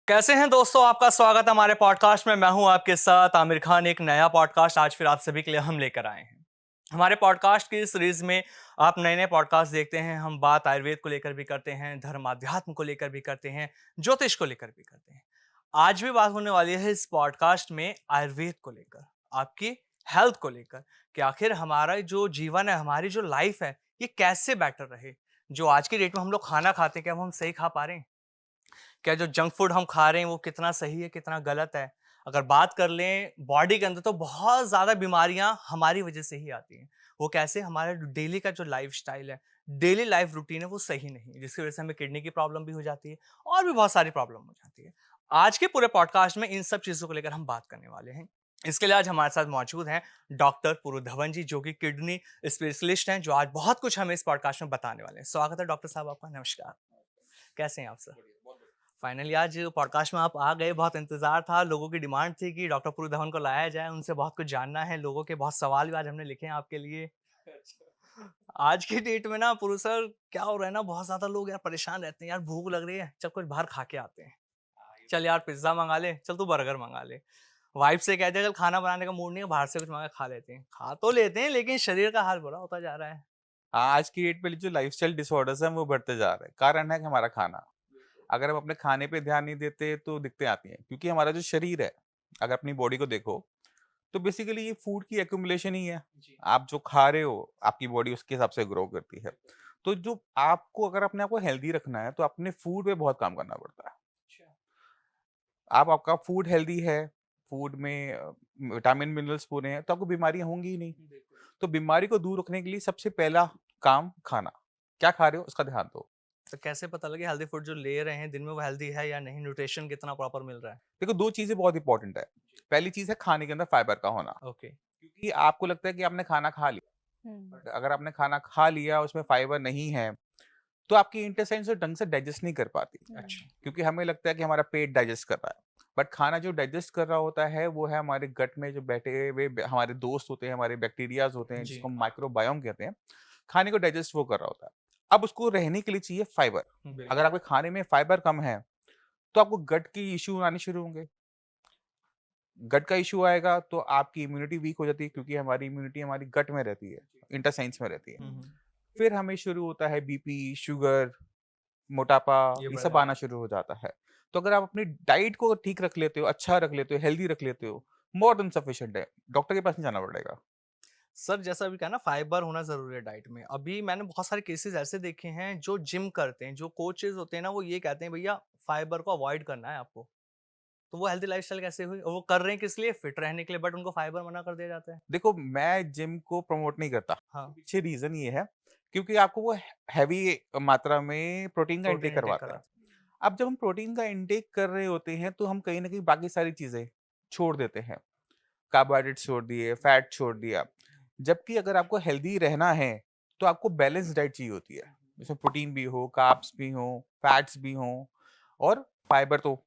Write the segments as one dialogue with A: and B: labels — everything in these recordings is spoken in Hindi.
A: कैसे हैं दोस्तों, आपका स्वागत है हमारे पॉडकास्ट में। मैं हूं आपके साथ आमिर खान। एक नया पॉडकास्ट आज फिर आप सभी के लिए हम लेकर आए हैं। हमारे पॉडकास्ट की सीरीज में आप नए नए पॉडकास्ट देखते हैं। हम बात आयुर्वेद को लेकर भी करते हैं, धर्म अध्यात्म को लेकर भी करते हैं, ज्योतिष को लेकर भी करते हैं। आज भी बात होने वाली है इस पॉडकास्ट में आयुर्वेद को लेकर, आपकी हेल्थ को लेकर, कि आखिर हमारा जो जीवन है, हमारी जो लाइफ है, ये कैसे बेटर रहे। जो आज की डेट में हम लोग खाना खाते हैं, क्या वो हम सही खा पा रहे हैं? क्या जो जंक फूड हम खा रहे हैं वो कितना सही है, कितना गलत है? अगर बात कर लें बॉडी के अंदर, तो बहुत ज़्यादा बीमारियां हमारी वजह से ही आती हैं। वो कैसे? हमारा डेली का जो लाइफस्टाइल है, डेली लाइफ रूटीन है, वो सही नहीं है, जिसकी वजह से हमें किडनी की प्रॉब्लम भी हो जाती है और भी बहुत सारी प्रॉब्लम हो जाती है। आज के पूरे पॉडकास्ट में इन सब चीज़ों को लेकर हम बात करने वाले हैं। इसके लिए आज हमारे साथ मौजूद हैं डॉक्टर पुरु धवन जी, जो कि किडनी स्पेशलिस्ट हैं, जो आज बहुत कुछ हमें इस पॉडकास्ट में बताने वाले हैं। स्वागत है डॉक्टर साहब आपका। नमस्कार। कैसे हैं आप सर? फाइनली आज पॉडकास्ट में आप आ गए। बहुत इंतजार था, लोगों की डिमांड थी कि डॉक्टर पुरु धवन को लाया जाए, उनसे बहुत कुछ जानना है। लोगों के बहुत सवाल भी आज हमने लिखे हैं आपके लिए। आज की डेट में ना पुरु सर, क्या हो रहा है ना, बहुत ज्यादा लोग यार परेशान रहते हैं। यार भूख लग रही है, चल कुछ बाहर खा के आते हैं। चल यार पिज्जा मंगा ले, चल तू बर्गर मंगा ले। वाइफ से कहते हैं चल खाना बनाने का मूड नहीं है, बाहर से कुछ मंगा खा लेते हैं। खा तो लेते हैं, लेकिन शरीर का हाल बुरा होता जा रहा है।
B: आज की डेट पे जो लाइफस्टाइल डिसऑर्डर्स हैं वो बढ़ते जा रहे हैं। कारण है कि हमारा खाना। अगर हम अपने खाने पे ध्यान नहीं देते तो दिक्कतें आती हैं, क्योंकि हमारा जो शरीर है, अगर अपनी बॉडी को देखो तो बेसिकली ये फूड की एक्यूमुलेशन ही है। आप जो खा रहे हो आपकी बॉडी उसके हिसाब से ग्रो करती है। तो जो आपको अगर अपने आप को हेल्दी रखना है तो अपने फूड पे बहुत काम करना पड़ता है। आप आपका फूड हेल्दी है, फूड में विटामिन मिनरल्स पूरे हैं, तो आपको बीमारियां होंगी ही नहीं। तो बीमारी को दूर रखने के लिए सबसे पहला काम खाना। क्या खा रहे हो उसका ध्यान दो।
A: तो कैसे पता लगे हेल्दी फूड जो ले रहे हैं दिन में वो हेल्दी है या नहीं? न्यूट्रिशन कितना प्रॉपर मिल रहा है?
B: देखो, दो चीजें बहुत इंपॉर्टेंट है। पहली चीज है खाने के अंदर फाइबर का होना।
A: ओके।
B: क्योंकि आपको लगता है कि आपने खाना खा लिया,
C: हुँ।
B: बट अगर आपने खाना खा लिया उसमें फाइबर नहीं है तो आपकी इंटेस्टाइन से ढंग से डाइजेस्ट नहीं कर पाती।
A: अच्छा।
B: क्योंकि हमें लगता है कि हमारा पेट डाइजेस्ट कर रहा है, बट खाना जो डाइजेस्ट कर रहा होता है वो है हमारे गट में जो बैठे हुए हमारे दोस्त होते हैं, हमारे बैक्टीरियाज होते हैं,
A: जी।
B: जिसको माइक्रोबायोम कहते हैं। खाने को डाइजेस्ट वो कर रहा होता है। अब उसको रहने के लिए चाहिए फाइबर।
A: बिल्कुल।
B: अगर आपके खाने में फाइबर कम है तो आपको गट की इश्यू आने शुरू होंगे। गट का इश्यू आएगा तो आपकी इम्यूनिटी वीक हो जाती है, क्योंकि हमारी इम्यूनिटी हमारी गट में रहती है, इंटेस्टाइन्स में रहती है।
A: हुँ, हुँ।
B: फिर हमें शुरू होता है बीपी, शुगर, मोटापा,
A: ये
B: ये
A: बढ़
B: सब
A: जाता
B: आना शुरू हो जाता है। तो अगर आप अपनी डाइट को ठीक रख लेते हो, अच्छा रख लेते हो, हेल्दी रख लेते हो, मोर देन सफिशिएंट है। डॉक्टर के पास नहीं जाना पड़ेगा।
A: सर, जैसा अभी कहा ना, फाइबर होना ज़रूरी है डाइट में। अभी मैंने बहुत सारे केसेज़ ऐसे देखे हैं जो जिम करते हैं, जो कोचेज़ होते हैं ना, वो ये कहते हैं भैया फाइबर को अवॉइड करना है आपको। तो वो हेल्दी लाइफ़स्टाइल कैसे हुई? और वो कर रहे हैं किस लिए? फिट रहने के लिए, बट उनको फाइबर मना कर दिया जाता है।
B: देखो, मैं जिम को प्रमोट नहीं करता।
A: हाँ,
B: पीछे रीज़न ये है, क्योंकि आपको वो हैवी मात्रा में प्रोटीन का
A: प्रोटीन
B: इंटेक
A: इनटेक
B: करवाता है।
A: कराते
B: अब जब हम प्रोटीन का इंटेक कर रहे होते हैं तो हम कहीं न कहीं बाकी सारी चीज़ें छोड़ देते हैं। कार्बोहाइड्रेट छोड़ दिए, फैट छोड़ दिया। जबकि अगर आपको हेल्दी रहना है, तो आपको बैलेंस डाइट चाहिए होती है। जिसमें प्रोटीन भी हो, कार्ब्स भी हों, फैट्स भी हों और फाइबर तो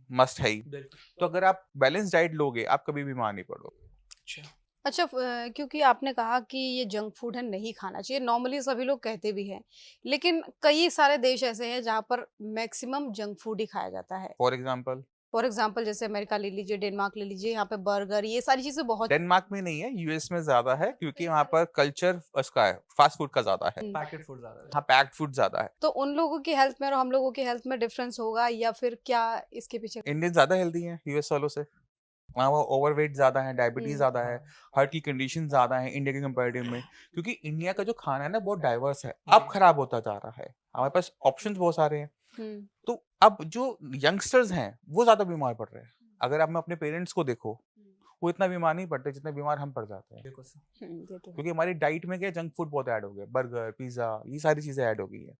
B: मस्ट है ही।
A: हैं। बिल्कुल।
B: तो अगर आप बैलेंस डाइट लोगे, आप कभी बीमार नहीं पड़ोगे।
A: अच्छा।
C: अच्छा क्योंकि आपने कहा कि ये जंक फूड है नहीं खाना चाहिए, नॉर्मली सभी लोग कहते भी हैं। लेकिन कई सारे देश ऐसे हैं जहाँ पर मैक्सिमम जंक फूड ही खाया जाता है।
B: फॉर एग्ज़ाम्पल
C: फॉर एग्ज़ाम्पल जैसे अमेरिका ले लीजिए, डेनमार्क ले लीजिए, यहाँ पे बर्गर ये सारी चीज़ें बहुत
B: डेनमार्क में नहीं है, यूएस में ज़्यादा है, क्योंकि वहाँ पर कल्चर उसका है, फास्ट फूड का ज़्यादा है।
C: हुँ।
A: पैकेट फूड ज़्यादा
B: हाँ,
A: रहता
B: पैक्ड फूड ज़्यादा है।
C: तो उन लोगों की हेल्थ में और हम लोगों की हेल्थ में डिफरेंस होगा या फिर क्या इसके पीछे?
B: इंडियन ज़्यादा हेल्दी हैं यूएस वालों से। वहाँ वो ओवरवेट ज़्यादा है, डायबिटीज़
C: हुँ।
B: ज़्यादा
A: है।
B: है,
A: हाँ।
B: हार्ट की कंडीशन ज़्यादा है इंडिया के कंपैरेटिव में। क्योंकि इंडिया का जो खाना है ना बहुत डाइवर्स है,
A: जी।
B: अब खराब होता जा रहा है। हमारे पास ऑप्शंस बहुत सारे हैं।
C: हुँ।
B: तो अब जो यंगस्टर्स हैं, वो ज़्यादा बीमार पड़ रहे हैं। अगर आप अपने पेरेंट्स को देखो, वो इतना बीमार नहीं पड़ते जितने बीमार हम पड़ जाते हैं।
A: बिल्कुल सर।
C: ये तो है।
B: क्योंकि हमारी डाइट में क्या जंक फूड बहुत ऐड हो गया, बर्गर, पिज़्ज़ा ये सारी चीज़ें ऐड हो गई हैं।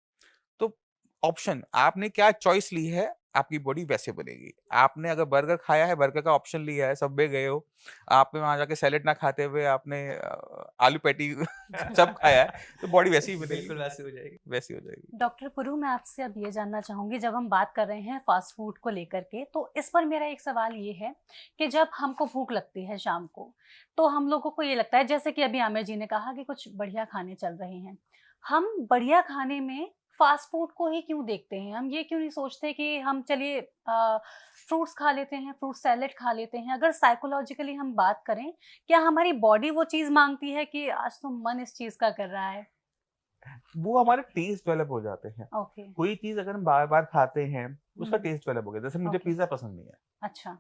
B: तो ऑप्शन आपने क्या चॉइस ली है, आपकी बॉडी वैसे बनेगी। आपने अगर बर्गर खाया है, बर्गर का ऑप्शन लिया है, सबवे गए हो, आपने वहाँ जाके सैलेड ना खाते हुए आपने आलू पैटी सब खाया है, तो बॉडी वैसी ही बनेगी,
A: बिल्कुल वैसी हो जाएगी।
B: वैसी हो जाएगी।
D: डॉक्टर पुरु, मैं आपसे अब ये जानना चाहूँगी, जब हम बात कर रहे हैं फास्ट फूड को लेकर के, तो इस पर मेरा एक सवाल ये है कि जब हमको भूख लगती है शाम को, तो हम लोगों को ये लगता है, जैसे कि अभी आमिर जी ने कहा कि कुछ बढ़िया खाने चल रहे हैं। हम बढ़िया खाने में फास्ट फूड को ही क्यों देखते हैं? हम ये क्यों नहीं सोचते कि हम चलिए फ्रूट्स खा लेते हैं, फ्रूट सैलेड खा लेते हैं? अगर साइकोलॉजिकली हम बात करें, क्या हमारी बॉडी वो चीज़ माँगती है कि आज तो मन इस चीज़ का कर रहा है?
B: वो हमारे टेस्ट डेवलप हो जाते हैं।
D: ओके,
B: कोई चीज अगर हम बार बार खाते हैं उसका
D: हुँ,
B: टेस्ट डेवलप हो गया। जैसे मुझे
D: ओके,
B: पिज्जा पसंद नहीं है,
D: अच्छा,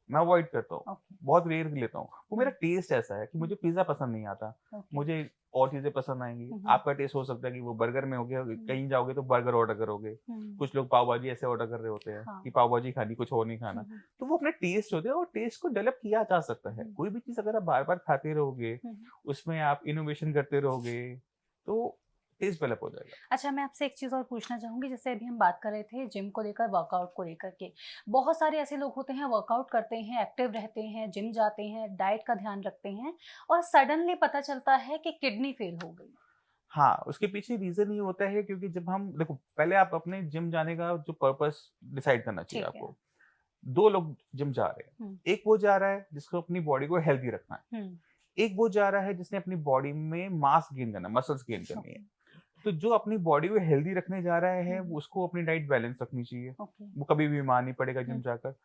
B: मैं अवॉइड करता हूँ,
D: ओके,
B: बहुत रेयर लेता हूँ। वो मेरा
D: हुँ,
B: टेस्ट ऐसा है कि
D: हुँ,
B: मुझे पिज्जा पसंद नहीं आता,
D: ओके,
B: मुझे और चीजें पसंद आएंगी।
D: हुँ,
B: आपका टेस्ट हो सकता है कि वो बर्गर में हो गया,
D: हुँ,
B: कहीं जाओगे तो बर्गर ऑर्डर करोगे।
D: हुँ,
B: कुछ लोग पाव भाजी ऐसे ऑर्डर कर रहे होते हैं
D: हाँ,
B: कि पाव भाजी खानी, कुछ और नहीं खाना।
D: हुँ,
B: तो वो अपने टेस्ट होते हैं और टेस्ट को डेवलप किया जा सकता है।
D: हुँ,
B: कोई भी चीज अगर आप बार बार खाते रहोगे,
D: हुँ।
B: उसमें आप इनोवेशन करते रहोगे, तो टेस्ट डेवलप हो जाएगा।
D: अच्छा, मैं आपसे एक चीज़ और पूछना चाहूँगी, जैसे अभी हम बात कर रहे थे जिम को लेकर, वर्कआउट को लेकर के। बहुत सारे ऐसे लोग होते हैं, वर्कआउट करते हैं, एक्टिव रहते हैं, जिम जाते हैं, डाइट का ध्यान रखते हैं और सडनली पता चलता है कि किडनी फेल हो गई।
B: हाँ, उसके पीछे रीज़न ये होता है क्योंकि जब हम देखो, पहले आप अपने जिम जाने का जो पर्पस डिसाइड करना चाहिए
D: ठीक है।
B: आपको। 2 लोग जिम जा रहे हैं।
D: हुँ,
B: एक वो जा रहा है जिसको अपनी बॉडी को हेल्दी रखना है।
D: हुँ,
B: एक वो जा रहा है जिसने अपनी बॉडी में मास गेन करना है, मसल्स गेन करनी है।
D: ओके,
B: तो जो अपनी बॉडी को हेल्दी रखने जा रहा है,
D: हुँ,
B: उसको अपनी डाइट बैलेंस रखनी चाहिए।
D: ओके,
B: वो कभी भी बीमार नहीं पड़ेगा
D: हुँ,
B: जिम जाकर।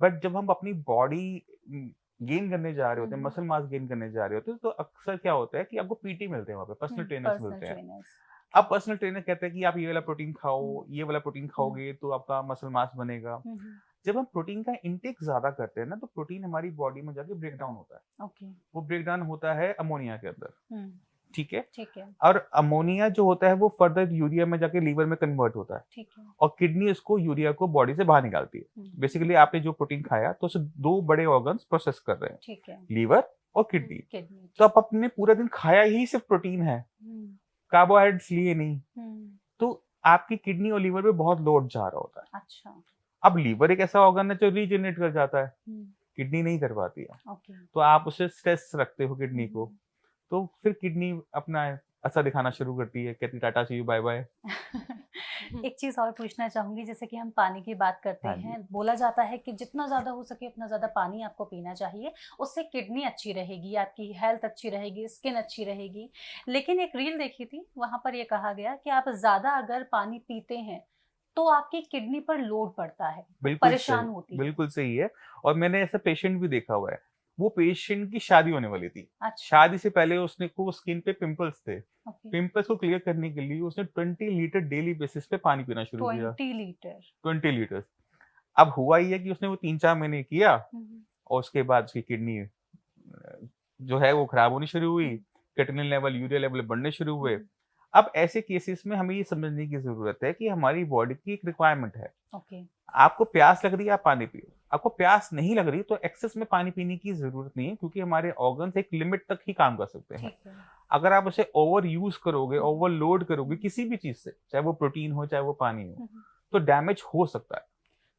B: बट जब हम अपनी बॉडी गेन करने जा रहे
D: हुँ,
B: होते हैं,
D: हुँ,
B: मसल मास गेन करने जा रहे होते हैं, तो अक्सर क्या होता है कि आपको पीटी मिलते हैं वहाँ पे, पर्सनल ट्रेनर्स
D: पर्सनल
B: मिलते हैं।
D: ट्रेनर्स।
B: अब पर्सनल ट्रेनर कहते हैं कि आप ये वाला प्रोटीन खाओ,
D: हुँ,
B: ये वाला प्रोटीन
D: हुँ,
B: खाओगे तो आपका मसल मास बनेगा।
D: हुँ, हुँ,
B: जब हम प्रोटीन का इंटेक ज्यादा करते हैं ना, तो प्रोटीन हमारी बॉडी में जाके ब्रेक डाउन होता है।
D: ओके,
B: वो ब्रेक डाउन होता है अमोनिया के अंदर,
D: हुँ,
B: ठीक है।
D: ठीक है,
B: और अमोनिया जो होता है वो फर्दर यूरिया में जाके लीवर में कन्वर्ट होता है
D: ठीक है,
B: और किडनी उसको यूरिया को बॉडी से बाहर निकालती है।
D: हुँ,
B: बेसिकली आपने जो प्रोटीन खाया तो उसे 2 बड़े ऑर्गन्स प्रोसेस कर रहे हैं,
D: ठीक है,
B: लीवर और किडनी।
D: किडनी,
B: तो आप अपने पूरा दिन खाया ही सिर्फ प्रोटीन है,
D: हुँ,
B: कार्बोहाइड्रेट्स लिए नहीं,
D: हुँ,
B: तो आपकी किडनी और लीवर पे बहुत लोड जा रहा होता है।
D: अच्छा,
B: अब लीवर एक ऐसा ऑर्गन है जो रीजनरेट कर जाता है,
D: हुँ,
B: किडनी नहीं कर पाती है।
D: ओके,
B: तो आप उसे स्ट्रेस रखते हो किडनी को,
D: हुँ।
B: तो फिर किडनी अपना असर दिखाना शुरू करती है, कहती टाटा सी यू बाय बाय।
D: एक चीज़ और पूछना चाहूँगी, जैसे कि हम पानी की बात करते
B: हाँ जी।
D: हैं, बोला जाता है कि जितना ज़्यादा हो सके उतना ज़्यादा पानी आपको पीना चाहिए, उससे किडनी अच्छी रहेगी, आपकी हेल्थ अच्छी रहेगी, स्किन अच्छी रहेगी। लेकिन एक रील देखी थी, वहाँ पर ये कहा गया कि आप ज़्यादा अगर पानी पीते हैं, तो आपकी किडनी पर लोड पड़ता है, वो
B: बिल्कुल
D: परेशान
B: सही,
D: होती है।
B: बिल्कुल सही है। और मैंने ऐसा पेशेंट भी देखा हुआ है। वो पेशेंट की शादी होने वाली थी।
D: अच्छा,
B: शादी से पहले उसने को स्किन पे पिंपल्स थे।
D: ओके,
B: पिंपल्स को क्लियर करने के लिए उसने 20 लीटर डेली बेसिस पे पानी पीना शुरू किया।
D: 20 लीटर।
B: 20 लीटर्स। अब हुआ ये कि उसने वो 3-4 महीने किया
D: हुँ,
B: और उसके बाद उसकी किडनी जो है वो खराब होनी शुरू हुई,
D: हुँ,
B: क्रिएटिनिन लेवल, यूरिया लेवल बढ़ने शुरू हुए।
D: हुँ,
B: अब ऐसे केसेस में हमें ये समझने की ज़रूरत है कि हमारी बॉडी की एक रिक्वायरमेंट है।
D: ओके,
B: आपको प्यास लग रही है, आप पानी पियो। आपको प्यास नहीं लग रही तो एक्सेस में पानी पीने की ज़रूरत नहीं है, क्योंकि हमारे ऑर्गन्स एक लिमिट तक ही काम कर सकते हैं।
D: ठीक है।
B: अगर आप उसे ओवर यूज़ करोगे,
D: हुँ,
B: ओवरलोड करोगे
D: हुँ,
B: किसी भी चीज़ से, चाहे वो प्रोटीन हो, चाहे वो पानी हो,
D: हुँ, हुँ।
B: तो डैमेज हो सकता है।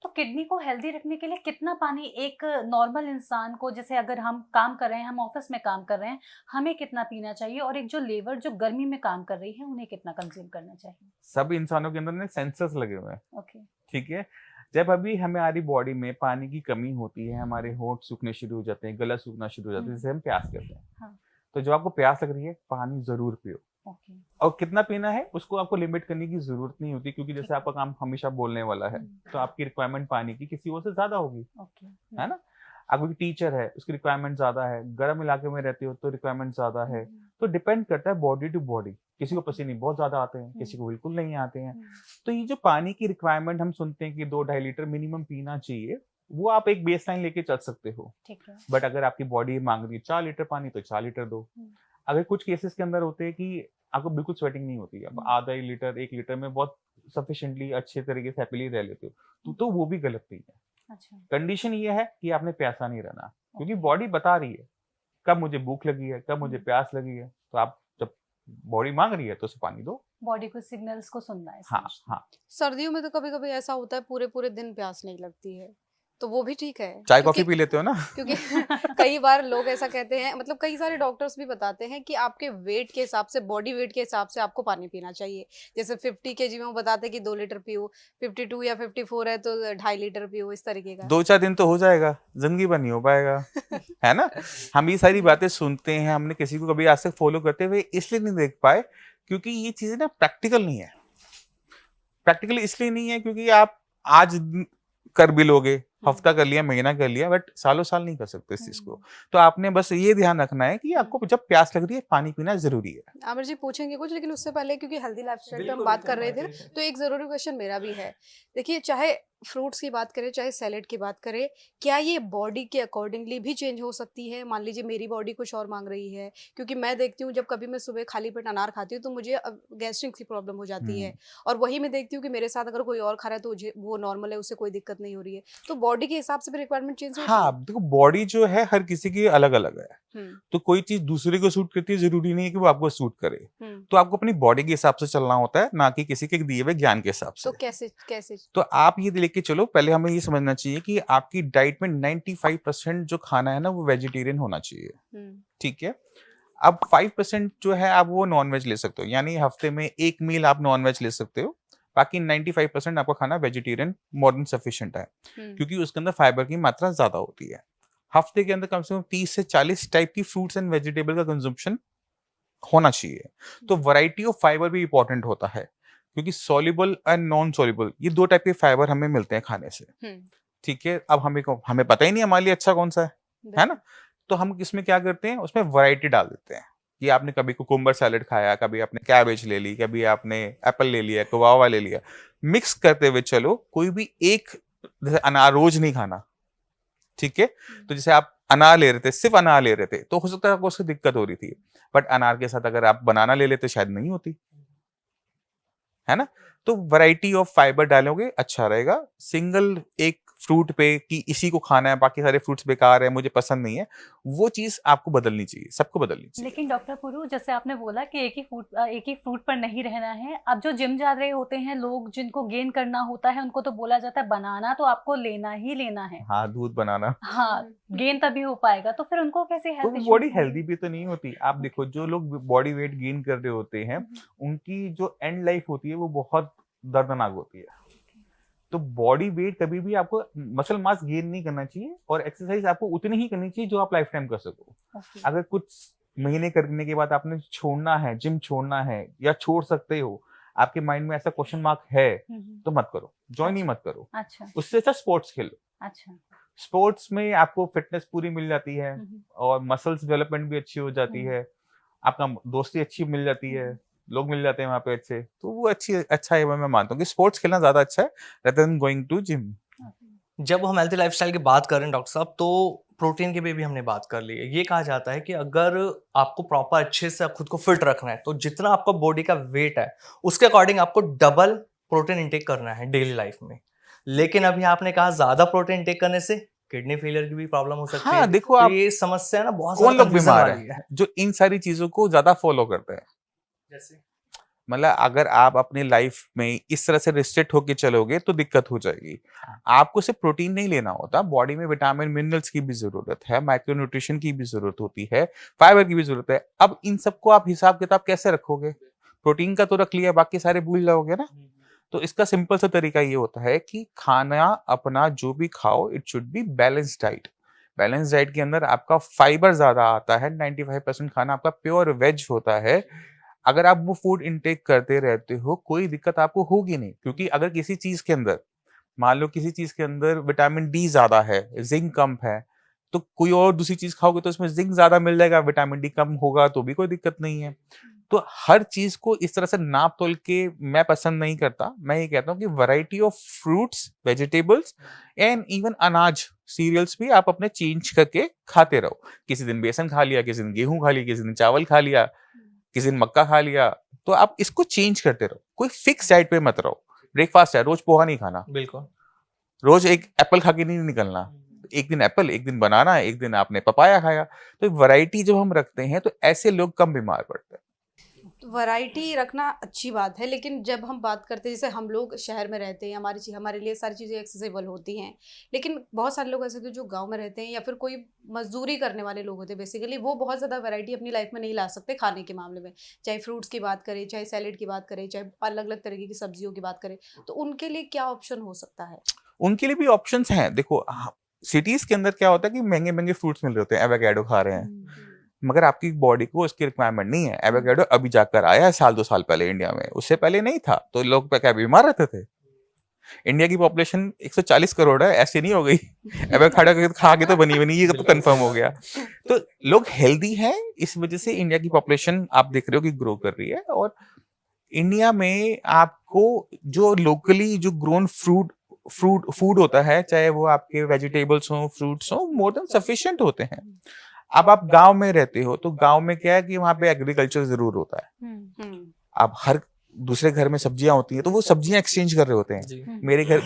D: तो किडनी को हेल्दी रखने के लिए कितना पानी एक नॉर्मल इंसान को, जैसे अगर हम काम कर रहे हैं, हम ऑफिस में काम कर रहे हैं, हमें कितना पीना चाहिए, और एक जो लेबर जो गर्मी में काम कर रही है उन्हें कितना कंज्यूम करना चाहिए?
B: सब इंसानों के अंदर ना सेंसर्स लगे हुए हैं,
D: ओके,
B: ठीक है? जब अभी हमारी बॉडी में पानी की कमी होती है, हमारे होंठ सूखने शुरू हो जाते हैं, गला सूखना शुरू हो जाता है,
D: हुँ,
B: जिसे हम प्यास कहते हैं।
D: हाँ,
B: तो जब आपको प्यास लग रही है, पानी ज़रूर पियो।
D: ओके,
B: और कितना पीना है उसको आपको लिमिट करने की ज़रूरत नहीं होती, क्योंकि
D: ठीक
B: जैसे
D: है।
B: आपका काम हमेशा बोलने वाला है,
D: हुँ,
B: तो आपकी रिक्वायरमेंट पानी की किसी और से ज़्यादा होगी,
D: ओके,
B: है ना? आप कोई टीचर है, उसकी रिक्वायरमेंट ज़्यादा है, गर्म इलाके में रहते हो तो रिक्वायरमेंट ज़्यादा है। तो डिपेंड करता है बॉडी टू बॉडी। किसी को पसीने बहुत ज़्यादा आते हैं, किसी को बिल्कुल नहीं आते हैं। तो ये जो पानी की रिक्वायरमेंट हम सुनते हैं कि 2-2.5 लीटर मिनिमम पीना चाहिए, वो आप एक बेसलाइन लेके चल सकते हो।
D: ठीक है।
B: बट अगर आपकी बॉडी मांग रही है 4 लीटर पानी, तो 4 लीटर दो।
D: हुँ,
B: अगर कुछ केसेस के अंदर होते हैं कि आपको बिल्कुल स्वेटिंग नहीं होती है, अब आधा 1 लीटर, 1 लीटर में बहुत सफिशिएंटली अच्छे तरीके से हैपीली रह लेते हो, तो वो भी गलत नहीं है।
D: अच्छा,
B: कंडीशन ये है कि आपने प्यासा नहीं रहना, क्योंकि बॉडी बता रही है कब मुझे भूख लगी है, कब मुझे
D: हुँ।
B: प्यास लगी है। तो आप जब बॉडी मांग रही है तो उसे पानी दो।
D: बॉडी को सिग्नल्स को सुनना है,
B: हाँ,
D: समझना है।
B: हाँ।
C: सर्दियों में तो कभी-कभी ऐसा होता है पूरे-पूरे दिन प्यास नहीं लगती है, तो वो भी ठीक है।
B: चाय कॉफी
C: क्योंकि
B: पी लेते हो ना?
C: क्योंकि कई बार लोग ऐसा कहते हैं, मतलब कई सारे डॉक्टर्स भी बताते हैं कि आपके वेट के हिसाब से, बॉडी वेट के हिसाब से आपको पानी पीना चाहिए। जैसे 50 केजी में वो बताते हैं कि 2 लीटर पियो, 52 या 54 है तो 2.5 लीटर पियो, इस तरीके का।
B: 2-4 दिन तो हो जाएगा, जिंदगी भर नहीं हो पाएगा, है ना? हम ये सारी बातें सुनते हैं, हमने किसी को कभी आज तक फॉलो करते हुए इसलिए नहीं देख पाए क्योंकि ये चीजें ना प्रैक्टिकल नहीं है। प्रैक्टिकली इसलिए नहीं है क्योंकि आप आज कर भी लोगे, हफ्ता कर लिया, महीना कर लिया, बट सालों साल नहीं कर सकते इस चीज को। तो आपने बस ये ध्यान रखना है कि आपको जब प्यास लग रही है पानी पीना जरूरी है।
C: आमिर जी पूछेंगे कुछ, लेकिन उससे पहले क्योंकि हेल्दी लाइफस्टाइल पे हम
A: बिल्कुल,
C: बात कर
A: बिल्कुल,
C: रहे थे,
A: बिल्कुल।
C: तो एक जरूरी क्वेश्चन मेरा भी है। देखिए, चाहे फ्रूट्स की बात करें चाहे सैलेड की बात करें, क्या ये बॉडी के अकॉर्डिंगली भी चेंज हो सकती है? मान लीजिए मेरी बॉडी कुछ और मांग रही है, क्योंकि मैं देखती हूँ जब कभी मैं सुबह खाली पेट अनार खाती हूँ तो मुझे गैस्ट्रिक की प्रॉब्लम हो जाती है, और वही मैं देखती हूँ कि मेरे साथ अगर कोई और खा रहा है तो वो नॉर्मल है, उससे कोई दिक्कत नहीं हो रही है। तो बॉडी के हिसाब से भी रिक्वायरमेंट चेंज होती है?
B: हाँ, देखो बॉडी जो है हर किसी की अलग अलग है,
C: हम्म,
B: तो कोई चीज दूसरे को सूट करती है जरूरी नहीं है कि वो आपको सूट करे।
C: हम्म।
B: तो आपको अपनी बॉडी के हिसाब से चलना होता है, ना कि किसी के दिए हुए ज्ञान के हिसाब से।
C: तो कैसे कैसे?
B: तो आप ये लेके चलो, पहले हमें ये समझना चाहिए कि आपकी डाइट में 95% जो खाना है ना वो वेजिटेरियन होना चाहिए,
C: हम्म,
B: ठीक है। अब 5% जो है आप वो नॉन वेज ले सकते हो, यानी हफ्ते में एक मील आप नॉन वेज ले सकते हो, बाकी 95% आपका खाना वेजिटेरियन मोर देन सफिशिएंट है, क्योंकि उसके अंदर फाइबर की मात्रा ज्यादा होती है। हफ्ते के अंदर कम से कम 30 से 40 टाइप की फ्रूट्स एंड वेजिटेबल का कंजम्पशन होना चाहिए। तो वैरायटी ऑफ फाइबर भी इंपॉर्टेंट होता है, क्योंकि सॉल्युबल एंड नॉन सॉल्युबल ये दो टाइप के फाइबर हमें मिलते हैं खाने से, ठीक है। अब हमें पता ही नहीं हमारे लिए अच्छा कौन सा है ना। तो हम इसमें क्या करते हैं, उसमें वैरायटी डाल देते हैं कि आपने कभी कुकुम्बर सैलेड खाया, कभी आपने कैबेज ले ली, कभी आपने एप्पल ले लिया, गुआवा ले लिया, मिक्स करते हुए चलो। कोई भी एक, जैसे अनार रोज नहीं खाना, ठीक है। तो जैसे आप अनार ले रहे थे, सिर्फ अनार ले रहे थे, तो हो सकता है आपको उससे दिक्कत हो रही थी, बट अनार के साथ अगर आप बनाना ले लेते शायद नहीं होती, है ना। तो वैरायटी ऑफ फाइबर डालोगे अच्छा रहेगा। सिंगल एक फ्रूट पे कि इसी को खाना है, बाकी सारे फ्रूट्स बेकार है, मुझे पसंद नहीं है, वो चीज आपको बदलनी चाहिए, सबको बदलनी चाहिए।
D: लेकिन डॉक्टर पुरु, जैसे आपने बोला कि एक ही फ्रूट पर नहीं रहना है। अब जो जिम जा रहे होते हैं लोग, जिनको गेन करना होता है, उनको तो बोला जाता है बनाना तो आपको लेना ही लेना है।
B: हाँ, दूध बनाना,
D: हाँ, गेन तभी हो पाएगा। तो फिर उनको कैसे
B: तो
D: हेल्थ
B: बॉडी हेल्दी भी तो नहीं होती। आप देखो जो लोग बॉडी वेट गेन कर रहे होते हैं, उनकी जो एंड लाइफ होती है वो बहुत दर्दनाक होती है। तो बॉडी वेट कभी भी आपको मसल मास गेन नहीं करना चाहिए, और एक्सरसाइज आपको उतनी ही करनी चाहिए जो आप लाइफ टाइम कर सको। अगर कुछ महीने करने के बाद आपने छोड़ना है, जिम छोड़ना है या छोड़ सकते हो, आपके माइंड में ऐसा क्वेश्चन मार्क है, तो मत करो, ज्वाइन ही मत करो।
D: अच्छा
B: उससे अच्छा स्पोर्ट्स खेलो।
D: अच्छा।
B: स्पोर्ट्स में आपको फिटनेस पूरी मिल जाती है, और मसल्स डेवलपमेंट भी अच्छी हो जाती है, आपका दोस्ती अच्छी मिल जाती है, लोग मिल जाते हैं वहां पे अच्छे, तो वो अच्छा है। मैं मानता हूँ कि स्पोर्ट्स खेलना ज्यादा अच्छा है rather than going to gym.
A: जब हम हेल्थी लाइफस्टाइल की बात कर रहे हैं डॉक्टर साहब, तो प्रोटीन की भी हमने बात कर ली है। ये कहा जाता है कि अगर आपको प्रॉपर अच्छे से खुद को फिट रखना है, तो जितना आपका बॉडी का वेट है उसके अकॉर्डिंग आपको डबल प्रोटीन इंटेक करना है डेली लाइफ में। लेकिन अभी आपने कहा ज्यादा प्रोटीन इंटेक करने से किडनी फेलियर की भी प्रॉब्लम हो सकती है।
B: हाँ, देखो
A: तो
B: आप
A: ये समस्या ना बहुत
B: कौन
A: ज्यादा
B: लोग
A: confusion
B: बीमार
A: वाली
B: है जो इन सारी चीजों को ज्यादा फॉलो करते हैं।
A: जैसे
B: मतलब अगर आप अपनी लाइफ में इस तरह से रिस्ट्रिक्ट होके चलोगे तो दिक्कत हो जाएगी। आपको सिर्फ प्रोटीन नहीं लेना होता, बॉडी में विटामिन मिनरल्स की भी जरूरत है, माइक्रो न्यूट्रिशन की भी जरूरत होती है, फाइबर की भी जरूरत है। अब इन सबको आप हिसाब किताब कैसे रखोगे? प्रोटीन का तो रख लिया, बाकी सारे भूल जाओगे ना। तो इसका सिंपल सा तरीका ये होता है कि खाना अपना जो भी खाओ, it should be balance diet. Balance diet के अंदर आपका फाइबर ज्यादा आता है, 95% खाना आपका प्योर वेज होता है। अगर आप वो फूड इनटेक करते रहते हो, कोई दिक्कत आपको होगी नहीं, क्योंकि अगर किसी चीज के अंदर, मान लो किसी चीज के अंदर विटामिन डी ज्यादा है, जिंक कम है, तो कोई और दूसरी चीज खाओगे तो उसमें जिंक ज्यादा मिल जाएगा, विटामिन डी कम होगा तो भी कोई दिक्कत नहीं है। तो हर चीज को इस तरह से नाप तोल के मैं पसंद नहीं करता। मैं ये कहता हूँ कि variety of fruits, vegetables and even अनाज, सीरियल्स भी आप अपने चेंज करके खाते रहो। किसी दिन बेसन खा लिया, किसी दिन गेहूं खा लिया, किसी दिन चावल खा लिया, किसी दिन मक्का खा लिया। तो आप इसको चेंज करते रहो, कोई फिक्स डाइट पे मत रहो। ब्रेकफास्ट है, रोज पोहा नहीं खाना,
A: बिल्कुल
B: रोज एक एप्पल खा के नहीं निकलना। एक दिन एप्पल, एक दिन बनाना, एक दिन आपने पपाया खाया। तो वैरायटी जब हम रखते हैं तो ऐसे लोग कम बीमार पड़ते हैं।
C: वैरायटी रखना अच्छी बात है, लेकिन जब हम बात करते हैं, जैसे हम लोग शहर में रहते हैं, हमारे लिए सारी चीज़ें एक्सेसिबल होती हैं, लेकिन बहुत सारे लोग ऐसे होते हैं जो गांव में रहते हैं या फिर कोई मजदूरी करने वाले लोग होते हैं, बेसिकली वो बहुत ज़्यादा वैरायटी अपनी लाइफ में नहीं ला सकते खाने के मामले में। चाहे फ्रूट्स की बात करें, चाहे सैलेड की बात करें, चाहे अलग अलग तरीके की सब्जियों की बात करें, तो उनके लिए क्या ऑप्शन हो सकता है?
B: उनके लिए भी ऑप्शंस हैं। देखो सिटीज के अंदर क्या होता है कि महंगे महंगे फ्रूट्स मिल रहे होते हैं, एवोकाडो खा रहे हैं, मगर आपकी बॉडी को उसकी रिक्वायरमेंट नहीं है। एवोकाडो अभी जाकर आया है साल 2 साल पहले इंडिया में, उससे पहले नहीं था, तो लोग क्या बीमार रहते थे? इंडिया की पॉपुलेशन 140 करोड़ है, ऐसे नहीं हो गई। एवोकाडो खा के तो बनी बनी, ये तो कंफर्म हो गया। तो लोग हेल्दी हैं, इस वजह से इंडिया की पॉपुलेशन आप देख रहे हो कि ग्रो कर रही है। और इंडिया में आपको जो लोकली जो ग्रोन फूड होता है, चाहे वो आपके वेजिटेबल्स हो, फ्रूट्स हो, मोर देन सफिशिएंट होते हैं। अब आप गांव में रहते हो, तो गांव में क्या है कि वहां पे एग्रीकल्चर जरूर होता है। अब हर दूसरे घर में सब्जियां होती हैं, तो वो सब्जियां एक्सचेंज कर रहे होते हैं।
A: जी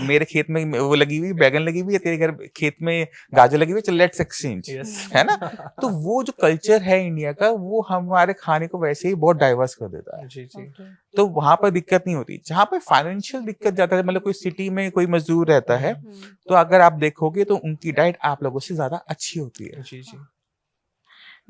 B: मेरे खेत में वो लगी हुई बैगन लगी हुई है, तेरे घर खेत में गाजर लगी हुई है, चल लेट्स एक्सचेंज,
A: यस
B: है ना? तो वो जो कल्चर है इंडिया का, वो हमारे खाने को वैसे ही बहुत डाइवर्स कर देता है।
A: जी जी
B: तो वहां पर दिक्कत नहीं होती। जहां पर फाइनेंशियल दिक्कत जाता है, मतलब कोई सिटी में कोई मजदूर रहता है, तो अगर आप देखोगे तो उनकी डाइट आप लोगों से ज्यादा अच्छी होती है।
A: जी जी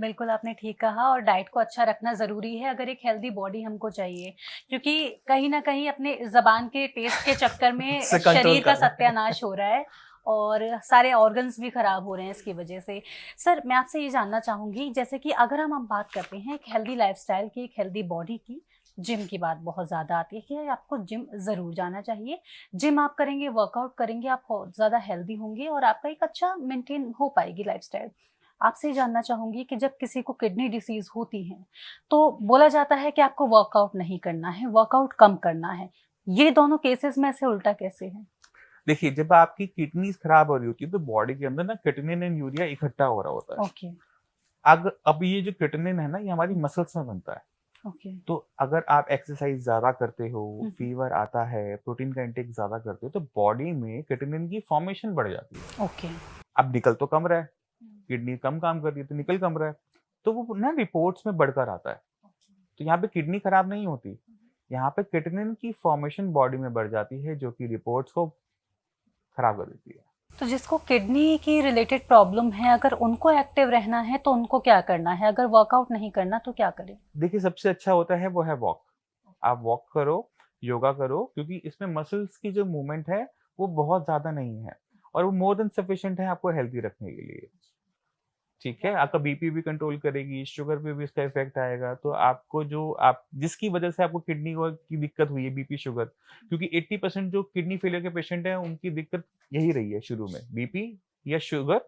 D: बिल्कुल आपने ठीक कहा, और डाइट को अच्छा रखना ज़रूरी है अगर एक हेल्दी बॉडी हमको चाहिए, क्योंकि कहीं ना कहीं अपने ज़बान के टेस्ट के चक्कर में
A: से कंट्रोल
D: शरीर का
A: करना है।
D: सत्यानाश हो रहा है और सारे ऑर्गन्स भी खराब हो रहे हैं इसकी वजह से। सर, मैं आपसे ये जानना चाहूँगी, जैसे कि अगर हम बात करते हैं एक हेल्दी लाइफस्टाइल की, एक हेल्दी बॉडी की, जिम की बात बहुत ज़्यादा आती है कि आपको जिम ज़रूर जाना चाहिए। जिम आप करेंगे, वर्कआउट करेंगे, आप ज़्यादा हेल्दी होंगे और आपका एक अच्छा मेंटेन हो पाएगी लाइफस्टाइल। आपसे ये जानना चाहूँगी कि जब किसी को किडनी डिसीज़ होती है, तो बोला जाता है कि आपको वर्कआउट नहीं करना है, वर्कआउट कम करना है। ये दोनों केसेस में से उल्टा कैसे है?
B: देखिए, जब आपकी किडनीज खराब हो रही होती है, तो बॉडी के अंदर ना किटनिन एंड यूरिया इकट्ठा हो रहा होता है।
D: ओके,
B: अब ये जो किटनिन है ना, ये हमारी मसल्स में बनता है।
D: ओके।
B: तो अगर आप एक्सरसाइज ज्यादा करते हो,
D: हम्म।
B: फीवर आता है, प्रोटीन का इंटेक ज्यादा करते हो, तो बॉडी में किटनिन की फॉर्मेशन बढ़ जाती है।
D: ओके।
B: अब निकल तो कम रहा है, किडनी कम काम कर रही है, तो निकल कम रहा है, तो वो ना रिपोर्ट्स में बढ़कर आता है। तो यहाँ पे किडनी खराब नहीं होती, यहाँ पे किटनिन की फॉर्मेशन बॉडी में बढ़ जाती है, जो कि रिपोर्ट्स को खराब कर देती है।
D: तो जिसको किडनी की रिलेटेड प्रॉब्लम है, अगर उनको एक्टिव रहना है तो उनको क्या करना है? अगर वर्कआउट नहीं करना तो क्या करें?
B: देखिए, सबसे अच्छा होता है वो है वॉक। आप वॉक करो, योगा करो, क्योंकि इसमें मसल्स की जो मूवमेंट है वो बहुत ज्यादा नहीं है, और वो मोर देन सफिशिएंट है आपको हेल्दी रखने के लिए। ठीक है, आपका बीपी भी कंट्रोल करेगी, शुगर पे भी इसका इफेक्ट आएगा। तो आपको जो आप जिसकी वजह से आपको किडनी की दिक्कत हुई है, बीपी शुगर, क्योंकि 80% जो किडनी फेलियर के पेशेंट हैं उनकी दिक्कत यही रही है शुरू में, बीपी या शुगर,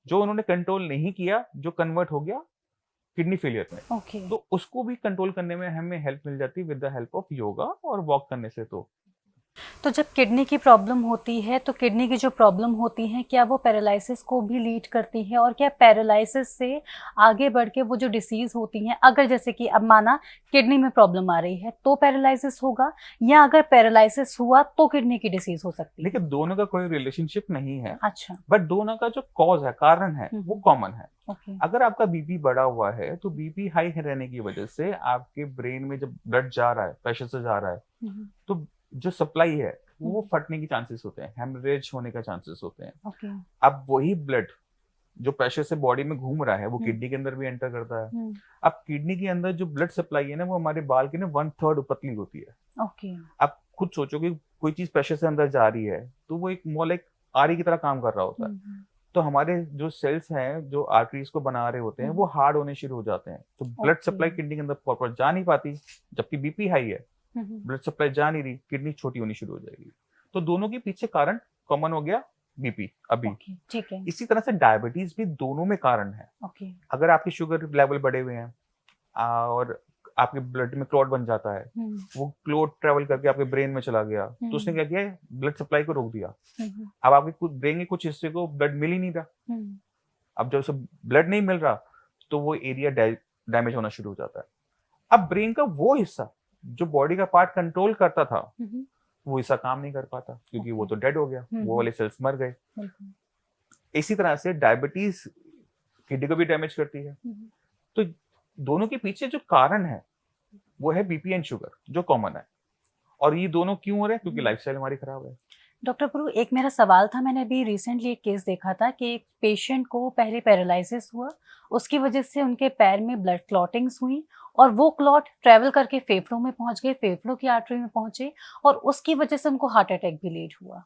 B: जो उन्होंने कंट्रोल नहीं किया, जो कन्वर्ट हो गया किडनी फेलियर में।
D: ओके।
B: तो उसको भी कंट्रोल करने में हमें हेल्प मिल जाती है with the help of yoga और वॉक करने से।
D: तो जब किडनी की प्रॉब्लम होती है, तो किडनी की जो प्रॉब्लम होती है, क्या वो पैरालिसिस को भी लीड करती है? और क्या पैरालिसिस से आगे बढ़ के वो जो डिसीज होती हैं, अगर जैसे कि अब माना किडनी में प्रॉब्लम आ रही है तो पैरालिसिस होगा, या अगर पैरालिसिस हुआ तो किडनी की डिसीज हो सकती है?
B: देखिए, दोनों का कोई रिलेशनशिप नहीं है,
D: अच्छा।
B: बट दोनों का जो कॉज है, कारण है, वो कॉमन है।
D: ओके।
B: अगर आपका बीपी बढ़ा हुआ है, तो बीपी हाई रहने की वजह से आपके ब्रेन में जब ब्लड जा रहा है, प्रेशर से जा रहा है, तो जो सप्लाई है वो फटने की चांसेस होते हैं, हेमरेज होने का चांसेस होते हैं।
D: ओके।
B: अब वही ब्लड जो प्रेशर से बॉडी में घूम रहा है, वो किडनी के अंदर भी एंटर करता है। अब किडनी के अंदर जो ब्लड सप्लाई है ना, वो हमारे बाल की ना 1/3 पतली होती है।
D: ओके।
B: आप खुद सोचो कि कोई चीज प्रेशर से अंदर जा रही है, तो वो एक मोल एक आरी की तरह काम कर रहा होता है। तो हमारे जो सेल्स हैं, जो आर्टरीज को बना रहे होते हैं, वो हार्ड होने शुरू हो जाते हैं। तो ब्लड सप्लाई किडनी के अंदर प्रॉपर जा नहीं पाती, जबकि बीपी हाई है, ब्लड सप्लाई जा नहीं रही, किडनी छोटी होनी शुरू हो जाएगी। तो दोनों के पीछे कारण कॉमन हो गया बीपी अभी।
D: ओके, ठीक है।
B: इसी तरह से डायबिटीज भी दोनों में कारण है।
D: ओके।
B: अगर आपके शुगर लेवल बढ़े हुए हैं और आपके ब्लड में क्लॉट बन जाता है, वो क्लॉट ट्रेवल करके आपके ब्रेन में चला गया, तो उसने क्या किया, ब्लड सप्लाई को रोक दिया। अब आपके ब्रेन के कुछ हिस्से को ब्लड मिल ही नहीं रहा। अब जब उसे ब्लड नहीं मिल रहा, तो वो एरिया डैमेज होना शुरू हो जाता है। अब ब्रेन का वो हिस्सा जो बॉडी का पार्ट कंट्रोल करता था, वो हिस्सा काम नहीं कर पाता, क्योंकि वो तो डेड हो गया, वो वाले सेल्स मर गए। इसी तरह से डायबिटीज किडनी को भी डैमेज करती है। तो दोनों के पीछे जो कारण है वो है बीपी एंड शुगर, जो कॉमन है। और ये दोनों क्यों हो रहे हैं? क्योंकि लाइफस्टाइल हमारी खराब है।
D: डॉक्टर पुरु, एक मेरा सवाल था, मैंने अभी रिसेंटली एक केस देखा था कि एक पेशेंट को पहले पैरालिसिस हुआ, उसकी वजह से उनके पैर में ब्लड क्लॉटिंग्स हुई और वो क्लॉट ट्रेवल करके फेफड़ों में पहुंच गए, फेफड़ों की आर्टरी में पहुंचे और उसकी वजह से उनको हार्ट अटैक भी लेट हुआ।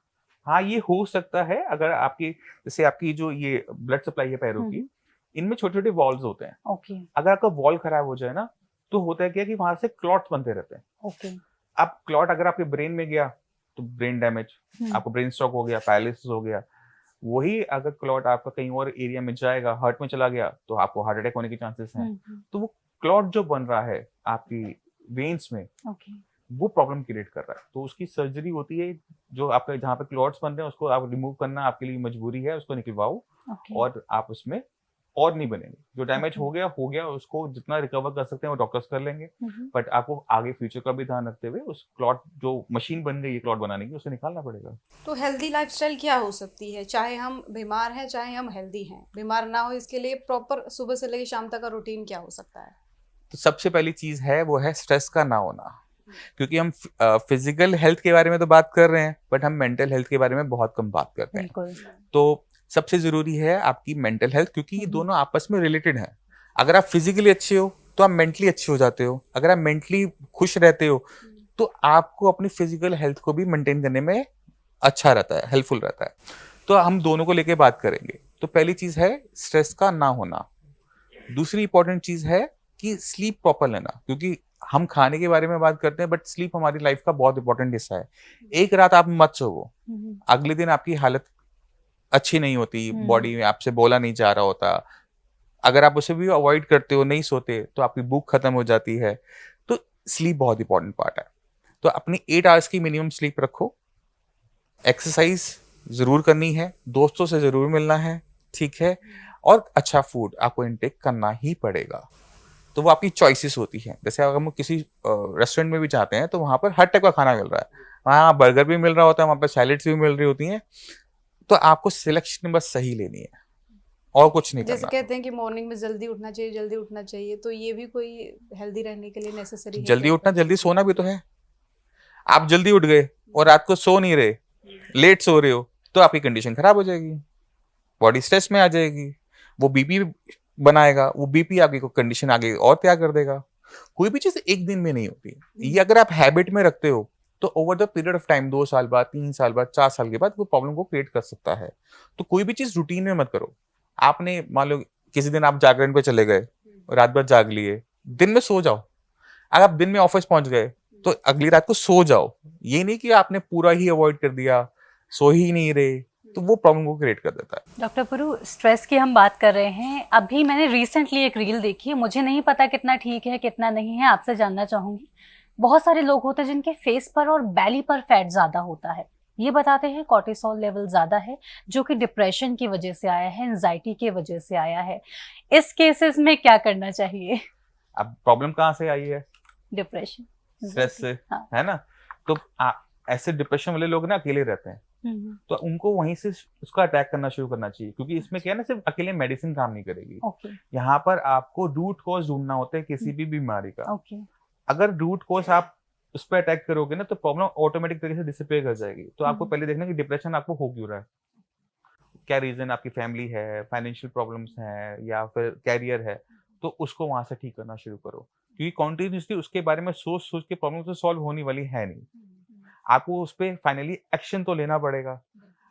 B: हाँ, ये हो सकता है। अगर आपकी जैसे आपकी जो ये ब्लड सप्लाई है पैरों की, इनमें छोटे छोटे वॉल्स होते हैं।
D: ओके
B: अगर आपका वॉल खराब हो जाए ना, तो होता है क्या कि वहां से क्लॉट्स बनते रहते हैं।
D: ओके
B: अब क्लॉट अगर आपके ब्रेन में गया तो ब्रेन डैमेज, आपको ब्रेन स्ट्रोक हो गया, पैरालिसिस हो गया। वही अगर क्लॉट आपका कहीं और एरिया में जाएगा, हार्ट में चला गया, तो आपको हार्ट अटैक होने के चांसेस हैं। तो वो क्लॉट जो बन रहा है आपकी वेन्स में,
D: ओके
B: वो प्रॉब्लम क्रिएट कर रहा है। तो उसकी सर्जरी होती है, जो आपके जहाँ पे क्लॉट्स बन रहे हैं उसको आप रिमूव करना आपके लिए मजबूरी है, उसको निकलवाओ
D: ओके
B: और आप उसमें और नहीं बनेंगे। जो डैमेज
D: Okay.
B: हो गया, उसको जितना रिकवर कर सकते हैं वो डॉक्टर्स कर लेंगे। बट आपको आगे फ्यूचर का भी ध्यान रखते हुए उस क्लॉट जो मशीन बन गई है क्लॉट बनाने की, उसे निकालना पड़ेगा।
C: तो हेल्दी लाइफस्टाइल क्या हो सकती है, चाहे हम बीमार हैं चाहे हम हेल्दी हैं, बीमार ना हो इसके लिए प्रॉपर सुबह से लेकर शाम तक का रूटीन क्या हो सकता है?
B: तो सबसे पहली चीज है वो है स्ट्रेस का ना होना। क्योंकि हम फिजिकल हेल्थ के बारे में तो बात कर रहे हैं, बट हम मेंटल हेल्थ के बारे में बहुत कम बात करते हैं।
D: बिल्कुल
B: तो सबसे जरूरी है आपकी मेंटल हेल्थ, क्योंकि ये
D: हम्म।
B: दोनों आपस में रिलेटेड हैं। अगर आप फिजिकली अच्छे हो तो आप मेंटली अच्छे हो जाते हो। अगर आप मेंटली खुश रहते हो तो आपको अपनी फिजिकल हेल्थ को भी मेंटेन करने में अच्छा रहता है, हेल्पफुल रहता है। तो हम दोनों को लेके बात करेंगे। तो पहली चीज है स्ट्रेस का ना होना। दूसरी इंपॉर्टेंट चीज है कि स्लीप प्रॉपर लेना, क्योंकि हम खाने के बारे में बात करते हैं, बट स्लीप हमारी लाइफ का बहुत इंपॉर्टेंट हिस्सा है। एक रात आप मत सोवो, अगले दिन आपकी हालत अच्छी नहीं होती, बॉडी में आपसे बोला नहीं जा रहा होता। अगर आप उसे भी अवॉइड करते हो, नहीं सोते, तो आपकी भूख खत्म हो जाती है। तो स्लीप बहुत इंपॉर्टेंट पार्ट है। तो अपनी 8 आवर्स की मिनिमम स्लीप रखो। एक्सरसाइज जरूर करनी है, दोस्तों से जरूर मिलना है, ठीक है, और अच्छा फूड आपको इनटेक करना ही पड़ेगा। तो वो आपकी चॉइसेस होती हैं। जैसे अगर हम किसी रेस्टोरेंट में भी जाते हैं तो वहां पर हर टाइप का खाना मिल रहा है, वहाँ बर्गर भी मिल रहा होता है, वहाँ पर सैलेड्स भी मिल रही होती हैं। तो आपको सिलेक्शन बस सही लेनी है और कुछ नहीं
C: जैसे
B: करना।
C: कहते हैं कि मॉर्निंग में जल्दी उठना चाहिए, जल्दी उठना चाहिए, तो ये भी कोई हेल्दी रहने के लिए नेसेसरी है
B: जल्दी
C: क्या?
B: उठना, जल्दी सोना भी तो है। आप जल्दी उठ गए और रात को सो नहीं रहे, लेट सो रहे हो, तो आपकी कंडीशन खराब हो जाएगी, बॉडी स्ट्रेस में आ जाएगी, वो बीपी बनाएगा, वो बीपी आपकी कंडीशन आगे और तैयार कर देगा। कोई भी चीज एक दिन में नहीं होती। ये अगर आप हैबिट में रखते हो तो over the period of time, 2 साल बाद, 3 साल बाद, 4 साल के बाद वो प्रॉब्लम को क्रिएट कर सकता है। तो कोई भी चीज रूटीन में मत करो। आपने मान लो किसी दिन आप जागरण पे चले गए, रात भर जाग लिए, दिन में सो जाओ। अगर आप दिन में ऑफिस पहुंच गए तो अगली रात को सो जाओ। ये नहीं कि आपने पूरा ही अवॉइड कर दिया, सो ही नहीं रहे, तो वो प्रॉब्लम को क्रिएट कर देता है।
D: डॉक्टर पुरु, स्ट्रेस की हम बात कर रहे हैं। अभी मैंने रिसेंटली एक रील देखी है, मुझे नहीं पता कितना ठीक है कितना नहीं है, आपसे जानना चाहूंगी। बहुत सारे लोग होते हैं जिनके फेस पर और बैली पर फैट ज्यादा होता है। ये बताते हैं कॉर्टिसोल लेवल ज्यादा है, जो कि डिप्रेशन की वजह से आया है, एंजाइटी की वजह से आया है। इस केसेस में क्या करना चाहिए?
B: अब प्रॉब्लम कहाँ से आई है?
D: डिप्रेशन,
B: स्ट्रेस से,
D: हाँ।
B: है ना? तो ऐसे डिप्रेशन वाले लोग ना अकेले रहते हैं, तो उनको वहीं से उसका अटैक करना शुरू करना चाहिए। क्योंकि इसमें क्या है ना, सिर्फ अकेले मेडिसिन काम नहीं करेगी।
D: ओके
B: यहाँ पर आपको रूट कॉज ढूंढना होता है किसी भी बीमारी का।
D: ओके
B: अगर रूट कॉज आप उस पर अटैक करोगे ना, तो प्रॉब्लम ऑटोमेटिक तरीके से डिसअपियर कर जाएगी। तो आपको पहले देखना कि डिप्रेशन आपको हो क्यों रहा है, क्या रीजन, आपकी फैमिली है, फाइनेंशियल प्रॉब्लम्स हैं, या फिर कैरियर है, तो उसको वहां से ठीक करना शुरू करो। क्योंकि कॉन्टिन्यूसली उसके बारे में सोच सोच के प्रॉब्लम तो सॉल्व होने वाली है नहीं। आपको उस पर फाइनली एक्शन तो लेना पड़ेगा।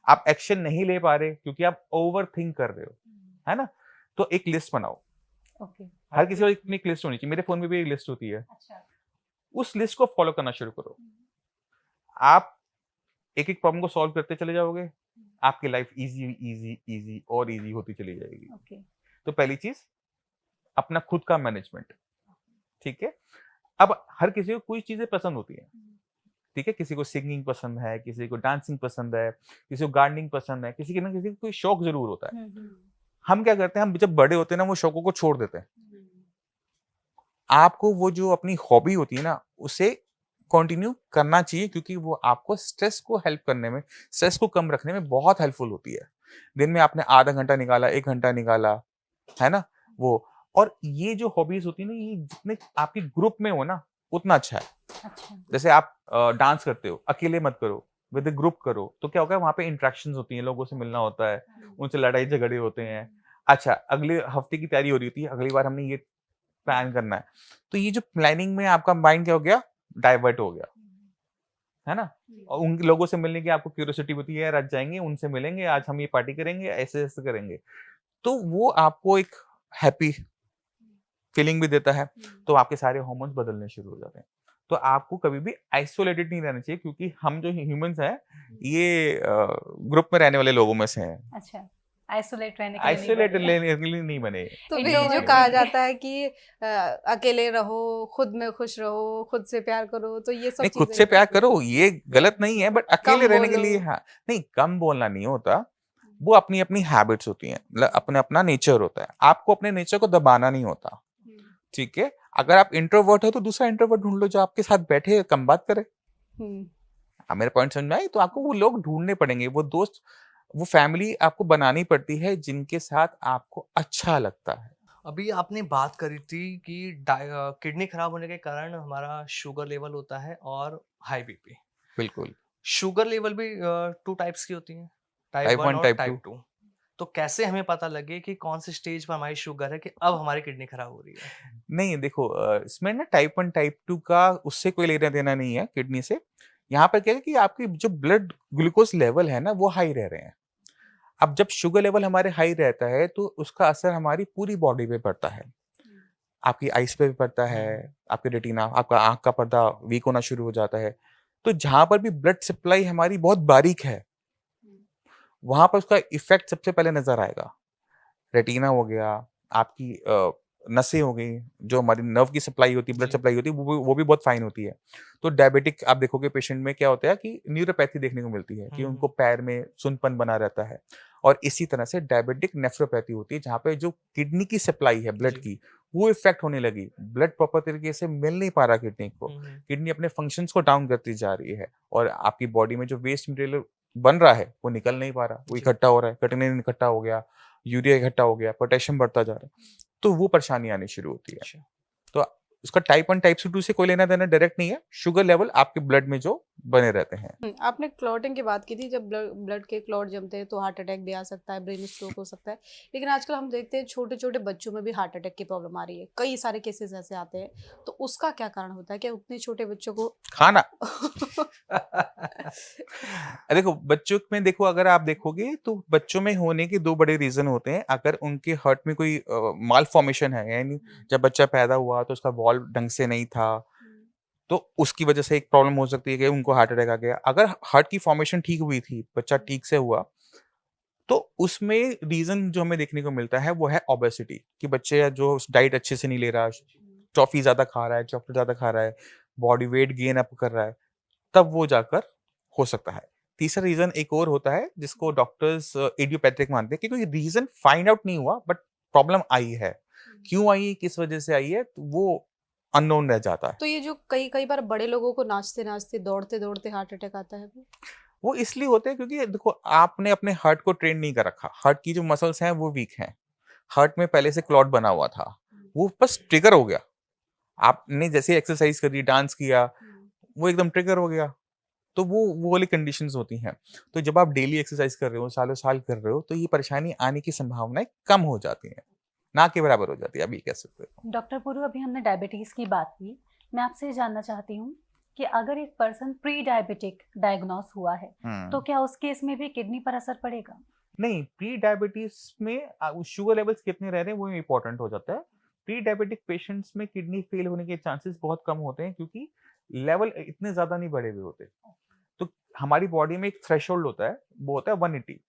B: आप एक्शन नहीं ले पा रहे क्योंकि आप ओवर थिंक कर रहे हो, है ना? तो एक लिस्ट बनाओ।
D: ओके
B: हर किसी को एक लिस्ट होनी चाहिए। मेरे फोन में भी एक लिस्ट होती है।
D: अच्छा
B: उस लिस्ट को फॉलो करना शुरू करो। आप एक एक प्रॉब्लम को सॉल्व करते चले जाओगे, आपकी लाइफ इजी इजी इजी और इजी होती चली जाएगी।
D: ओके
B: तो पहली चीज अपना खुद का मैनेजमेंट, ठीक है? अब हर किसी को कोई चीजें पसंद होती हैं, ठीक है? किसी को सिंगिंग पसंद है, किसी को डांसिंग पसंद है, किसी को गार्डनिंग पसंद है, किसी के ना किसी को कोई शौक जरूर होता है। हम क्या करते हैं, हम जब बड़े होते हैं ना, वो शौकों को छोड़ देते हैं। आपको वो जो अपनी हॉबी होती है ना, उसे कंटिन्यू करना चाहिए, क्योंकि वो आपको स्ट्रेस को हेल्प करने में, स्ट्रेस को कम रखने में बहुत हेल्पफुल होती है। दिन में आपने आधा घंटा निकाला, 1 घंटा निकाला, है ना? वो, और ये जो हॉबीज होती है ना, ये जितने आपके ग्रुप में हो ना, उतना अच्छा है।
D: अच्छा
B: जैसे आप डांस करते हो, अकेले मत करो, विद ग्रुप करो। तो क्या होगा, वहां पे इंटरेक्शंस होती हैं, लोगों से मिलना होता है, उनसे लड़ाई झगड़े होते हैं। अच्छा, अगले हफ्ते की तैयारी हो रही होती है, अगली बार हमने ये प्लान करना है। तो ये जो प्लानिंग में आपका माइंड क्या हो गया, डाइवर्ट हो गया, है ना? और उन लोगों से मिलने की आपको क्यूरियोसिटी होती है, आज जाएंगे, उनसे मिलेंगे, आज हम ये पार्टी करेंगे, ऐसे ऐसे करेंगे। तो वो आपको एक हैप्पी फीलिंग भी देता है, तो आपके सारे हार्मोन्स बदलने शुरू हो जाते हैं। तो आपको कभी भी आइसोलेटेड नहीं रहना चाहिए, क्योंकि हम जो ह्यूमंस हैं ये ग्रुप में रहने वाले लोगों में से हैं,
D: अच्छा, आइसोलेट रहने के लिए नहीं
B: आइसोलेटेड
D: बने।
B: लेने के लिए नहीं बने।
C: तो फिर
D: Introvert
C: जो
D: नहीं
C: कहा
D: बने।
C: जाता है कि अकेले रहो, खुद में खुश रहो, खुद से प्यार करो, तो ये सब
B: नहीं, खुद
C: चीजें
B: से
C: नहीं
B: प्यार
C: होती।
B: करो ये गलत नहीं है, बट अकेले
C: कम
B: रहने के
C: बोलो।
B: लिए हाँ, नहीं कम बोलना नहीं होता, वो अपनी अपनी हैबिट्स होती हैं, मतलब अपना अपना नेचर होता है, आपको अपने नेचर को दबाना नहीं होता, ठीक है। अगर आप इंट्रोवर्ट हो तो दूसरा इंट्रोवर्ट ढूंढ लो जो आपके साथ बैठे कम बात करे।
C: हम्म,
B: अब मेरे पॉइंट समझ में आई? तो आपको वो लोग ढूंढने पड़ेंगे, वो दोस्त, वो फैमिली आपको बनानी पड़ती है जिनके साथ आपको अच्छा लगता है।
A: अभी आपने बात करी थी कि किडनी खराब होने के कारण हमारा शुगर लेवल होता है और हाई बीपी।
B: बिल्कुल।
A: शुगर लेवल भी 2 टाइप्स की होती है, टाइप
B: टाइप
A: 1
B: वन
A: और
B: टाइप
A: टाइप
B: टू
A: 2। तो कैसे हमें पता लगे कि कौन से स्टेज पर हमारी शुगर है कि अब हमारी किडनी खराब हो रही है?
B: नहीं देखो, इसमें ना टाइप 1 टाइप 2 का उससे कोई लेना देना नहीं है किडनी से। यहाँ पर क्या है कि आपकी जो ब्लड ग्लूकोज लेवल है ना वो हाई रह रहे हैं। अब जब शुगर लेवल हमारे हाई रहता है तो उसका असर हमारी पूरी बॉडी पे पड़ता है। आपकी आइस पे भी पड़ता है, आपके रेटिना, आपका आँख का पर्दा वीक होना शुरू हो जाता है। तो जहाँ पर भी ब्लड सप्लाई हमारी बहुत बारीक है, वहाँ पर उसका इफ़ेक्ट सबसे पहले नज़र आएगा। रेटिना हो गया, आपकी नसें हो गई, जो हमारी नर्व की सप्लाई होती है, ब्लड
A: जी।
B: सप्लाई होती है, वो भी बहुत फाइन होती है। तो डायबिटिक आप देखोगे पेशेंट में क्या होता है कि न्यूरोपैथी देखने को मिलती है कि उनको पैर में सुनपन बना रहता है। और इसी तरह से डायबिटिक नेफ्रोपैथी होती है जहाँ पे जो किडनी की सप्लाई है ब्लड
A: जी।
B: की, वो इफेक्ट होने लगी। ब्लड प्रॉपर तरीके से मिल नहीं पा रहा किडनी को, किडनी अपने फंक्शंस को डाउन करती जा रही है और आपकी बॉडी में जो वेस्ट मटेरियल बन रहा है वो निकल नहीं पा रहा, वो
A: जी।
B: इकट्ठा हो रहा है, क्रिएटिनिन इकट्ठा हो गया, यूरिया इकट्ठा हो गया, पोटेशियम बढ़ता जा रहा है, तो वो परेशानी आनी शुरू होती है।
A: अच्छा।
B: तो उसका टाइप 1 टाइप 2 से कोई लेना देना डायरेक्ट नहीं है, शुगर लेवल आपके ब्लड में जो बने रहते हैं।
C: आपने क्लॉटिंग की बात की थी, जब ब्लड के क्लॉट जमते हैं तो हार्ट अटैक भी आ सकता है, ब्रेन स्ट्रोक हो सकता है। लेकिन आजकल हम देखते हैं छोटे छोटे बच्चों में भी हार्ट अटैक की प्रॉब्लम आ रही है, कई सारे केसेस ऐसे आते हैं। तो उसका क्या कारण होता है? क्या उतने छोटे बच्चों को
B: खाना देखो बच्चों में, देखो अगर आप देखोगे तो बच्चों में होने के 2 बड़े रीजन होते हैं। अगर उनके हार्ट में कोई माल फॉर्मेशन है, यानी जब बच्चा पैदा हुआ तो उसका वॉल्व ढंग से नहीं था, तो उसकी वजह से एक प्रॉब्लम हो सकती है कि उनको हार्ट अटैक आ गया। अगर हार्ट की फॉर्मेशन ठीक हुई थी, बच्चा ठीक से हुआ, तो उसमें रीजन जो हमें देखने को मिलता है वो है ओबेसिटी, कि बच्चे जो डाइट अच्छे से नहीं ले रहा, टॉफी ज्यादा खा रहा है, चॉकलेट ज्यादा खा रहा है, बॉडी वेट गेन अप कर रहा है, तब वो जाकर हो सकता है। तीसरा रीजन एक और होता है जिसको डॉक्टर्स इडियोपैथिक मानते हैं, कि कोई रीजन फाइंड आउट नहीं हुआ बट प्रॉब्लम आई है, क्यों आई, किस वजह से आई है, तो वो अननोन रह जाता है।
C: तो ये जो कई कई बार बड़े लोगों को नाचते नाचते दौड़ते दौड़ते हार्ट अटैक आता है
B: वो इसलिए होते हैं क्योंकि देखो आपने अपने हार्ट को ट्रेन नहीं कर रखा, हार्ट की जो मसल्स हैं वो वीक हैं, हार्ट में पहले से क्लॉट बना हुआ था, वो बस ट्रिगर हो गया। आपने जैसे एक्सरसाइज करी, डांस किया, वो एकदम ट्रिगर हो गया, तो वो वाली कंडीशंस होती हैं। तो जब आप डेली एक्सरसाइज कर रहे हो, सालों साल कर रहे हो, तो ये परेशानी आने की संभावनाएं कम हो जाती हैं, ना के बराबर हो जाती है, आप ये कह सकते हो।
D: डॉक्टर पुरु, अभी हमने डायबिटीज़ की बात की। मैं आपसे ये जानना चाहती हूँ कि अगर एक पर्सन प्री डायबिटिक डायग्नोस हुआ है, तो क्या उस केस में भी किडनी पर असर पड़ेगा?
B: नहीं, प्री डायबिटीज में शुगर लेवल्स कितने रह रहे हैं वो इम्पोर्टेंट हो जाता है। प्री डायबिटिक पेशेंट्स में किडनी फेल होने के चांसेस बहुत कम होते हैं, क्योंकि लेवल इतने ज्यादा नहीं बढ़े हुए होते। तो हमारी बॉडी में एक थ्रेशोल्ड होता है, वो होता है 180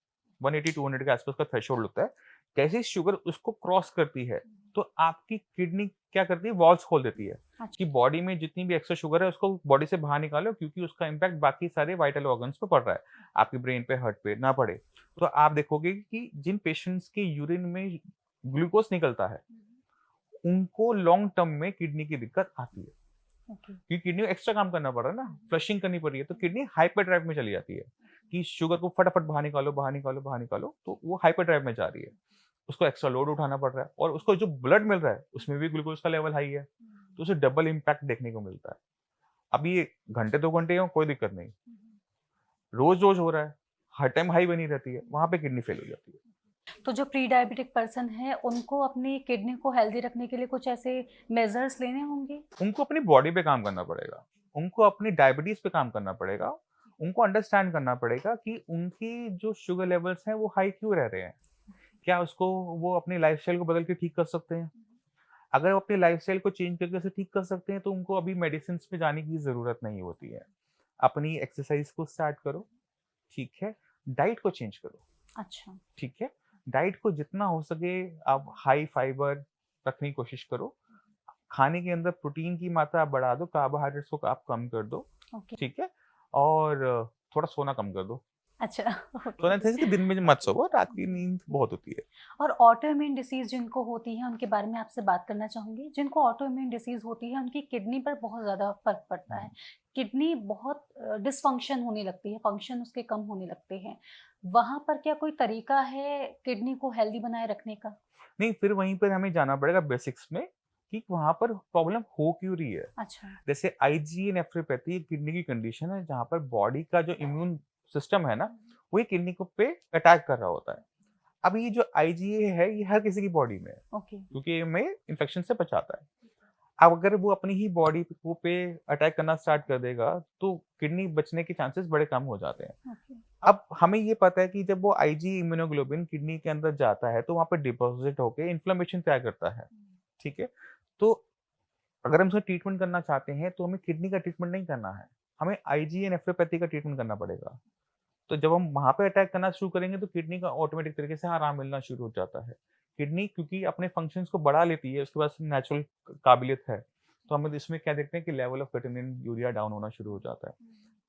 B: 200 के आसपास का थ्रेशोल्ड होता है। जैसे ही शुगर उसको क्रॉस करती है तो आपकी किडनी क्या करती है, वॉल्स खोल देती है
D: अच्छा।
B: कि बॉडी में जितनी भी एक्स्ट्रा शुगर है उसको बॉडी से बाहर निकालो, क्योंकि उसका इम्पैक्ट बाकी सारे वाइटल ऑर्गन्स पे पड़ रहा है, आपकी ब्रेन पे, हार्ट पे ना पड़े। तो आप देखोगे कि जिन पेशेंट्स के यूरिन में ग्लूकोज निकलता है उनको लॉन्ग टर्म में किडनी की दिक्कत आती है,
D: ओके।
B: क्योंकि किडनी को एक्स्ट्रा काम करना पड़ रहा है ना, फ्लशिंग करनी पड़ रही है, तो किडनी हाइपर ड्राइव में चली जाती है कि शुगर को फटाफट बाहर निकालो बाहर निकालो बाहर निकालो, तो वो हाइपर ड्राइव में जा रही है, उसको एक्स्ट्रा लोड उठाना पड़ रहा है, और उसको जो ब्लड मिल रहा है उसमें भी ग्लूकोज का लेवल हाई है, तो उसे डबल इम्पैक्ट देखने को मिलता है। अब ये घंटे 2 घंटे हो कोई दिक्कत नहीं, रोज रोज हो रहा है, हर टाइम हाई बनी रहती है, वहां पे किडनी फेल हो जाती है।
D: तो जो प्री डायबिटिक पर्सन है, उनको अपनी किडनी को हेल्दी रखने के लिए कुछ ऐसे मेजर्स लेने होंगे?
B: उनको अपनी बॉडी पे काम करना पड़ेगा, उनको अपनी डायबिटीज पे काम करना पड़ेगा, उनको अंडरस्टैंड करना पड़ेगा कि उनकी जो शुगर लेवल्स हैं वो हाई क्यों रह रहे हैं, क्या उसको वो अपनी लाइफस्टाइल को बदल के ठीक कर सकते हैं? अगर वो अपनी लाइफस्टाइल को चेंज करके उसे ठीक कर सकते हैं तो उनको अभी मेडिसिन पे जाने की ज़रूरत नहीं होती है। अपनी एक्सरसाइज को स्टार्ट करो, ठीक है? डाइट को चेंज करो,
D: अच्छा।
B: ठीक है? डाइट को जितना हो सके आप हाई फाइबर रखने की कोशिश करो। खाने के अंदर प्रोटीन की मात्रा आप बढ़ा दो, कार्बोहाइड्रेट्स को आप कम कर दो,
D: ओके।
B: ठीक है? और थोड़ा सोना कम कर दो।
D: अच्छा।
B: सोना
D: ओके।
B: जैसे कि दिन में मत सोओ, रात की नींद बहुत होती है।
D: और ऑटोइम्यून डिसीज जिनको होती है उनके बारे में आपसे बात करना चाहूंगी। जिनको ऑटोइम्यून डिसीज होती है उनकी किडनी पर बहुत ज़्यादा फर्क पड़ता है। किडनी बहुत डिसफंक्शन होने लगती है, फंक्शन उसके कम होने लगते हैं। वहाँ पर क्या कोई तरीका है किडनी को हेल्दी बनाए रखने का?
B: नहीं, फिर वहीं पर हमें जाना पड़ेगा बेसिक्स में कि वहाँ पर प्रॉब्लम हो क्यों रही है।
D: अच्छा।
B: जैसे आईजीए नेफ्रोपैथी एक किडनी की कंडीशन है जहाँ पर बॉडी का जो इम्यून सिस्टम है ना, वो ये किडनी को पे अटैक कर रहा होता है। अब ये जो आईजीए है ये हर किसी की बॉडी में है
D: ओके।
B: क्योंकि ये में इन्फेक्शन से बचाता है। अब अगर वो अपनी ही बॉडी को पे अटैक करना स्टार्ट कर देगा तो किडनी बचने के चांसेस बड़े कम हो जाते हैं।
D: ओके।
B: अब हमें ये पता है कि जब वो आईजी इम्यूनोग्लोबिन किडनी के अंदर जाता है तो वहाँ पर डिपॉजिट होके इन्फ्लेमेशन तैयार करता है, ठीक है? तो अगर हम उसका ट्रीटमेंट करना चाहते हैं तो हमें किडनी का ट्रीटमेंट नहीं करना है, हमें आईजीए नेफ्रोपैथी का ट्रीटमेंट करना पड़ेगा। तो जब हम वहाँ पे अटैक करना शुरू करेंगे तो किडनी का ऑटोमेटिक तरीके से आराम मिलना शुरू हो जाता है। किडनी क्योंकि अपने फंक्शंस को बढ़ा लेती है, उसके पास नेचुरल काबिलियत है, तो हम इसमें क्या देखते हैं कि level of creatinine, urea down होना शुरू हो जाता है।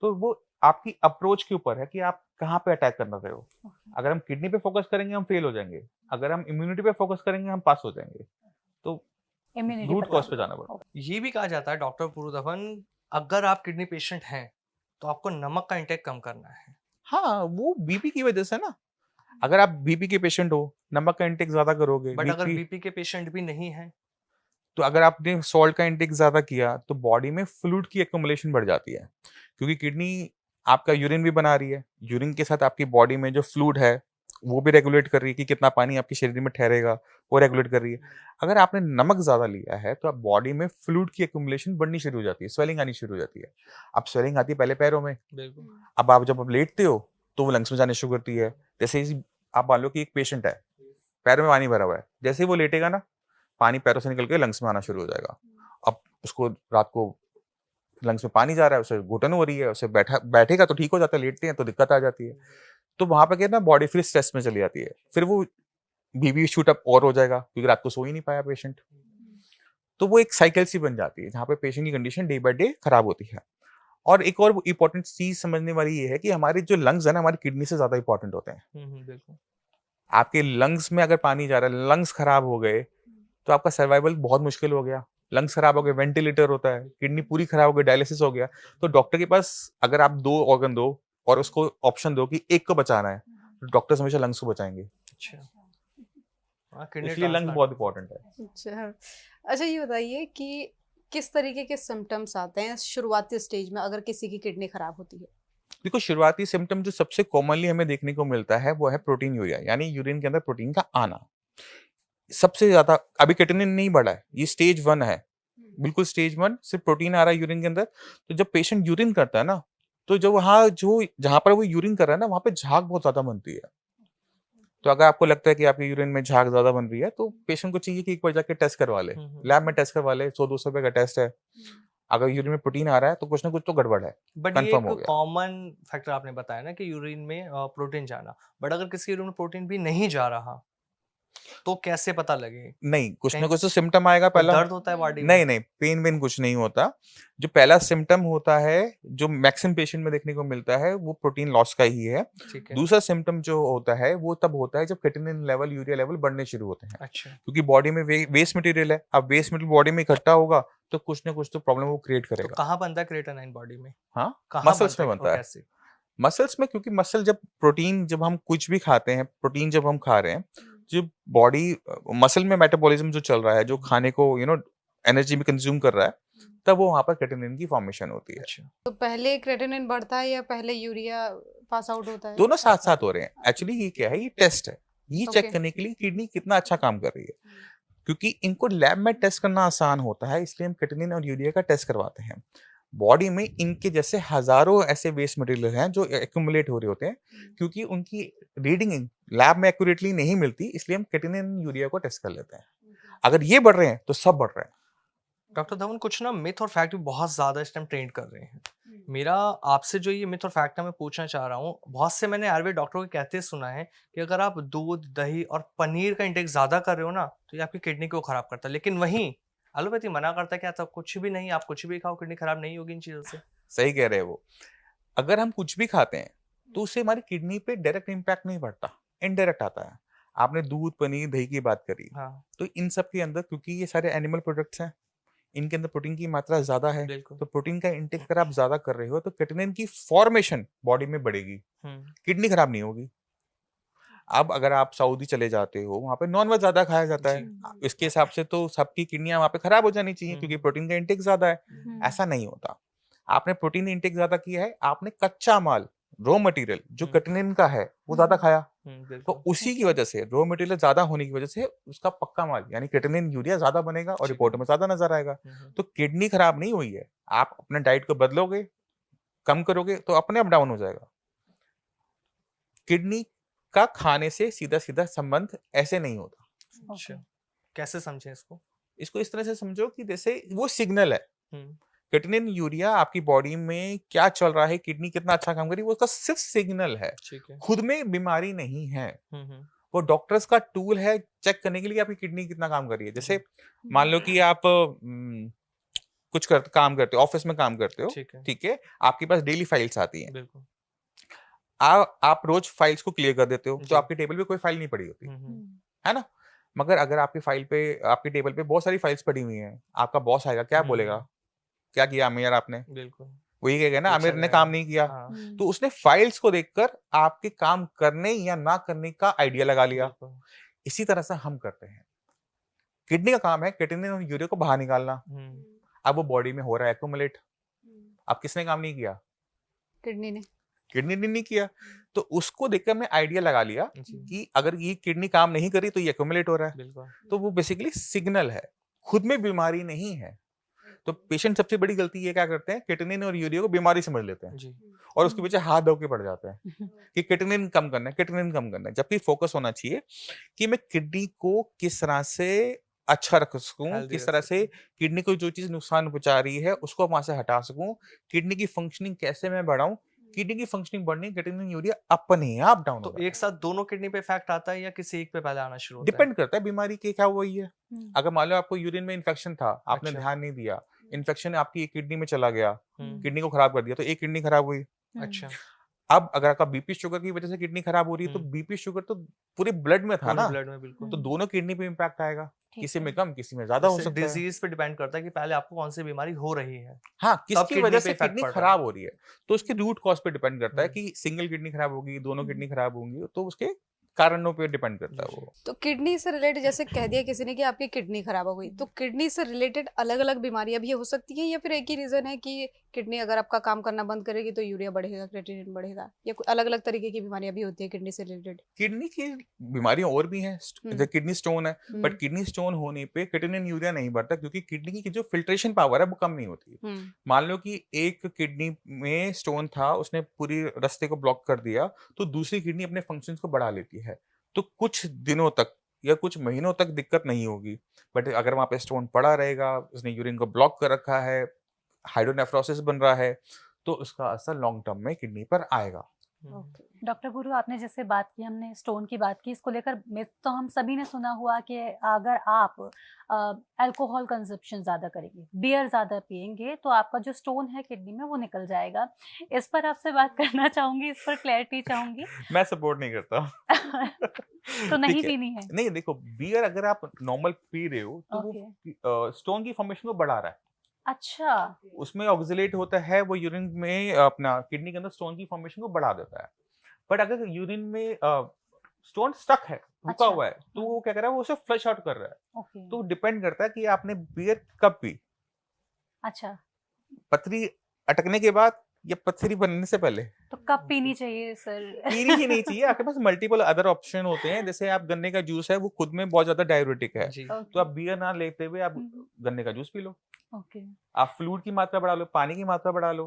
B: तो वो आपकी अप्रोच के ऊपर है कि आप कहाँ पे अटैक करना रहे हो।
D: ओके।
B: अगर हम किडनी पे फोकस करेंगे हम फेल हो जाएंगे, अगर हम इम्यूनिटी पे फोकस करेंगे हम पास हो जाएंगे। तो
D: इम्यूनिटी
B: रूट
D: पर
B: कॉज पे
D: ध्यान
B: जाना
D: दो।
B: पड़ता है।
A: ये भी कहा जाता है डॉक्टर पुरुधवन, अगर आप किडनी पेशेंट हैं तो आपको नमक का इंटेक कम करना है।
B: हाँ, वो बीपी की वजह से ना, अगर आप बीपी के पेशेंट हो, नमक का इंटेक ज़्यादा करोगे,
A: बट अगर
B: बीपी
A: बीपी के पेशेंट भी नहीं है
B: तो अगर आपने सॉल्ट का इंटेक ज़्यादा किया, तो बॉडी में फ्लूइड की एक्युमुलेशन बढ़ जाती है। क्योंकि किडनी आपका यूरिन भी बना रही है, यूरिन के साथ आपकी बॉडी में जो फ्लूइड है, वो भी रेगुलेट कर रही है कि कितना पानी आपके शरीर में ठहरेगा, वो रेगुलेट कर रही है। अगर आपने नमक ज़्यादा लिया है, तो आप बॉडी में फ्लूइड की एक्युमुलेशन बढ़नी शुरू हो जाती है, स्वेलिंग आनी शुरू हो जाती है। अब स्वेलिंग आती है पहले पैरों में,
A: बिल्कुल
B: अब आप जब लेटते हो, तो वो लंग्स में जाने शुरू करती है। जैसे ही आप मान लो कि एक पेशेंट है, पैरों में पानी भरा हुआ है, जैसे ही वो लेटेगा ना, पानी पैरों से निकल के लंग्स में आना शुरू हो जाएगा। अब उसको रात को लंग्स में पानी जा रहा है, उसे घुटन हो रही है, उसे बैठेगा तो ठीक हो जाता है, लेटते हैं तो दिक्कत आ जाती है। तो वहाँ पे क्या है ना, बॉडी फिर स्ट्रेस में चली जाती है। फिर वो बीपी शूट अप और हो जाएगा क्योंकि रात को सो ही नहीं पाया पेशेंट। तो वो एक साइकिल सी बन जाती है जहाँ पे पेशेंट की कंडीशन डे बाय डे खराब होती है। और एक और इम्पोर्टेंट चीज समझने वाली ये है कि हमारे जो लंग्स है ना, हमारी किडनी से ज्यादा इंपॉर्टेंट होते हैं।
A: बिल्कुल
B: आपके लंग्स में अगर पानी जा रहा है, लंग्स खराब हो गए तो आपका सर्वाइवल बहुत मुश्किल हो गया। लंग्स खराब हो गए, वेंटिलेटर होता है, किडनी पूरी खराब हो गई, डायलिसिस हो गया। तो डॉक्टर के पास अगर आप 2 ऑर्गन दो और उसको ऑप्शन दो कि एक को बचाना है, तो डॉक्टर्स हमेशा लंग्स को बचाएंगे।
A: अच्छा किडनी
B: इसलिए लंग्स बहुत इंपॉर्टेंट है।
C: अच्छा। अच्छा, ये बताइए कि किस तरीके के सिम्टम्स आते हैं शुरुआती स्टेज में अगर किसी की किडनी खराब होती है?
B: देखो, शुरुआती सिम्टम जो सबसे कॉमनली हमें देखने को मिलता है वो है प्रोटीन यूरिया, यानी यूरिन के अंदर प्रोटीन का आना। सबसे ज्यादा अभी क्रिएटिनिन नहीं बढ़ा है, ये स्टेज 1 है, बिल्कुल स्टेज 1, सिर्फ प्रोटीन आ रहा है यूरिन के अंदर। तो जब पेशेंट यूरिन करता है ना, तो जो जहां पर वो यूरिन कर रहा है ना, वहां पे झाग बहुत ज्यादा बनती है। तो अगर आपको लगता है कि आपके यूरिन में झाग ज्यादा बन रही है तो पेशेंट को चाहिए कि एक बार जाके टेस्ट करवा ले, लैब में टेस्ट करवा ले, 100-200 रुपए का टेस्ट है। अगर यूरिन में प्रोटीन आ रहा है तो कुछ ना कुछ तो गड़बड़ है,
A: बट ये
B: कंफर्म हो
A: एक
B: गया।
A: कॉमन फैक्टर आपने बताया ना कि यूरिन में प्रोटीन जाना, बट अगर किसी यूरिन में प्रोटीन भी नहीं जा रहा तो कैसे पता लगे?
B: नहीं, कुछ ना
A: कहीं
B: कुछ तो सिम्टम आएगा
A: कोई
B: पहला।
A: दर्द होता है बॉडी में?
B: नहीं नहीं, पेन वेन कुछ नहीं होता। जो पहला सिम्टम होता है, जो मैक्सिमम पेशेंट में देखने को मिलता है, वो प्रोटीन लॉस का ही है।
A: ठीक है।
B: दूसरा सिम्टम जो होता है वो तब होता है जब क्रिएटिनिन लेवल, यूरिया लेवल बढ़ने शुरू होते हैं,
A: अच्छा
B: क्योंकि बॉडी में वेस्ट मटेरियल है। अब वेस्ट मटेरियल बॉडी में इकट्ठा होगा तो कुछ ना कुछ तो प्रॉब्लम वो क्रिएट
A: तो
B: करेगा।
A: कहाँ बनता है क्रिएटिनिन बॉडी में?
B: हाँ,
A: कहाँ
B: मसल्स में
A: और
B: बनता है।
A: कैसे?
B: मसल्स में, क्योंकि मसल जब प्रोटीन, जब हम कुछ भी खाते हैं, प्रोटीन जब हम खा रहे हैं, जो बॉडी मसल में मेटाबॉलिज्म जो चल रहा है, जो खाने को एनर्जी में कंज्यूम कर रहा है, तब वो वहां पर क्रिएटिनिन की फॉर्मेशन होती है।
A: अच्छा
C: तो पहले क्रेटिनिन बढ़ता है या पहले यूरिया पास आउट होता है?
B: दोनों साथ साथ हो रहे हैं। एक्चुअली ये क्या है, ये टेस्ट है, ये चेक
C: Okay.
B: करने के लिए किडनी कितना अच्छा काम कर रही है। क्योंकि इनको लैब में टेस्ट करना आसान होता है, इसलिए हम क्रिएटिनिन और यूरिया का टेस्ट करवाते हैं। बॉडी में इनके जैसे हजारों ऐसे वेस्ट मटेरियल हैं जो एक्यूमुलेट हो रहे होते हैं, क्योंकि उनकी रीडिंग लैब में एक्यूरेटली नहीं मिलती, इसलिए हम क्रिएटिनिन यूरिया को टेस्ट कर लेते हैं। अगर ये बढ़ रहे हैं तो सब बढ़ रहे हैं।
A: डॉक्टर धवन, कुछ ना मिथ और फैक्ट भी बहुत ज़्यादा इस टाइम ट्रेंड कर रहे हैं। मेरा आपसे जो ये मिथ और फैक्ट है मैं पूछना चाह रहा हूँ, बहुत से मैंने आयुर्वेद डॉक्टरों को कहते सुना है कि अगर आप दूध, दही और पनीर का इंटेक ज़्यादा कर रहे हो ना, तो ये आपकी किडनी को खराब करता है। लेकिन वहीं एलोपैथी मना करता है कि ऐसा कुछ भी नहीं, आप कुछ भी खाओ, किडनी खराब नहीं होगी इन चीज़ों से।
B: सही कह रहे हैं वो। अगर हम कुछ भी खाते हैं तो उससे हमारी किडनी पे डायरेक्ट इम्पैक्ट नहीं पड़ता, इनडायरेक्ट आता है। आपने दूध, पनीर, दही की बात करी,
A: हाँ,
B: तो इन सब के अंदर क्योंकि ये सारे एनिमल प्रोडक्ट्स हैं, इनके अंदर प्रोटीन की मात्रा ज्यादा है,
A: बिल्कुल।
B: तो प्रोटीन का इंटेक अगर आप ज्यादा कर रहे हो तो क्रिएटिनिन की फॉर्मेशन बॉडी में बढ़ेगी, किडनी खराब नहीं होगी। अब अगर आप सऊदी चले जाते हो, वहां पे नॉनवेज ज्यादा खाया जाता है,
A: जी।
B: इसके हिसाब से तो सबकी किडनियां वहां पे खराब हो जानी चाहिए, क्योंकि
A: हम्म,
B: प्रोटीन का इंटेक ज्यादा है। ऐसा नहीं होता। आपने प्रोटीन इंटेक ज्यादा किया है, आपने कच्चा माल, रॉ मटेरियल जो क्रिएटिनिन का है वो ज्यादा खाया, तो
A: बिल्कुल।
B: उसी की वजह से, रॉ मटेरियल ज्यादा होने की वजह से उसका पक्का माल यानी क्रिएटिनिन यूरिया ज्यादा बनेगा और
A: ठीक है।
B: रिपोर्ट में ज्यादा नजर आएगा। तो किडनी खराब नहीं हुई है, आप अपने डाइट को बदलोगे, कम करोगे तो अपने आप डाउन हो जाएगा। किडनी का खाने से सीधा सीधा संबंध ऐसे नहीं होता।
A: अच्छा, कैसे समझें इसको?
B: इसको इस तरह से समझो कि जैसे वो सिग्नल है,
A: हम्म,
B: क्रिएटिनिन यूरिया आपकी बॉडी में क्या चल रहा है, किडनी कितना अच्छा काम कर रही है, वो उसका सिर्फ सिग्नल है,
A: ठीक है।
B: खुद में बीमारी नहीं है।
A: हम्म,
B: वो डॉक्टर्स का टूल है चेक करने के लिए आपकी किडनी कितना काम कर रही है। जैसे
A: जी।
B: मान लो कि आप कुछ काम करते हो, ऑफिस में काम करते हो,
A: ठीक है।
B: ठीक है, आपके पास डेली फाइल्स आती हैं,
A: बिल्कुल।
B: आप रोज फाइल्स को क्लियर कर देते हो,
A: जी।
B: तो आपके टेबल पे कोई फाइल नहीं पड़ी होती,
A: हम्म,
B: है ना? मगर अगर आपकी फाइल पे, आपके टेबल पे बहुत सारी फाइल्स पड़ी हुई हैं, आपका बॉस आएगा, क्या बोलेगा? क्या किया आमिर आपने?
A: बिल्कुल।
B: वो ये कहेगा ना,
A: पूछा
B: आमिर ने
A: जाएगा।
B: काम नहीं किया।
A: हाँ,
B: तो उसने फाइल्स को देखकर आपके काम करने या ना करने का आइडिया लगा लिया।
A: बिल्कुल।
B: इसी तरह से हम करते हैं। किडनी का काम है क्रिएटिनिन और यूरिया को बाहर निकालना। अब वो बॉडी में हो रहा है एक्यूमुलेट। अब किसने काम नहीं किया?
C: किडनी ने।
B: किडनी ने नहीं किया। तो उसको देखकर हमने आइडिया लगा लिया
A: जी।
B: कि अगर ये किडनी काम नहीं करी तो ये एक्यूमुलेट हो रहा है।
A: बिल्कुल।
B: तो वो बेसिकली सिग्नल है, खुद में बीमारी नहीं है। तो पेशेंट सबसे बड़ी गलती ये क्या करते हैं, क्रिएटिनिन और यूरिया को बीमारी समझ लेते हैं
A: जी।
B: और उसके पीछे हाथ धो के पड़ जाते हैं कि क्रिएटिनिन कम करना है, क्रिएटिनिन कम करना है। जबकि फोकस होना चाहिए कि मैं किडनी को किस तरह से अच्छा रख सकूं,
A: हेल्दी
B: किस
A: रख
B: तरह
A: सकूं।
B: से किडनी को जो चीज नुकसान पहुंचा रही है उसको वहां से हटा सकूं, किडनी की फंक्शनिंग कैसे मैं बढ़ाऊं। किडनी की फंक्शनिंग बढ़नी, क्रिएटिनिन यूरिया अपने आप डाउन
A: तो
B: हो जाता
A: एक साथ दोनों किडनी पे इफेक्ट आता है या किसी एक पे पहले आना शुरू
B: है।
A: होता है?
B: डिपेंड करता है बीमारी की क्या हुई है। अगर मान लो आपको यूरिन में इन्फेक्शन था, आपने
A: अच्छा।
B: ध्यान नहीं दिया, इन्फेक्शन आपकी एक किडनी में चला गया,
A: हम्म,
B: किडनी को खराब कर दिया, तो एक किडनी खराब हुई।
A: अच्छा।
B: अब अगर आपका बीपी शुगर की वजह से किडनी खराब हो रही है, तो
A: हम्म,
B: बीपी शुगर तो पूरे ब्लड में था
A: दोनों
B: ना,
A: ब्लड में बिल्कुल।
B: तो दोनों किडनी पे इम्पैक्ट आएगा,
D: ठीक
B: किसी
D: है।
B: में कम, किसी में ज्यादा हो
A: इससे
B: सकता है।
A: डिजीज पे डिपेंड करता है कि पहले आपको कौन सी बीमारी हो रही है,
B: हाँ,
A: तब
B: किसकी
A: किडनी
B: वजह
A: पे
B: से
A: इफेक्ट
B: किडनी
A: पड़ रहा है।
B: खराब हो रही है, तो उसके रूट कॉज पे डिपेंड करता है
A: हम्म,
B: कि सिंगल किडनी खराब होगी, दोनों किडनी खराब होंगी, तो उसके कारणों पे डिपेंड करता है
A: जी,
B: वो।
C: तो किडनी से रिलेटेड जैसे कह दिया किसी ने कि आपकी किडनी खराब हो गई, तो किडनी से रिलेटेड अलग अलग बीमारियां भी हो सकती हैं या फिर एक ही रीजन है कि किडनी अगर आपका काम करना बंद करेगी तो यूरिया बढ़ेगा, क्रिएटिनिन बढ़ेगा, या कोई अलग अलग तरीके की बीमारियां भी होती है किडनी से रिलेटेड?
B: किडनी की बीमारियां और भी हैं, जैसे किडनी स्टोन है, बट किडनी स्टोन होने पे क्रिएटिनिन यूरिया नहीं बढ़ता, क्योंकि किडनी की जो फिल्ट्रेशन पावर है वो कम नहीं होती। मान लो कि एक किडनी में स्टोन था, उसने पूरी रास्ते को ब्लॉक कर दिया, तो दूसरी किडनी अपने फंक्शंस को बढ़ा लेती है, तो कुछ दिनों तक या कुछ महीनों तक दिक्कत नहीं होगी। बट अगर वहां पे स्टोन पड़ा रहेगा, उसने यूरिन को ब्लॉक कर रखा है, हाइड्रोनेफ्रोसिस बन रहा है, तो उसका असर लॉन्ग टर्म में किडनी पर आएगा।
D: डॉक्टर गुरु, आपने जैसे बात की, हमने स्टोन की बात की, इसको लेकर मिथ तो हम सभी ने सुना हुआ कि अगर आप अल्कोहल कंजप्शन ज़्यादा करेंगे, बियर ज़्यादा पिएंगे, तो आपका जो स्टोन है किडनी में वो निकल जाएगा। इस पर आपसे बात करना चाहूंगी, इस पर क्लैरिटी चाहूंगी।
B: मैं सपोर्ट नहीं करता।
D: तो नहीं
B: ठीक है।
D: पीनी है।
B: नहीं, देखो, बियर अगर आप नॉर्मल पी रहे हो तो वो स्टोन की फॉर्मेशन को बढ़ा रहा है,
D: अच्छा।
B: उसमें ऑक्सिलेट होता है, वो यूरिन में अपना किडनी के अंदर स्टोन की फॉर्मेशन को बढ़ा देता है। बट अगर यूरिन में स्टोन स्टक है, रुका
D: अच्छा।
B: हुआ है, तो वो क्या कर रहा है, वो उसे फ्लश आउट कर रहा है।
D: ओके।
B: तो डिपेंड करता है कि आपने बियर कब पी,
D: अच्छा,
B: पथरी अटकने के बाद या पथरी बनने से पहले।
D: तो कब पीनी चाहिए सर?
B: पीनी ही नहीं चाहिए, आपके पास मल्टीपल अदर ऑप्शन होते हैं, जैसे आप गन्ने का जूस है, वो खुद में बहुत ज्यादा डाययूरेटिक है,
A: जी।
B: तो आप बियर ना लेते हुए आप गन्ने का जूस पी लो।
D: ओके।
B: आप फ्लूइड की मात्रा बढ़ा लो, पानी की मात्रा बढ़ा लो,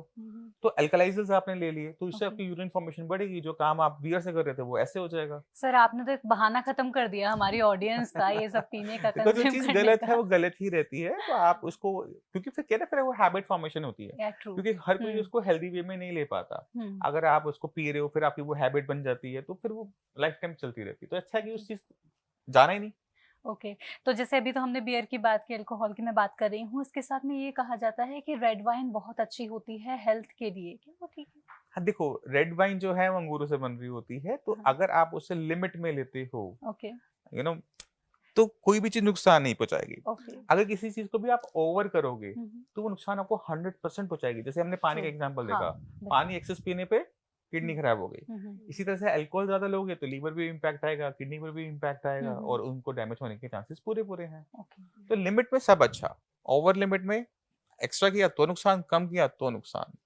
B: तो अल्कलाइजर्स आपने ले लिए तो इससे
D: ओके।
B: आपकी यूरिन फॉर्मेशन बढ़ेगी, जो काम आप बियर से कर रहे थे वो ऐसे हो जाएगा।
D: सर आपने तो एक बहाना खत्म कर दिया हमारी ऑडियंस का ये सब पीने का,
B: देखो जो
D: कंज्यूम
B: चीज
D: करने
B: गलत है
D: का।
B: वो गलत ही रहती है, तो आप उसको, क्योंकि फिर कहते फिर वो हैबिट फॉर्मेशन होती है,
D: या ट्रू।
B: क्योंकि हर कोई उसको हेल्दी वे में नहीं ले पाता। अगर आप उसको पी रहे हो फिर आपकी वो हैबिट बन जाती है, तो फिर वो लाइफ टाइम चलती रहती है, तो अच्छा है कि उस चीज जाना ही नहीं।
D: ओके। तो जैसे अभी तो हमने बियर की बात की, अल्कोहल की मैं बात कर रही हूँ, इसके साथ में ये कहा जाता है कि रेड वाइन बहुत अच्छी होती है हेल्थ के लिए, क्या वो ठीक है?
B: हाँ देखो, रेड वाइन जो है वो अंगूरों से बन रही होती है, तो
D: हाँ।
B: अगर आप उसे लिमिट में लेते हो,
D: ओके।
B: यू नो, तो कोई भी चीज नुकसान नहीं पहुंचाएगी।
D: ओके।
B: अगर किसी चीज को भी आप ओवर करोगे तो वो नुकसान आपको 100% पहुंचाएगी। जैसे हमने पानी का
D: True.
B: एग्जांपल
D: हाँ,
B: देखा,
D: बिल्कुल।
B: पानी एक्सेस पीने पे किडनी
D: हम्म,
B: खराब हो गई।
D: हम्म,
B: इसी तरह से अल्कोहल ज्यादा लोगे तो लीवर भी इम्पैक्ट आएगा, किडनी पर भी इम्पैक्ट आएगा,
D: हम्म,
B: और उनको डैमेज होने के चांसेस पूरे पूरे हैं।
D: ओके।
B: तो लिमिट में सब अच्छा, ओवर लिमिट में एक्स्ट्रा किया तो नुकसान, कम किया तो नुकसान।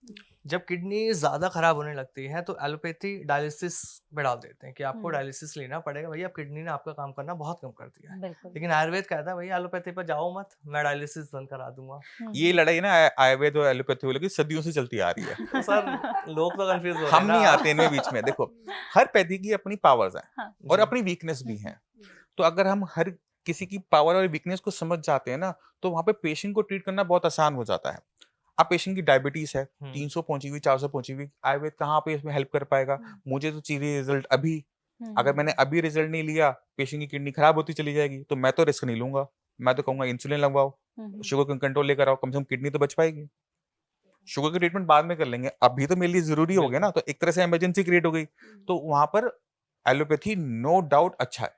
A: जब किडनी ज़्यादा खराब होने लगती है तो एलोपैथी डायलिसिस पे डाल देते हैं कि आपको
D: हम्म,
A: डायलिसिस लेना पड़ेगा, भैया अब किडनी ने आपका काम करना बहुत कम कर दिया है।
D: बिल्कुल।
A: लेकिन आयुर्वेद कहता है भैया एलोपैथी पर जाओ मत, मैं डायलिसिस बंद करा दूंगा।
B: ये लड़ाई ना आयुर्वेद और एलोपैथी वालों की सदियों से चलती आ रही है।
A: तो सर लोग तो कंफ्यूज हो रहे
B: हम
A: हैं
B: नहीं
A: ना।
B: आते इनमें बीच में। देखो, हर पैथी की अपनी पावर्स हैं
D: हाँ।
B: और
A: जी।
B: अपनी वीकनेस भी हैं। तो अगर हम हर किसी की पावर और वीकनेस को समझ जाते हैं ना, तो वहां पे पेशेंट को ट्रीट करना बहुत आसान हो जाता है। अब पेशेंट की डायबिटीज है, 300 पहुंची हुई, 400 पहुंची हुई, आयुर्वेद कहाँ पे इसमें हेल्प कर पाएगा? मुझे तो चाहिए रिजल्ट अभी। अगर मैंने अभी रिजल्ट नहीं लिया, पेशेंट की किडनी खराब होती चली जाएगी, तो मैं तो रिस्क नहीं लूंगा। मैं तो कहूंगा इंसुलिन लगवाओ, शुगर कंट्रोल लेकर आओ, कम से कम किडनी तो बच पाएगी। शुगर की ट्रीटमेंट बाद में कर लेंगे, अभी तो मेरे लिए जरूरी हो गया ना, तो एक तरह से इमरजेंसी क्रिएट हो गई। तो वहां पर एलोपैथी नो डाउट अच्छा है,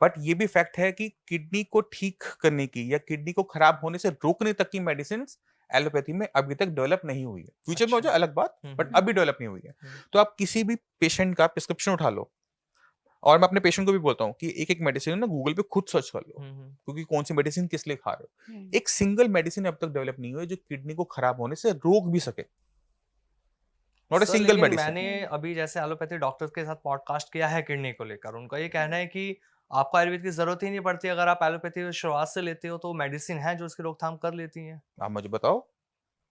B: बट ये भी फैक्ट है कि किडनी को ठीक करने की या किडनी को खराब होने से रोकने तक की मेडिसिन एलोपैथी में अभी तक डेवलप नहीं हुई है। फ्यूचर में हो
A: अच्छा।
B: जाए अलग बात, बट
A: हम्म।
B: अभी डेवलप नहीं हुई है। तो आप किसी भी पेशेंट का प्रिस्क्रिप्शन उठा लो, और मैं अपने पेशेंट को भी बोलता हूँ कि एक एक मेडिसिन ना गूगल पे खुद सर्च कर लो, क्योंकि कौन सी मेडिसिन किस लिए खा रहे हो। एक सिंगल मेडिसिन अब तक डेवलप नहीं हुई जो किडनी को खराब होने से रोक भी सके। नॉट ए
A: सर
B: सिंगल
A: लेकिन
B: मेडिसिन।
A: मैंने अभी जैसे एलोपैथी डॉक्टर्स के साथ पॉडकास्ट किया है किडनी को लेकर, उनका ये कहना है कि आपको आयुर्वेद की जरूरत ही नहीं पड़ती, अगर आप एलोपैथी शुरुआत से लेते हो तो मेडिसिन है जो इसकी रोकथाम कर लेती है।
B: आप मुझे बताओ,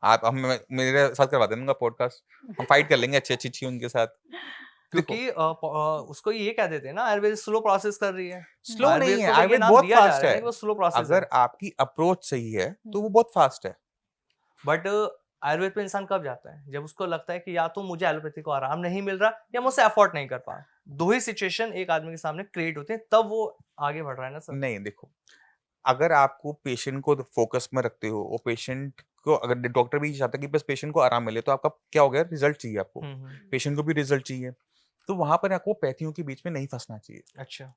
B: आप हम मेरे साथ करवा देना पॉडकास्ट, हम फाइट कर लेंगे अच्छी अच्छी उनके साथ। देखो,
A: क्योंकि उसको ये कह देते हैं ना आयुर्वेद स्लो प्रोसेस कर रही है।
B: स्लो नहीं
A: आयुर्वेद
B: है,
A: को तो ये
B: आयुर्वेद
A: नाम
B: बहुत
A: दिया जा
B: फास्ट
A: रहा है
B: है।
A: कि वो स्लो प्रोसेस
B: अगर
A: है,
B: आपकी अप्रोच सही है तो वो बहुत फास्ट है।
A: बट आयुर्वेद पे इंसान कब जाता है? जब उसको लगता है कि या तो मुझे एलोपैथी को आराम नहीं मिल रहा या मुझसे अफोर्ड नहीं कर पा रहा। दो ही सिचुएशन एक आदमी के सामने क्रिएट होते हैं, तब वो आगे बढ़ रहा है ना सर।
B: नहीं, देखो, अगर आपको पेशेंट को फोकस में रखते हो और पेशेंट को, अगर डॉक्टर भी चाहता है कि बस पेशेंट को आराम मिले, तो आपका क्या हो गया, रिजल्ट चाहिए आपको, पेशेंट को भी रिजल्ट चाहिए, तो वहां पर आपको पैथियों के बीच में नहीं फंसना चाहिए।
A: अच्छा।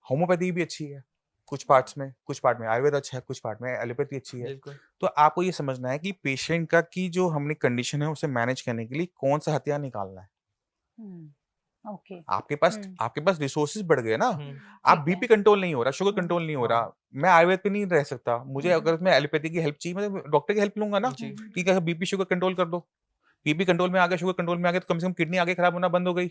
B: होम्योपैथी भी अच्छी है कुछ पार्ट्स में, कुछ पार्ट में आयुर्वेद अच्छा है, कुछ पार्ट में एलोपैथी अच्छी है।
A: बिल्कुल।
B: तो आपको ये समझना है कि पेशेंट का की जो हमने कंडीशन है उसे मैनेज करने के लिए कौन सा हथियार निकालना है।
D: ओके।
B: आपके पास रिसोर्सेज बढ़ गए ना। आप
D: ठीक है।
B: बीपी कंट्रोल नहीं हो रहा, शुगर कंट्रोल नहीं हो रहा, मैं आयुर्वेद पे नहीं रह सकता, मुझे अगर मैं एलोपैथी की हेल्प चाहिए, मैं डॉक्टर की हेल्प लूंगा ना
A: जी।
B: कि क्या बीपी शुगर कंट्रोल कर दो। बीपी कंट्रोल में आ गया, शुगर कंट्रोल में आ गया, तो कम से कम किडनी आगे खराब होना बंद हो गई।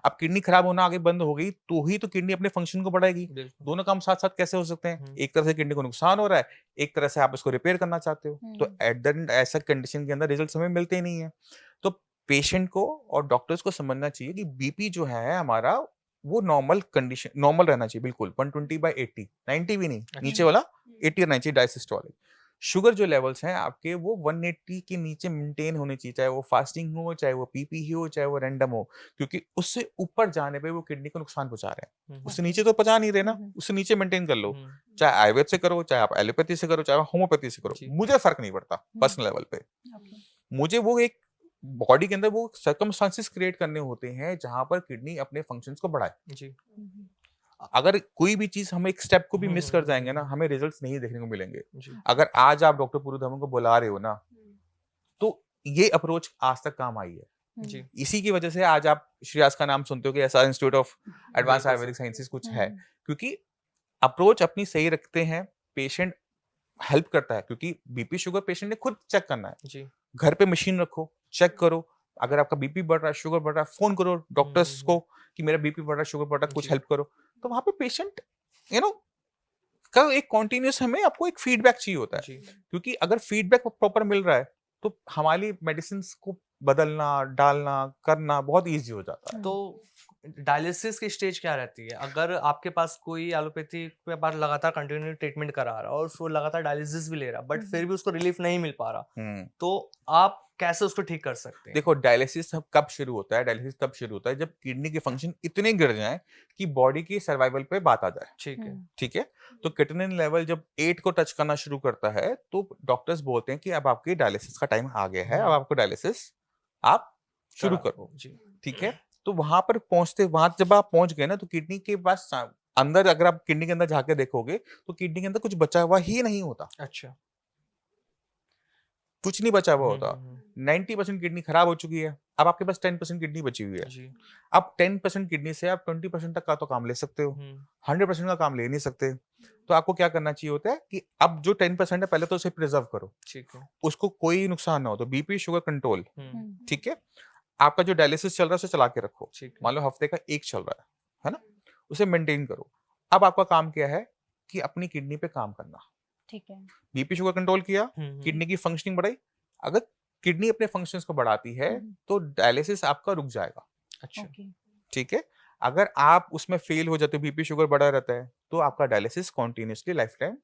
B: अब किडनी खराब होना आगे बंद हो गई तो ही तो किडनी अपने फंक्शन को बढ़ाएगी।
A: बिल्कुल।
B: दोनों काम साथ साथ कैसे हो सकते हैं? एक तरह से किडनी को नुकसान हो रहा है, एक तरह से आप इसको रिपेयर करना चाहते हो, तो एट द एंड ऐसा कंडीशन के अंदर रिजल्ट हमें मिलते ही नहीं है। तो पेशेंट को और डॉक्टर्स को समझना चाहिए कि बीपी जो है हमारा वो नॉर्मल कंडीशन, नॉर्मल रहना चाहिए बिल्कुल, 120/80, 90 भी नहीं, नीचे वाला 80 रहना चाहिए डायसिस्टोलिक। शुगर जो लेवल्स हैं आपके वो 180 के नीचे मेंटेन होने चाहिए, चाहे वो फास्टिंग हो, चाहे वो पीपी हो, चाहे वो रैंडम हो, क्योंकि उससे ऊपर जाने पे वो किडनी को नुकसान पहुंचा रहे हैं। उससे नीचे तो पहुंचा नहीं रहे ना, उससे नीचे मेंटेन कर लो, चाहे आयुर्वेद से करो, चाहे आप एलोपैथी से करो, चाहे आप होम्योपैथी से करो, मुझे फर्क नहीं पड़ता पर्सनल लेवल पे। मुझे वो एक बॉडी के अंदर वो सर्कमस्टांसेस क्रिएट करने होते हैं जहां पर किडनी अपने फंक्शंस को बढ़ाए।
A: जी।
B: अगर कोई भी चीज हम एक स्टेप को भी मिस कर जाएंगे ना, हमें रिजल्ट्स नहीं देखने को मिलेंगे। अगर आज आप डॉक्टर पूरू धवन को बुला रहे हो ना, तो ये अप्रोच आज तक काम आई है।
A: जी।
B: इसी की वजह से आज आप श्रीयास का नाम सुनते हो कि एसआर इंस्टीट्यूट ऑफ एडवांस
A: बिल्कुल
B: आयुर्वेदिक साइंसेस कुछ है, क्योंकि अप्रोच अपनी सही रखते हैं, पेशेंट हेल्प करता है, क्योंकि बीपी शुगर पेशेंट ने खुद चेक करना है।
A: जी।
B: घर पे मशीन रखो, चेक करो, अगर आपका बीपी बढ़ रहा है, शुगर बढ़ रहा है, फोन करो डॉक्टर्स को कि मेरा बीपी बढ़ रहा है, शुगर बढ़ रहा है, कुछ
A: जी।
B: हेल्प करो। तो वहां पे पेशेंट का एक कॉन्टिन्यूस हमें आपको एक फीडबैक चाहिए होता है,
A: जी
B: क्योंकि अगर फीडबैक प्रॉपर मिल रहा है तो हमारी मेडिसिन को बदलना, डालना, करना बहुत इजी हो जाता है।
A: तो डायलिसिस की स्टेज क्या रहती है? अगर आपके पास कोई एलोपैथी के बाद लगातार कंटिन्यू ट्रीटमेंट करा रहा है और वो लगातार डायलिसिस भी ले रहा है बट फिर भी उसको रिलीफ नहीं मिल पा रहा,
B: हम्म
A: तो आप कैसे उसको ठीक कर सकते हैं?
B: देखो, डायलिसिस कब शुरू होता है? डायलिसिस तब शुरू होता है जब किडनी के फंक्शन इतने गिर जाएं कि बॉडी की सर्वाइवल पे बात आ जाए।
A: ठीक है।
B: ठीक है, तो किटनिन लेवल जब 8 को टच करना शुरू करता है तो डॉक्टर्स बोलते हैं कि अब आपकी डायलिसिस का टाइम आ गया है, अब आपको डायलिसिस आप शुरू
A: करा-
B: करो।
A: जी
B: ठीक है, तो वहां पर पहुंचते, वहां जब आप पहुंच गए ना, तो किडनी के पास अंदर, अगर आप किडनी के अंदर जाके देखोगे तो किडनी के अंदर कुछ बचा हुआ ही नहीं होता,
A: अच्छा।
B: कुछ नहीं बचा हुआ होता।
A: हम्म।
B: 90% किडनी खराब हो चुकी है, अब आपके पास 10% किडनी बची हुई है।
A: जी।
B: अब 10% किडनी से आप 20% तक का तो काम ले सकते हो,
A: हम्म।
B: 100% का काम ले नहीं सकते। तो आपको क्या करना चाहिए होता है कि अब जो 10% है पहले तो उसे प्रिजर्व करो,
A: ठीक है।
B: उसको कोई नुकसान ना हो। तो बीपी, शुगर कंट्रोल,
A: हम्म।
B: ठीक है। आपका जो डायलिसिस चल रहा है उसे चला के रखो,
A: ठीक है।
B: मान लो हफ्ते का 1 चल रहा है ना, उसे मेंटेन करो। अब आपका काम क्या है कि अपनी किडनी पे काम करना।
D: ठीक है।
B: बीपी शुगर कंट्रोल किया, किडनी की फंक्शनिंग बढ़ाई। अगर किडनी अपने फंक्शंस को बढ़ाती है तो डायलिसिस आपका रुक जाएगा।
A: अच्छा।
D: ओके।
B: ठीक है, अगर आप उसमें फेल हो जाते हो, बीपी शुगर बढ़ा रहता है, तो आपका डायलिसिस कॉन्टिन्यूसली लाइफ टाइम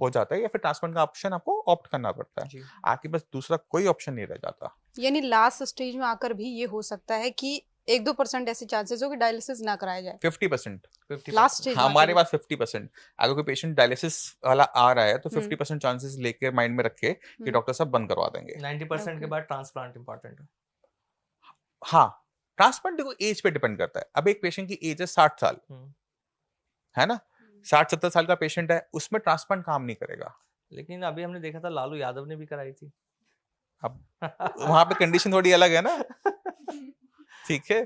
B: हो जाता है, या फिर ट्रांसप्लांट का ऑप्शन आपको ऑप्ट करना पड़ता है।
A: जी।
B: आपके पास दूसरा कोई ऑप्शन नहीं रह जाता।
C: यानी लास्ट स्टेज में आकर भी ये हो सकता है कि 1-2% ऐसे चांसेस हो कि डायलिसिस ना कराया जाए
B: 50%।
A: 50%।
C: लास्ट स्टेज में
B: हमारे
C: आकर
B: पास 50%। अगर कोई पेशेंट डायलिसिस वाला आ रहा है तो
C: हम्म।
B: 50% चांसेस लेके माइंड में रखे कि
C: हम्म।
B: डॉक्टर साहब बंद करवा देंगे।
A: 90% के
C: ओके।
A: बाद ट्रांसप्लांट इंपॉर्टेंट है।
B: हाँ, ट्रांसप्लांट देखो एज पे डिपेंड करता है। अब एक पेशेंट की एज है 60 साल, है ना, 60-70 साल का पेशेंट है, उसमें ट्रांसप्लांट काम नहीं करेगा।
A: लेकिन अभी हमने देखा था लालू यादव ने भी कराई थी।
B: अब वहां पे कंडीशन थोड़ी अलग है ना। ठीक है,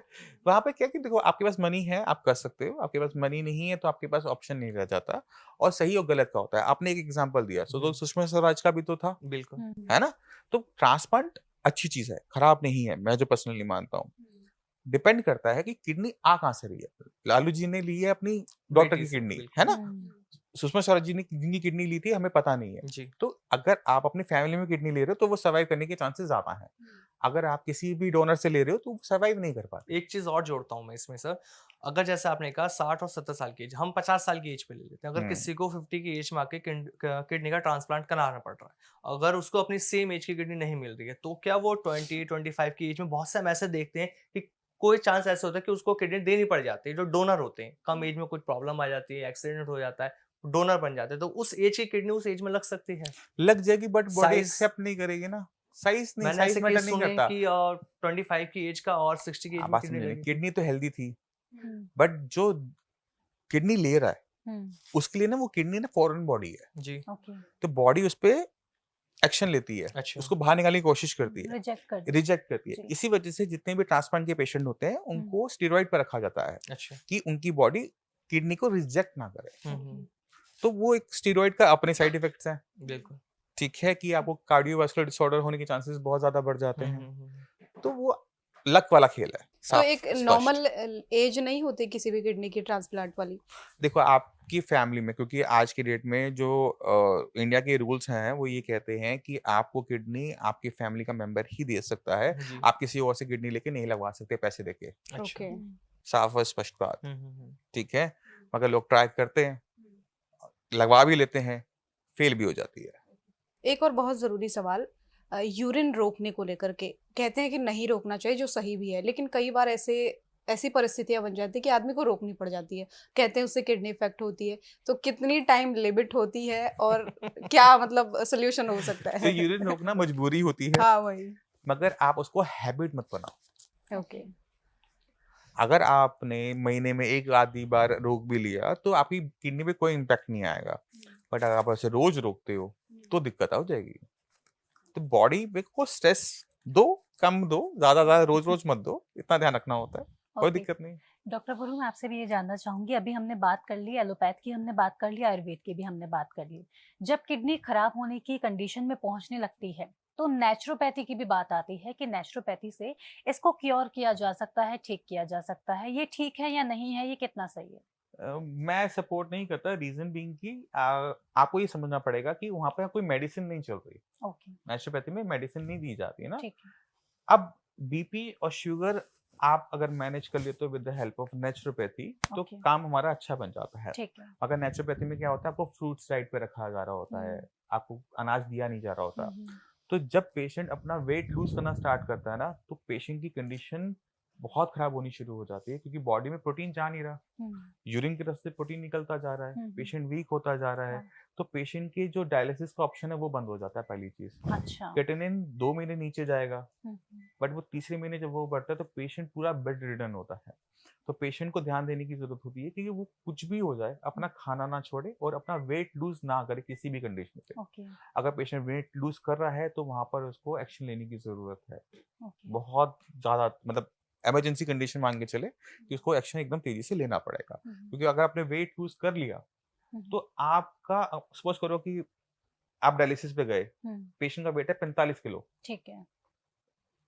B: वहां पे क्या कि देखो, आपके पास मनी है आप कर सकते हो, आपके पास मनी नहीं है तो आपके पास ऑप्शन नहीं रह जाता। और सही और गलत का होता है। आपने एक एग्जांपल दिया, तो सुषमा स्वराज का भी तो था,
A: बिल्कुल।
B: है ना। तो ट्रांसप्लांट अच्छी चीज है, खराब नहीं है, मैं जो पर्सनली मानता हूँ। डिपेंड करता है कि किडनी आ कहां से रही है। लालू जी ने ली है अपनी डॉक्टर
A: बेटी
B: की
A: से,
B: किडनी,
A: बिल्कुल।
B: है ना। सुषमा स्वराज जी ने जिनकी किडनी ली थी हमें पता नहीं है।
A: जी।
B: तो अगर आप अपनी फैमिली में किडनी ले रहे हो तो वो सर्वाइव करने के चांसेस ज्यादा हैं। अगर आप किसी भी डोनर से ले रहे हो तो सर्वाइव नहीं कर पाते।
A: एक चीज और जोड़ता हूँ मैं इसमें सर, अगर जैसे आपने कहा 60 और 70 साल की एज, हम 50 साल की एज पे ले लेते हैं, अगर किसी को 50 की एज में आके किडनी का ट्रांसप्लांट कराना पड़ रहा है, अगर उसको अपनी सेम एज की किडनी नहीं मिल रही है, तो क्या वो 20-25 की एज में, बहुत से हम ऐसे देखते हैं कि कोई चांस ऐसा होता है कि उसको किडनी देनी पड़ जाती है, जो डोनर होते हैं कम एज में कुछ प्रॉब्लम आ जाती है, एक्सीडेंट हो जाता है, डोनर बन जाते हैं, तो उस एज की किडनी उस एज में लग सकती है।
B: लग जाएगी बट बॉडी
A: साइज,
B: एक्सेप्ट नहीं करेगी ना। साइज नहीं,
A: मैंने ऐसे
B: साइज मैटर
A: केस
B: नहीं
A: सुने
B: करता।
A: कि 25 की एज का और 60 की एज
B: आप
A: में
B: बात
A: किडनी
B: समझे,
A: लगी थी।
B: किडनी तो हेल्दी थी, बट जो किडनी ले रहा है उसके लिए ना वो किडनी ना फॉरेन बॉडी है,
A: जी।
D: ओके।
B: तो बॉडी उस पे एक्शन लेती है,
A: अच्छा।
B: उसको बाहर निकालने की कोशिश करती है, रिजेक्ट करती है।
D: जी।
B: इसी वजह से जितने भी ट्रांसप्लांट के पेशेंट होते हैं उनको स्टेरॉइड पर रखा जाता है
A: अच्छा।
B: कि उनकी बॉडी किडनी को रिजेक्ट ना करे।
A: हम्म।
B: तो वो एक स्टेरॉइड का अपने साइड इफेक्ट्स हैं।
A: बिल्कुल।
B: ठीक है, कि आपको कार्डियोवास्कुलर डिसऑर्डर होने के चांसेस बहुत ज्यादा बढ़ जाते हैं।
A: हम्म।
B: तो वो लक वाला खेल है,
C: तो
B: साफ
C: एक
B: स्पष्ट।
C: नॉर्मल एज नहीं होती किसी भी किडनी की ट्रांसप्लांट वाली?
B: देखो आपकी फैमिली में, क्योंकि आज की डेट में जो इंडिया के रूल्स हैं वो ये कहते हैं कि आपको किडनी आपकी फैमिली का मेंबर ही दे सकता है,
A: जी।
B: आप किसी और से किडनी लेके नहीं लगवा सकते पैसे देके।
A: अच्छा।
C: ओके।
B: साफ और स्पष्ट बात।
A: हम्म।
B: ठीक है, मगर लोग ट्राई करते हैं, लगवा भी लेते हैं, फेल भी हो जाती है।
C: एक और बहुत जरूरी सवाल, यूरिन रोकने को लेकर के कहते हैं कि नहीं रोकना चाहिए, जो सही भी है, लेकिन कई बार ऐसी परिस्थितियां बन जाती है कि आदमी को रोकनी पड़ जाती है, कहते हैं उससे किडनी इफेक्ट होती है, तो कितनी टाइम लिमिट होती है और क्या मतलब सोल्यूशन हो सकता
B: तो
C: है?
B: यूरिन रोकना मजबूरी होती है,
C: हाँ वही।
B: मगर आप उसको हैबिट मत बनाओ।
C: ओके।
B: अगर आपने महीने में एक आधी बार रोक भी लिया तो आपकी किडनी पे कोई इम्पैक्ट नहीं आएगा, बट अगर आप ऐसे रोज रोकते हो तो दिक्कत हो जाएगी। तो बॉडी को स्ट्रेस दो, कम दो, ज्यादा ज्यादा रोज रोज मत दो, इतना ध्यान रखना होता है, कोई
D: ओके।
B: दिक्कत नहीं।
D: डॉक्टर गुरु, मैं आपसे भी ये जानना चाहूंगी, अभी हमने बात कर ली एलोपैथ की, हमने बात कर ली आयुर्वेद की भी हमने बात कर ली, जब किडनी खराब होने की कंडीशन में पहुंचने लगती है तो नेचुरोपैथी की भी बात आती है कि नेचुरोपैथी से इसको क्योर किया जा सकता है, ठीक किया जा सकता है, ये ठीक है या नहीं है, ये कितना सही है?
B: मैं सपोर्ट नहीं करता, रीजन बीइंग कि आपको ये समझना पड़ेगा कि वहां पे कोई मेडिसिन नहीं चल रही।
D: ओके,
B: नेचुरोपैथी में मेडिसिन नहीं दी जाती है ना।
D: ठीक है।
B: अब बीपी और शुगर आप अगर मैनेज कर लेते हो with the help of naturopathy तो
D: ओके,
B: काम हमारा अच्छा बन जाता है।
D: ठीक है।
B: अगर नेचुरोपैथी में क्या होता है, आपको फ्रूट्स डाइट पे रखा जा रहा होता है,
D: हम्म,
B: आपको अनाज दिया नहीं जा रहा होता।
D: हम्म,
B: तो जब पेशेंट अपना वेट लूज करना स्टार्ट करता है ना, तो पेशेंट की कंडीशन बहुत खराब होनी शुरू हो जाती है, क्योंकि बॉडी में प्रोटीन जा नहीं रहा,
D: हम्म,
B: यूरिन के रास्ते प्रोटीन निकलता जा रहा है,
D: हम्म,
B: पेशेंट वीक होता जा रहा है।
D: हाँ,
B: तो पेशेंट के जो डायलिसिस का ऑप्शन है वो बंद हो जाता है, पहली चीज।
D: अच्छा।
B: केटेनिन 2 महीने नीचे जाएगा,
D: हम्म,
B: बट वो तीसरे महीने जब वो बढ़ता है तो पेशेंट पूरा बेड रिडन होता है। तो पेशेंट को ध्यान देने की जरूरत होती है कि वो कुछ भी हो जाए अपना खाना ना छोड़े और अपना वेट लूज ना करे किसी भी कंडीशन पे।
D: ओके,
B: अगर पेशेंट वेट लूज कर रहा है तो वहां पर उसको एक्शन लेने की जरूरत है।
D: ओके,
B: बहुत ज्यादा, मतलब इमरजेंसी कंडीशन मान के चले कि उसको एक्शन एकदम तेजी से लेना पड़ेगा, क्योंकि अगर आपने वेट लूज कर लिया तो आपका, सपोज करो कि आप डायलिसिस पे गए, पेशेंट का वेट है 45 किलो,
D: ठीक है।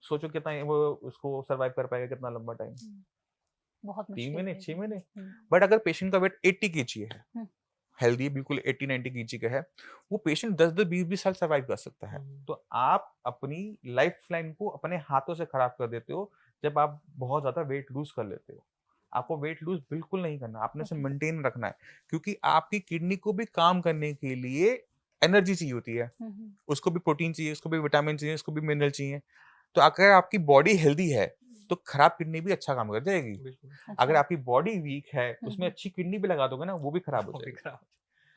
B: सोचो कितना वो उसको सरवाइव कर पाएगा, कितना लंबा टाइम,
D: बहुत
B: 3 महीने
D: मुश्किल
B: 6 महीने।
D: रहेगी।
B: बट अगर पेशेंट का वेट 80 kg है,
D: हम्म,
B: हेल्दी बिल्कुल 80-90 kg का है, वो पेशेंट 10-20 साल सर्वाइव कर सकता है। तो आप अपनी लाइफ लाइन को अपने हाथों से खराब कर देते हो जब आप बहुत ज्यादा वेट लूज कर लेते हो। आपको वेट लूज बिल्कुल नहीं करना, आपने उसे
D: ओके,
B: मेंटेन रखना है, क्योंकि आपकी किडनी को भी काम करने के लिए एनर्जी चाहिए होती है, उसको भी प्रोटीन चाहिए, उसको भी विटामिन चाहिए, उसको भी मिनरल चाहिए। तो अगर आपकी बॉडी हेल्दी है तो खराब किडनी भी अच्छा काम कर जाएगी।
A: बिल्कुल।
B: अगर
D: अच्छा।
B: आपकी बॉडी वीक है, उसमें
D: हम्म,
B: अच्छी किडनी भी लगा दोगे ना, वो भी खराब हो
A: वो भी
B: जाएगी।
A: खराब।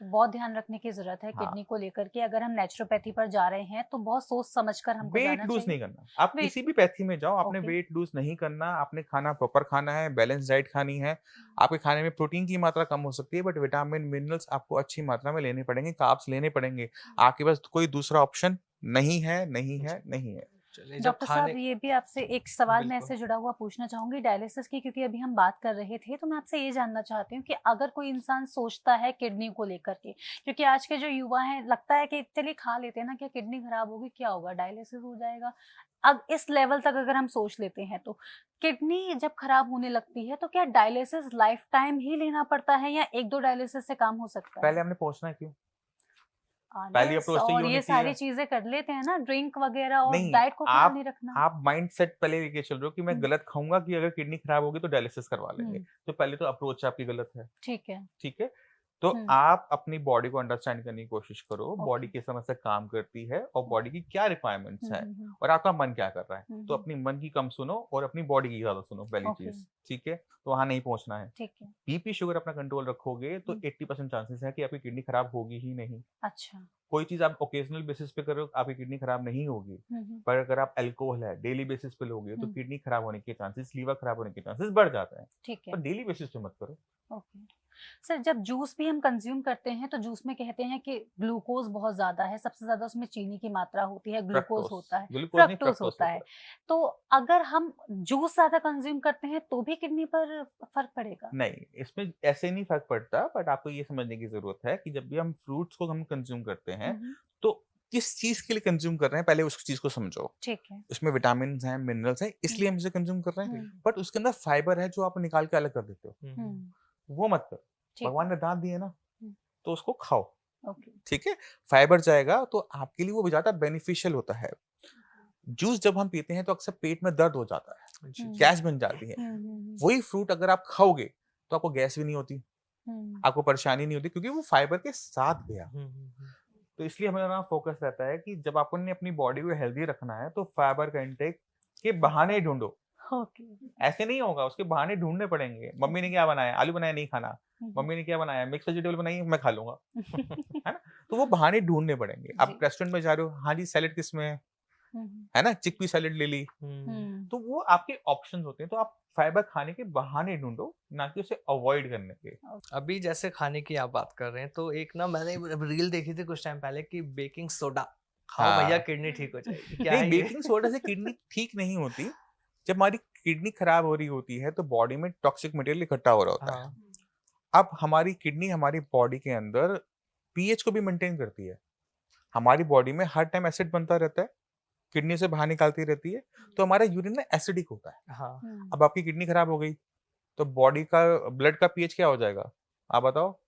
D: तो बहुत ध्यान रखने की जरूरत है
B: हाँ,
D: किडनी को लेकर के। अगर हम नेचुरोपैथी पर जा रहे हैं तो बहुत सोच समझ कर हमको
B: वेट
D: जाना
B: लूज
D: चाहिए।
B: नहीं करना। आप
D: वेट,
B: किसी भी पैथी में जाओ, आपने
D: ओके,
B: वेट लूज नहीं करना, आपने खाना प्रॉपर खाना है, बैलेंस डाइट खानी है। आपके खाने में प्रोटीन की मात्रा कम हो सकती है, बट विटामिन मिनरल्स आपको अच्छी मात्रा में लेने पड़ेंगे, कार्ब्स लेने पड़ेंगे। आपके पास कोई दूसरा ऑप्शन नहीं है, नहीं है, नहीं है।
A: चलिए, जब
D: डॉक्टर
A: खाने
D: साहब ये भी आपसे एक सवाल मैं
A: बिल्कुल।
D: इससे जुड़ा हुआ पूछना चाहूंगी डायलिसिस की, क्योंकि अभी हम बात कर रहे थे, तो मैं आपसे ये जानना चाहती हूँ कि अगर कोई इंसान सोचता है किडनी को लेकर के, क्योंकि आज के जो युवा हैं लगता है कि चलिए खा लेते हैं ना, क्या किडनी खराब होगी, क्या होगा, डायलिसिस हो जाएगा। अब इस लेवल तक अगर हम सोच लेते हैं तो किडनी जब खराब होने लगती है तो क्या डायलिसिस लाइफ टाइम ही लेना पड़ता है या एक दो डायलिसिस से काम हो सकता है?
B: पहले हमने पहुंचना है क्यों? पहली
D: आलस
B: अप्रोच तो ये
D: और
B: होनी
D: ये
B: चाहिए।
D: सारी चीजें कर लेते हैं ना, ड्रिंक वगैरह, और
B: नहीं,
D: डाइट को ख्याल नहीं रखना।
B: आप माइंडसेट पहले लेके चल रहे हो कि मैं
D: हम्म,
B: गलत खाऊंगा कि अगर किडनी खराब होगी तो डायलिसिस करवा लेंगे।
D: हम्म,
B: तो पहले तो अप्रोच आपकी गलत है।
D: ठीक है।
B: ठीक है, तो
D: हम्म,
B: आप अपनी बॉडी को अंडरस्टैंड करने की कोशिश करो, बॉडी
D: ओके।
B: किस तरह से काम करती है और बॉडी की क्या रिक्वायरमेंट्स है
D: हम्म,
B: और आपका मन क्या कर रहा है।
D: हम्म,
B: तो अपनी मन की कम सुनो और अपनी बॉडी की ज्यादा सुनो, पहली
D: ओके,
B: चीज। ठीक है, तो वहां नहीं पहुंचना है।
D: ठीक है।
B: बीपी शुगर अपना कंट्रोल रखोगे तो
D: हम्म,
B: 80% चांसेस है कि आपकी किडनी खराब होगी ही नहीं।
D: अच्छा।
B: कोई चीज आप ओकेजनल बेसिस पे करो, आपकी किडनी खराब नहीं होगी।
D: हम्म,
B: पर अगर आप अल्कोहल है डेली बेसिस पे लोगे तो
D: हम्म,
B: किडनी खराब होने के चांसेस, लीवर खराब होने के चांसेस बढ़ जाते हैं।
D: ठीक
B: पर
D: है।
B: डेली बेसिस पे मत करो।
D: ओके। सर, जब जूस भी हम कंज्यूम करते हैं तो जूस में कहते हैं कि ग्लूकोज बहुत ज्यादा है, सबसे ज्यादा उसमें चीनी की मात्रा होती है, ग्लूकोज
B: फ्रक्टोस,
D: होता है,
B: ग्लूकोज नहीं
D: फ्रक्टोज
B: फ्रक्टोस
D: होता
B: होता
D: है।
B: है।
D: तो अगर हम जूस ज्यादा कंज्यूम करते हैं तो भी किडनी पर फर्क पड़ेगा?
B: नहीं, इसमें ऐसे नहीं फर्क पड़ता, बट आपको ये समझने की जरूरत है कि जब भी हम फ्रूट्स को हम कंज्यूम करते हैं
D: हम्म,
B: तो किस चीज के लिए कंज्यूम कर रहे हैं, पहले उस चीज को समझो।
D: ठीक है।
B: उसमें विटामिन हैं, मिनरल्स हैं,
D: हम्म,
B: इसलिए हम इसे कंज्यूम कर रहे हैं।
D: हम्म,
B: बट उसके अंदर फाइबर है जो आप निकाल के अलग कर देते हो,
D: हम्म,
B: वो मत करो।
D: ठीक
B: भगवान
D: है।
B: ने दांत दिए ना,
D: हम्म,
B: तो उसको खाओ।
D: ओके।
B: ठीक है, फाइबर जाएगा तो आपके लिए वो ज्यादा बेनिफिशियल होता है। जूस जब हम पीते हैं तो अक्सर पेट में दर्द हो जाता है,
A: जी।
B: गैस बन जाती है। वही फ्रूट अगर आप खाओगे तो आपको गैस भी नहीं होती, आपको परेशानी नहीं होती, क्योंकि वो फाइबर के साथ गया। तो इसलिए हमारा फोकस रहता है कि जब आपने अपनी बॉडी को हेल्दी रखना है तो फाइबर का इंटेक के बहाने ढूंढो।
D: ओके।
B: ऐसे नहीं होगा, उसके बहाने ढूंढने पड़ेंगे। मम्मी ने क्या बनाया, आलू बनाया, नहीं खाना। मम्मी ने क्या बनाया, मिक्स वेजिटेबल बनाई, मैं खा लूंगा। है ना, तो वो बहाने ढूंढने पड़ेंगे। आप
D: जी।
B: रेस्टोरेंट में जा रहे हो, हाँ जी सैलेड किस में है ना, चिकपी सैलेड ले ली। तो वो आपके ऑप्शंस होते हैं, तो आप फाइबर खाने के बहाने ढूंढो, ना कि उसे अवॉइड करने के।
A: अभी जैसे खाने की आप बात कर रहे हैं तो एक ना मैंने रील देखी थी कुछ टाइम पहले कि बेकिंग सोडा खाओ भैया,
B: हाँ,
A: किडनी ठीक हो जाएगी। क्या
B: नहीं,
A: है ये?
B: बेकिंग सोडा से किडनी ठीक नहीं होती। जब हमारी किडनी खराब हो रही होती है तो बॉडी में टॉक्सिक मटेरियल इकट्ठा हो रहा होता है।
A: हाँ।
B: अब हमारी किडनी हमारी बॉडी के अंदर पीएच को भी मेंटेन करती है। हमारी बॉडी में हर टाइम एसिड बनता रहता है, किडनी से बाहर निकालती रहती है, तो हमारा यूरिन ना एसिडिक होता है।
A: हाँ।
B: अब आपकी किडनी खराब हो गई तो बॉडी का ब्लड का पीएच क्या हो जाएगा, आप बताओ?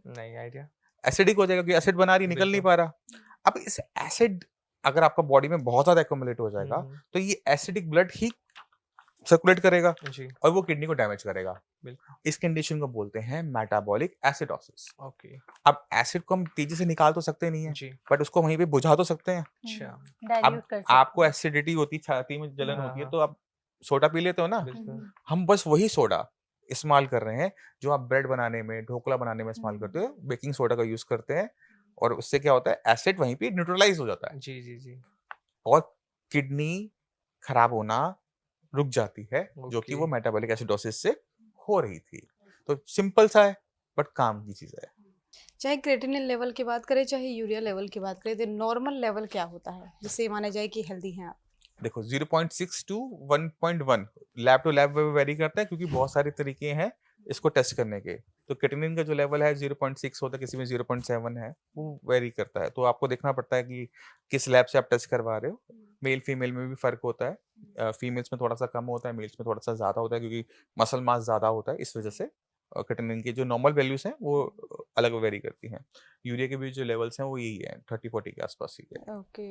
A: नहीं आइडिया।
B: एसिडिक हो जाएगा क्योंकि एसिड बना रही, निकल नहीं
A: बिल्कुल।
B: पा रहा। अब इस एसिड अगर आपका बॉडी में बहुत ज्यादा एक्यूमुलेट हो जाएगा तो ये एसिडिक ब्लड ही सर्कुलेट करेगा
A: जी।
B: और वो किडनी को डैमेज करेगा।
A: बिल्कुल।
B: इस कंडीशन को बोलते हैं मेटाबॉलिक एसिडोसिस।
A: ओके।
B: अब एसिड को हम तेजी से निकाल तो सकते नहीं है,
A: जी।
B: बट उसको वहीं पे बुझा तो सकते हैं।
A: अच्छा।
B: अब
D: डाइल्यूट कर सकते
B: आपको
D: हैं।
B: एसिडिटी होती, छाती में जलन
A: हाँ,
B: होती है,
A: हाँ।
B: तो आप सोडा पी लेते हो ना।
A: बिल्कुल।
B: हम बस वही सोडा इस्तेमाल कर रहे हैं जो आप ब्रेड बनाने में, ढोकला बनाने में इस्तेमाल करते हो। बेकिंग सोडा का यूज करते हैं और उससे क्या होता है, एसिड वहीं पे न्यूट्रलाइज हो जाता है
A: जी, जी, जी।
B: और किडनी खराब होना रुक जाती है, जो कि
A: ओके।
B: वो मेटाबॉलिक एसिडोसिस से हो रही थी। तो सिंपल सा है बट काम की चीज है।
C: चाहे क्रेटिनिन लेवल की बात करें चाहे यूरिया लेवल की बात करें, तो नॉर्मल लेवल क्या होता है जिससे माना जाए कि हेल्दी हैं आप?
B: देखो 0.6 to 1.1 lab to lab vary करता है, क्योंकि बहुत सारे तरीके हैं इसको टेस्ट करने के। तो क्रेटिनिन का जो लेवल है 0.6 होता है, किसी में 0.7 है, वो वेरी करता है। तो आपको देखना पड़ता है कि किस लैब से आप टेस्ट करवा रहे हो। मेल फीमेल में भी फर्क होता है, फीमेल्स में थोड़ा सा कम होता है, मेल्स में थोड़ा सा ज्यादा होता है, क्योंकि मसल मास ज्यादा होता है, इस वजह से क्रेटिनिन की जो नॉर्मल वैल्यूज हैं वो अलग वेरी करती हैं। यूरिया के भी जो लेवल्स हैं वो यही है, 30-40 के आसपास ही है।
C: ओके।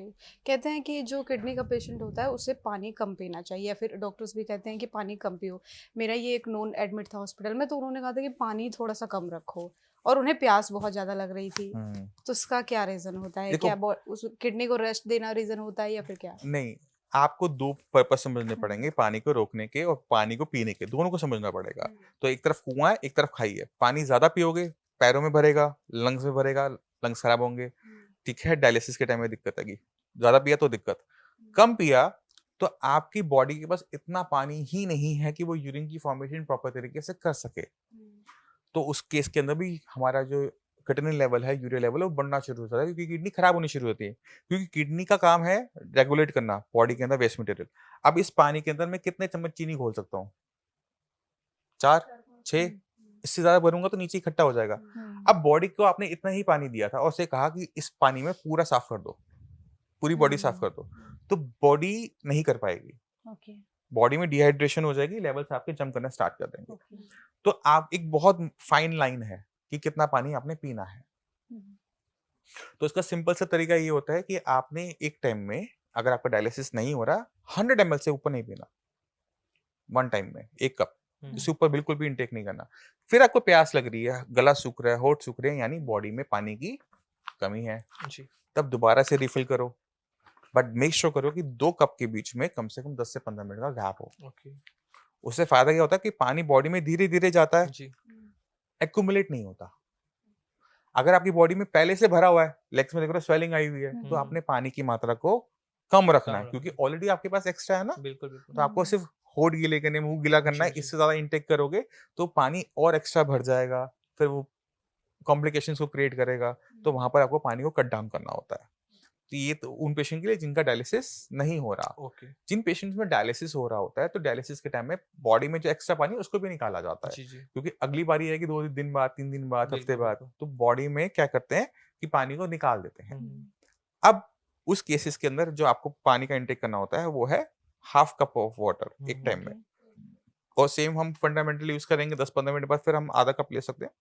C: कहते हैं कि जो किडनी का पेशेंट होता है उसे पानी कम पीना चाहिए, या फिर डॉक्टर्स भी कहते हैं कि पानी कम पियो। मेरा ये एक नोन एडमिट था हॉस्पिटल में, तो उन्होंने कहा था कि पानी थोड़ा सा कम रखो, और उन्हें प्यास बहुत ज़्यादा लग रही थी। तो इसका क्या रीज़न होता है?
B: देखो,
C: क्या उस किडनी को रेस्ट देना रीज़न होता है या फिर क्या?
B: नहीं, आपको 2 पर्पस समझने पड़ेंगे, पानी को रोकने के और पानी को पीने के, दोनों को समझना पड़ेगा। तो एक तरफ कुआँ है, एक तरफ खाई है। पानी ज़्यादा पियोगे, पैरों में भरेगा, लंग्स में भरेगा, लंग्स खराब होंगे, ठीक है? डायलिसिस के टाइम में दिक्कत आएगी। ज़्यादा पिया तो दिक्कत, कम पिया तो आपकी बॉडी के पास इतना पानी ही नहीं है कि वो यूरिन की फॉर्मेशन प्रॉपर तरीके से कर सके। तो उस केस के अंदर भी हमारा जो क्रेटिनिन लेवल है, यूरिया लेवल है, वो बढ़ना शुरू हो जाता है, क्योंकि किडनी खराब होनी शुरू होती है। क्योंकि किडनी का काम है रेगुलेट करना बॉडी के अंदर वेस्ट मटेरियल। अब इस पानी के अंदर मैं कितने चम्मच चीनी घोल सकता हूँ? 4, 6, इससे ज्यादा भरूंगा तो नीचे इकट्ठा हो जाएगा। अब बॉडी को आपने इतना ही पानी दिया था और उसे कहा कि इस पानी में पूरा साफ कर दो, पूरी बॉडी साफ कर दो, तो बॉडी नहीं कर पाएगी।
D: ओके।
B: बॉडी में डिहाइड्रेशन हो जाएगी, लेवल्स आपके जंप करना स्टार्ट कर देंगे।
D: ओके।
B: तो आप एक बहुत फाइन लाइन है कि कितना पानी आपने पीना है। तो इसका सिंपल सा तरीका ये होता है कि आपने एक टाइम में, अगर आपका डायलिसिस नहीं हो रहा, 100 ml से ऊपर नहीं पीना वन टाइम में, 1 कप, इससे ऊपर बिल्कुल भी इनटेक नहीं करना। फिर आपको प्यास लग रही है, गला सूख रहा है, होठ सूख रहे हैं, यानी बॉडी में पानी की कमी है,
A: जी।
B: तब दोबारा से रिफिल करो। बट मेक श्योर करो कि 2 कप के बीच में कम से कम 10 से 15 मिनट का गैप हो।
A: ओके।
B: उससे फायदा क्या होता है कि पानी बॉडी में धीरे धीरे जाता है,
A: जी।
B: एक्यूमुलेट नहीं होता। अगर आपकी बॉडी में पहले से भरा हुआ है, लेग्स में देख रहे हो स्वेलिंग आई हुई है, तो आपने पानी की मात्रा को कम रखना है,
A: कम
B: क्योंकि
A: रखना
B: ऑलरेडी आपके पास एक्स्ट्रा है ना।
A: बिल्कुल, बिल्कुल।
B: तो आपको सिर्फ होठ गीले करने, मुंह गीला करना है।
A: जी, जी।
B: इससे ज्यादा इनटेक करोगे तो पानी और एक्स्ट्रा भर जाएगा, फिर वो कॉम्प्लिकेशंस को क्रिएट करेगा। तो वहां पर आपको पानी को कट डाउन करना होता है। तो ये तो उन पेशेंट के लिए जिनका डायलिसिस नहीं हो रहा।
A: ओके।
B: जिन पेशेंट्स में डायलिसिस हो रहा होता है, तो डायलिसिस के टाइम में बॉडी में जो एक्स्ट्रा पानी है उसको भी निकाला जाता है,
A: जी, जी।
B: क्योंकि अगली बारी आएगी 2 दिन बाद, 3 दिन बाद, हफ्ते
A: बिल्कुल,
B: बाद।
A: बिल्कुल।
B: तो बॉडी में क्या करते हैं कि पानी को निकाल देते हैं। अब उस केसेस के अंदर जो आपको पानी का इंटेक करना होता है वो है 1/2 कप ऑफ वाटर एक टाइम में। और सेम हम फंडामेंटली यूज करेंगे 10-15 मिनट बाद, फिर हम आधा कप ले सकते हैं,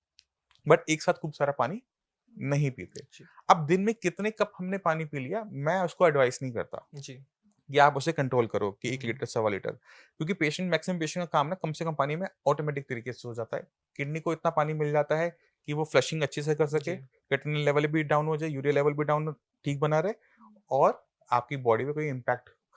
B: बट एक साथ खूब सारा पानी नहीं पीते।
A: जी।
B: अब दिन में कितने कप हमने पानी पी लिया, मैं उसको एडवाइस नहीं करता,
A: जी।
B: या आप उसे कंट्रोल करो कि 1 लीटर 1.25 लीटर, क्योंकि मैक्सिमम पेशेंट का काम ना कम से कम पानी में ऑटोमेटिक तरीके से हो जाता है। किडनी को इतना पानी मिल जाता है कि वो फ्लशिंग अच्छे से कर सके,
A: जी।
B: क्रेटिनिन लेवल भी डाउन हो जाए, यूरिया लेवल भी डाउन ठीक बना रहे, और आपकी बॉडी में कोई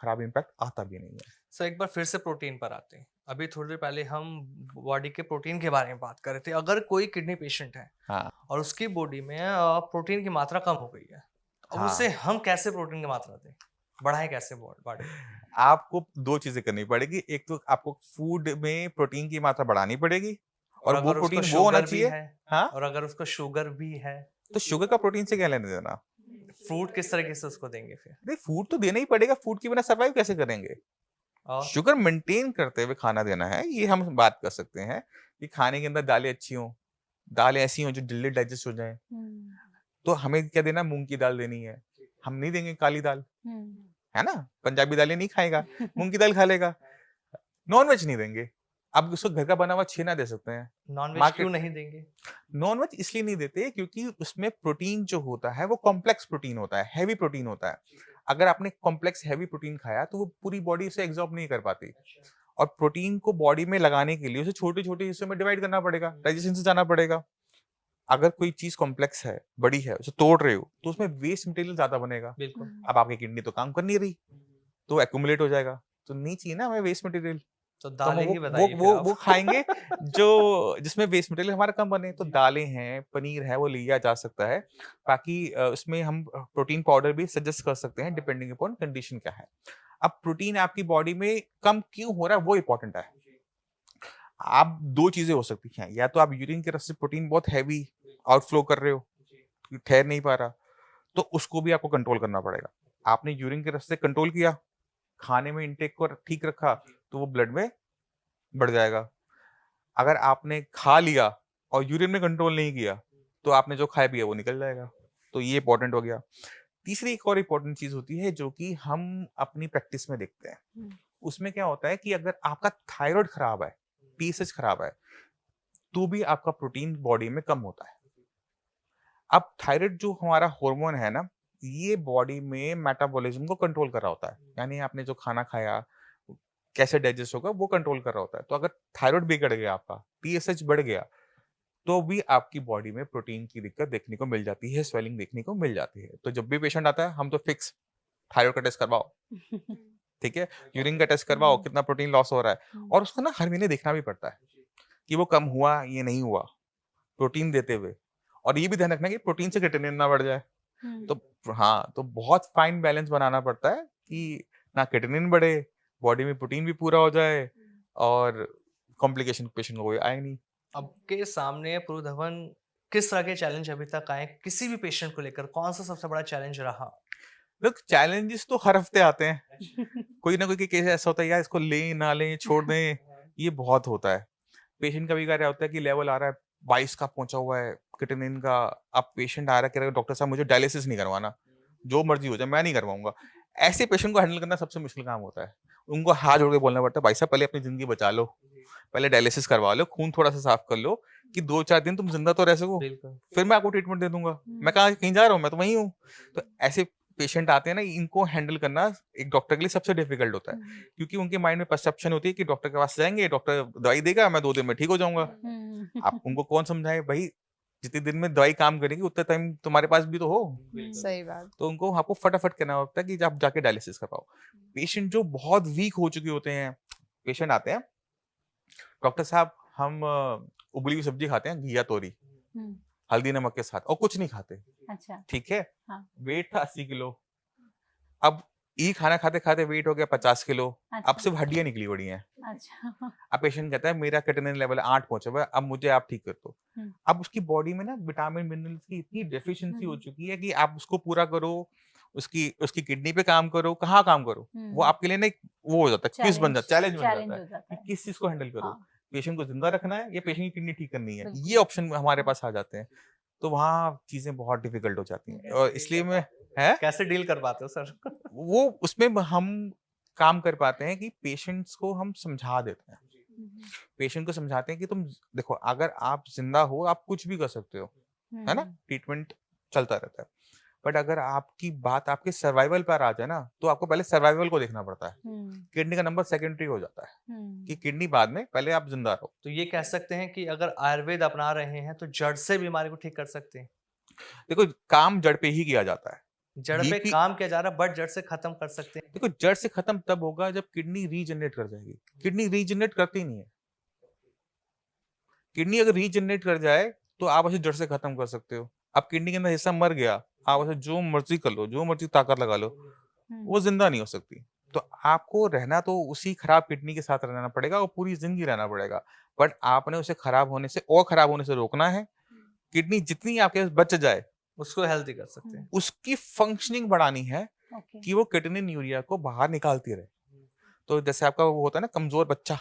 B: खराब इम्पैक्ट आता भी नहीं है।
A: सर एक बार फिर से प्रोटीन पर आते हैं। अभी थोड़ी देर पहले हम बॉडी के प्रोटीन के बारे में बात कर रहे थे। अगर कोई किडनी पेशेंट है
B: हाँ
A: और उसकी बॉडी में प्रोटीन की मात्रा कम हो गई है, अब
B: हाँ।
A: उसे हम कैसे प्रोटीन की मात्रा दें, बढ़ाएं कैसे बॉडी?
B: आपको 2 चीजें करनी पड़ेगी। एक तो आपको फूड में प्रोटीन की मात्रा बढ़ानी पड़ेगी, और वो
A: अगर उसको
B: प्रोटीन वो होना
A: शुगर भी
B: चाहिए।
A: है,
B: हाँ,
A: और अगर उसको शुगर भी है,
B: तो शुगर का प्रोटीन से क्या लेने देना।
A: फ्रूट किस तरीके से उसको देंगे फिर?
B: नहीं, फूड तो देना ही पड़ेगा, फूड के बिना सर्वाइव कैसे करेंगे।
A: और
B: शुगर मेंटेन करते हुए खाना देना है, ये हम बात कर सकते हैं कि खाने के अंदर दालें अच्छी हों, दालें ऐसी हों जो जल्दी डाइजेस्ट हो जाएं। तो हमें क्या देना, मूंग की दाल देनी है, हम नहीं देंगे काली दाल, है ना। पंजाबी दालें नहीं खाएगा, मूंग की दाल खा लेगा। नॉन वेज नहीं देंगे। आप उसको घर का बना हुआ छेना दे सकते हैं।
A: नॉनवेज
B: मार्केट
A: क्यों नहीं देंगे?
B: नॉनवेज इसलिए नहीं देते क्योंकि उसमें प्रोटीन जो होता है वो कॉम्प्लेक्स प्रोटीन होता है, हैवी प्रोटीन होता है। अगर आपने कॉम्प्लेक्स हैवी प्रोटीन खाया तो वो पूरी बॉडी उसे एब्जॉर्ब नहीं कर पाती, और प्रोटीन को बॉडी में लगाने के लिए उसे छोटे छोटे हिस्सों में डिवाइड करना पड़ेगा, डाइजेशन से जाना पड़ेगा। अगर कोई चीज कॉम्प्लेक्स है, बड़ी है, उसे तोड़ रहे हो तो उसमें वेस्ट मटेरियल ज्यादा बनेगा।
A: बिल्कुल।
B: अब आपकी किडनी तो काम कर नहीं रही, तो एक्यूमुलेट हो जाएगा, तो नहीं चाहिए ना हमें वेस्ट मटेरियल।
A: तो
B: तो हम
A: दालें
B: वो
A: ही
B: वो
A: बताइए फिर
B: वो
A: आप।
B: वो खाएंगे जो जिसमें वेस्ट मटेरियल हमारा कम बने। तो दालें हैं, पनीर है, वो लिया जा सकता है। बाकी उसमें हम प्रोटीन पाउडर भी सजेस्ट कर सकते हैं डिपेंडिंग अपॉन कंडीशन क्या है। अब प्रोटीन आपकी बॉडी में कम क्यों हो रहा है वो इंपॉर्टेंट है। आप दो चीजें हो सकती हैं, या तो आप यूरिन के रास्ते प्रोटीन बहुत हैवी आउटफ्लो कर रहे हो, ठहर नहीं पा रहा, तो उसको भी आपको कंट्रोल करना पड़ेगा। आपने यूरिन के रास्ते कंट्रोल किया, खाने में इंटेक को ठीक रखा, तो वो ब्लड में बढ़ जाएगा। अगर आपने खा लिया और यूरिन में कंट्रोल नहीं किया, तो आपने जो खाया पिया वो निकल जाएगा। तो ये इंपॉर्टेंट हो गया। तीसरी एक और इंपॉर्टेंट चीज होती है जो कि हम अपनी प्रैक्टिस में देखते हैं। उसमें क्या होता है कि अगर आपका थायराइड खराब है, टीएसएच खराब है, तो भी आपका प्रोटीन बॉडी में कम होता है। अब थायराइड जो हमारा हार्मोन है ना, ये बॉडी में मेटाबॉलिज्म को कंट्रोल कर रहा होता है, यानी आपने जो खाना खाया कैसे डाइजेस्ट होगा वो कंट्रोल कर रहा होता है। तो अगर थायराइड बिगड़ गया, आपका टीएसएच बढ़ गया, तो भी आपकी बॉडी में प्रोटीन की दिक्कत देखने को मिल जाती है, स्वेलिंग देखने को मिल जाती है। तो जब भी पेशेंट आता है, हम तो फिक्स थायराइड का टेस्ट करवाओ, ठीक है, यूरिन का टेस्ट करवाओ, कितना प्रोटीन लॉस हो रहा है, और उसको ना हर महीने देखना भी पड़ता है कि वो कम हुआ ये नहीं हुआ, प्रोटीन देते हुए। और ये भी ध्यान रखना कि प्रोटीन से क्रिएटिनिन ना बढ़ जाए। तो हाँ, तो बहुत फाइन बैलेंस बनाना पड़ता है कि ना क्रिएटिनिन बढ़े, बॉडी में प्रोटीन भी पूरा हो जाए, और कॉम्प्लिकेशन पेशेंट को कोई आए नहीं।
A: आपके सामने पूर्व धवन किस तरह के चैलेंज अभी तक आए, किसी भी पेशेंट को लेकर कौन सा सबसे बड़ा चैलेंज रहा?
B: लोग चैलेंजेस तो हर हफ्ते आते हैं, कोई ना कोई केस ऐसा होता है, यार इसको लें ना लें, छोड़ दें, ये बहुत होता है। पेशेंट का भी कह रहा होता है कि लेवल आ रहा है 22 का पहुंचा हुआ है क्रिएटिनिन का। अब पेशेंट आ रहा है कह रहा है डॉक्टर साहब मुझे डायलिसिस नहीं करवाना, जो मर्जी हो जाए मैं नहीं करवाऊंगा। ऐसे पेशेंट को हैंडल करना सबसे मुश्किल काम होता है। उनको हाथ जोड़ के बोलना पड़ता है, भाई साहब पहले अपनी जिंदगी बचा लो, पहले डायलिसिस करवा लो, खून थोड़ा सा साफ कर लो कि 2-4 दिन तुम जिंदा तो रह सको,
A: बिल्कुल।
B: फिर मैं आपको ट्रीटमेंट दे दूंगा। मैं कहाँ कहीं जा रहा हूँ, मैं तो वहीं हूँ। तो ऐसे पेशेंट आते हैं ना, इनको हैंडल करना एक डॉक्टर के लिए सबसे डिफिकल्ट होता है, क्योंकि उनके माइंड में परसेप्शन होती है कि डॉक्टर के पास जाएंगे, डॉक्टर दवाई देगा, मैं 2 दिन में ठीक हो जाऊंगा। आप उनको कौन समझाए, भाई जितने दिन में दवाई काम करेगी उतना टाइम तुम्हारे पास भी तो हो।
C: सही बात।
B: तो उनको आपको फटाफट कहना होता है कि आप जाके डायलिसिस करवाओ। पेशेंट जो बहुत वीक हो चुके होते हैं, पेशेंट आते हैं, डॉक्टर साहब हम उबली हुई सब्जी खाते हैं, घिया तोरी हल्दी नमक के साथ, और कुछ नहीं खाते।
D: अच्छा।
B: ठीक है,
D: हाँ।
B: वेट था 80 किलो, अब ये खाना खाते खाते वेट हो गया 50 किलो, अब
D: अच्छा।
B: सिर्फ हड्डियां निकली पड़ी हैं।
D: अच्छा।
B: अब पेशेंट कहता है मेरा क्रिएटिनिन लेवल 8 पहुंचा हुआ है, अब मुझे आप ठीक कर दो। अब उसकी बॉडी में ना विटामिन मिनरल्स की इतनी डेफिशिएंसी हो चुकी है कि आप उसको पूरा करो, उसकी उसकी किडनी पे काम करो, कहाँ काम करो, वो आपके लिए ना एक वो हो जाता है, क्विज बन जाता है, चैलेंज बन जाता है कि किस चीज को हैंडल करो,
D: हाँ।
B: पेशेंट को जिंदा रखना है या पेशेंट की किडनी ठीक करनी है।
D: बिल्कुल।
B: ये ऑप्शन हमारे पास आ जाते हैं, तो वहाँ चीजें बहुत डिफिकल्ट हो जाती हैं। और इसलिए मैं है
A: कैसे डील कर पाते हो सर?
B: वो उसमें हम काम कर पाते हैं कि पेशेंट्स को हम समझा देते हैं, पेशेंट को समझाते हैं कि तुम देखो, अगर आप जिंदा हो आप कुछ भी कर सकते हो, है ना, ट्रीटमेंट चलता रहता है, बट अगर आपकी बात आपके सर्वाइवल पर आ जाए ना, तो आपको पहले सर्वाइवल को देखना पड़ता है। किडनी का नंबर सेकेंडरी हो जाता है कि किडनी बाद में, पहले आप जिंदा रहो।
A: तो ये कह सकते हैं कि अगर आयुर्वेद अपना रहे हैं तो जड़ से बीमारी को ठीक कर सकते हैं।
B: देखो काम जड़ पे ही किया जाता है,
A: जड़ पे
B: BP
A: काम किया जा रहा है, बट जड़ से खत्म कर सकते हैं।
B: देखो जड़ से खत्म तब होगा जब किडनी रीजनरेट कर जाएगी। किडनी रीजनरेट करती नहीं है। किडनी अगर रीजनरेट कर जाए तो आप उसे जड़ से खत्म कर सकते हो। अब किडनी के अंदर हिस्सा मर गया, आप उसे जो मर्जी कर लो, जो मर्जी ताकत लगा लो, वो जिंदा नहीं हो सकती। तो आपको रहना तो उसी खराब किडनी के साथ रहना पड़ेगा और पूरी जिंदगी रहना पड़ेगा, बट आपने उसे खराब होने से और खराब होने से रोकना है। किडनी जितनी आपके पास बच जाए
A: उसको हेल्दी कर सकते हैं।
B: उसकी फंक्शनिंग बढ़ानी है
D: ओके।
B: कि वो क्रिएटिनिन यूरिया को बाहर निकालती रहे। तो जैसे आपका वो होता है ना कमजोर बच्चा,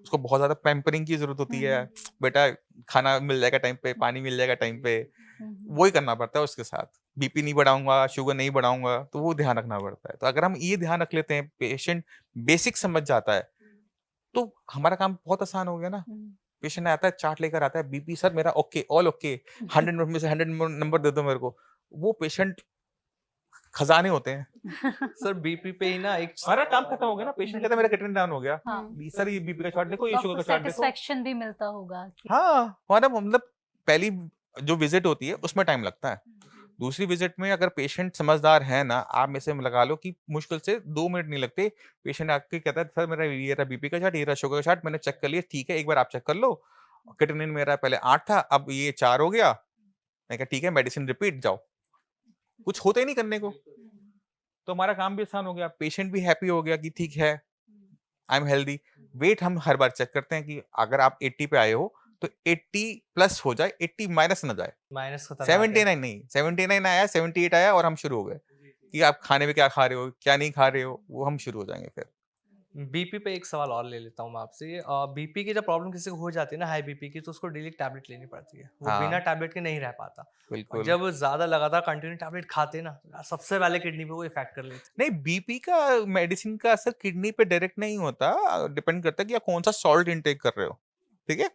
B: उसको बहुत ज्यादा पैम्परिंग की जरूरत होती है, बेटा खाना मिल जाएगा टाइम पे, पानी मिल जाएगा टाइम पे, वही करना पड़ता है उसके साथ। बीपी नहीं बढ़ाऊंगा, शुगर नहीं बढ़ाऊंगा, तो वो ध्यान रखना पड़ता है। तो अगर हम ये ध्यान रख लेते हैं, पेशेंट बेसिक समझ जाता है, तो हमारा काम बहुत आसान हो गया ना। पेशेंट आता है, चार्ट लेकर आता है, बीपी सर मेरा ओके, ऑल ओके, 100 नंबर में से 100 नंबर दे दो मेरे को। वो पेशेंट खजाने होते हैं।
A: सर बीपी पे ही ना एक
B: हमारा काम खत्म हो गया ना। पेशेंट कहता है मेरा क्रिएटिनिन डाउन हो गया,
D: हाँ।
B: सर ये बीपी का चार्ट देखो, ये
D: तो
B: शुगर
D: आपको
B: का चार्ट देखो।
D: सेटिस्फेक्शन भी मिलता होगा कि
B: हाँ, हमारा मतलब पहली जो विजिट होती है उसमें टाइम लगता है। दूसरी विजिट में अगर पेशेंट समझदार है ना, आप में से लगा लो कि मुश्किल से 2 मिनट नहीं लगते। पेशेंट आके कहता है सर मेरा ये रहा बीपी का चार्ट, ये रहा शुगर का चार्ट, मैंने चेक कर लिया, ठीक है एक बार आप चेक कर लो। क्रिएटिनिन मेरा पहले 8 था, अब ये 4 हो गया। मैं कहा ठीक है, मेडिसिन रिपीट जाओ। कुछ होता ही नहीं करने को। तो हमारा काम भी आसान हो गया, पेशेंट भी हैप्पी हो गया कि ठीक है, आई एम हेल्दी। वेट हम हर बार चेक करते हैं कि अगर आप 80 पे आए हो तो 80 प्लस हो जाए, 80 माइनस ना जाए।
A: माइनस खतरनाक है।
B: 79 नहीं, 79 आया, 78 आया और हम शुरू हो गए कि आप खाने में क्या खा रहे हो, क्या नहीं खा रहे हो, वो हम शुरू हो जाएंगे फिर।
A: बीपी पे एक सवाल और ले लेता हूँ मैं आपसे। बीपी की जब प्रॉब्लम किसी को हो जाती है ना, हाई बीपी की, तो उसको डेली टैबलेट लेनी पड़ती है। वो
B: हाँ।
A: बिना टैबलेट के नहीं रह पाता। और
B: बिल्कुल।
A: जब ज्यादा लगातार कंटिन्यू टैबलेट खाते ना, सबसे पहले किडनी पे वो इफेक्ट कर लेते
B: नहीं, बीपी का मेडिसिन का असर किडनी पे डायरेक्ट नहीं होता, डिपेंड करता है कि आप कौन सा सॉल्ट इनटेक कर रहे हो। ठीक है।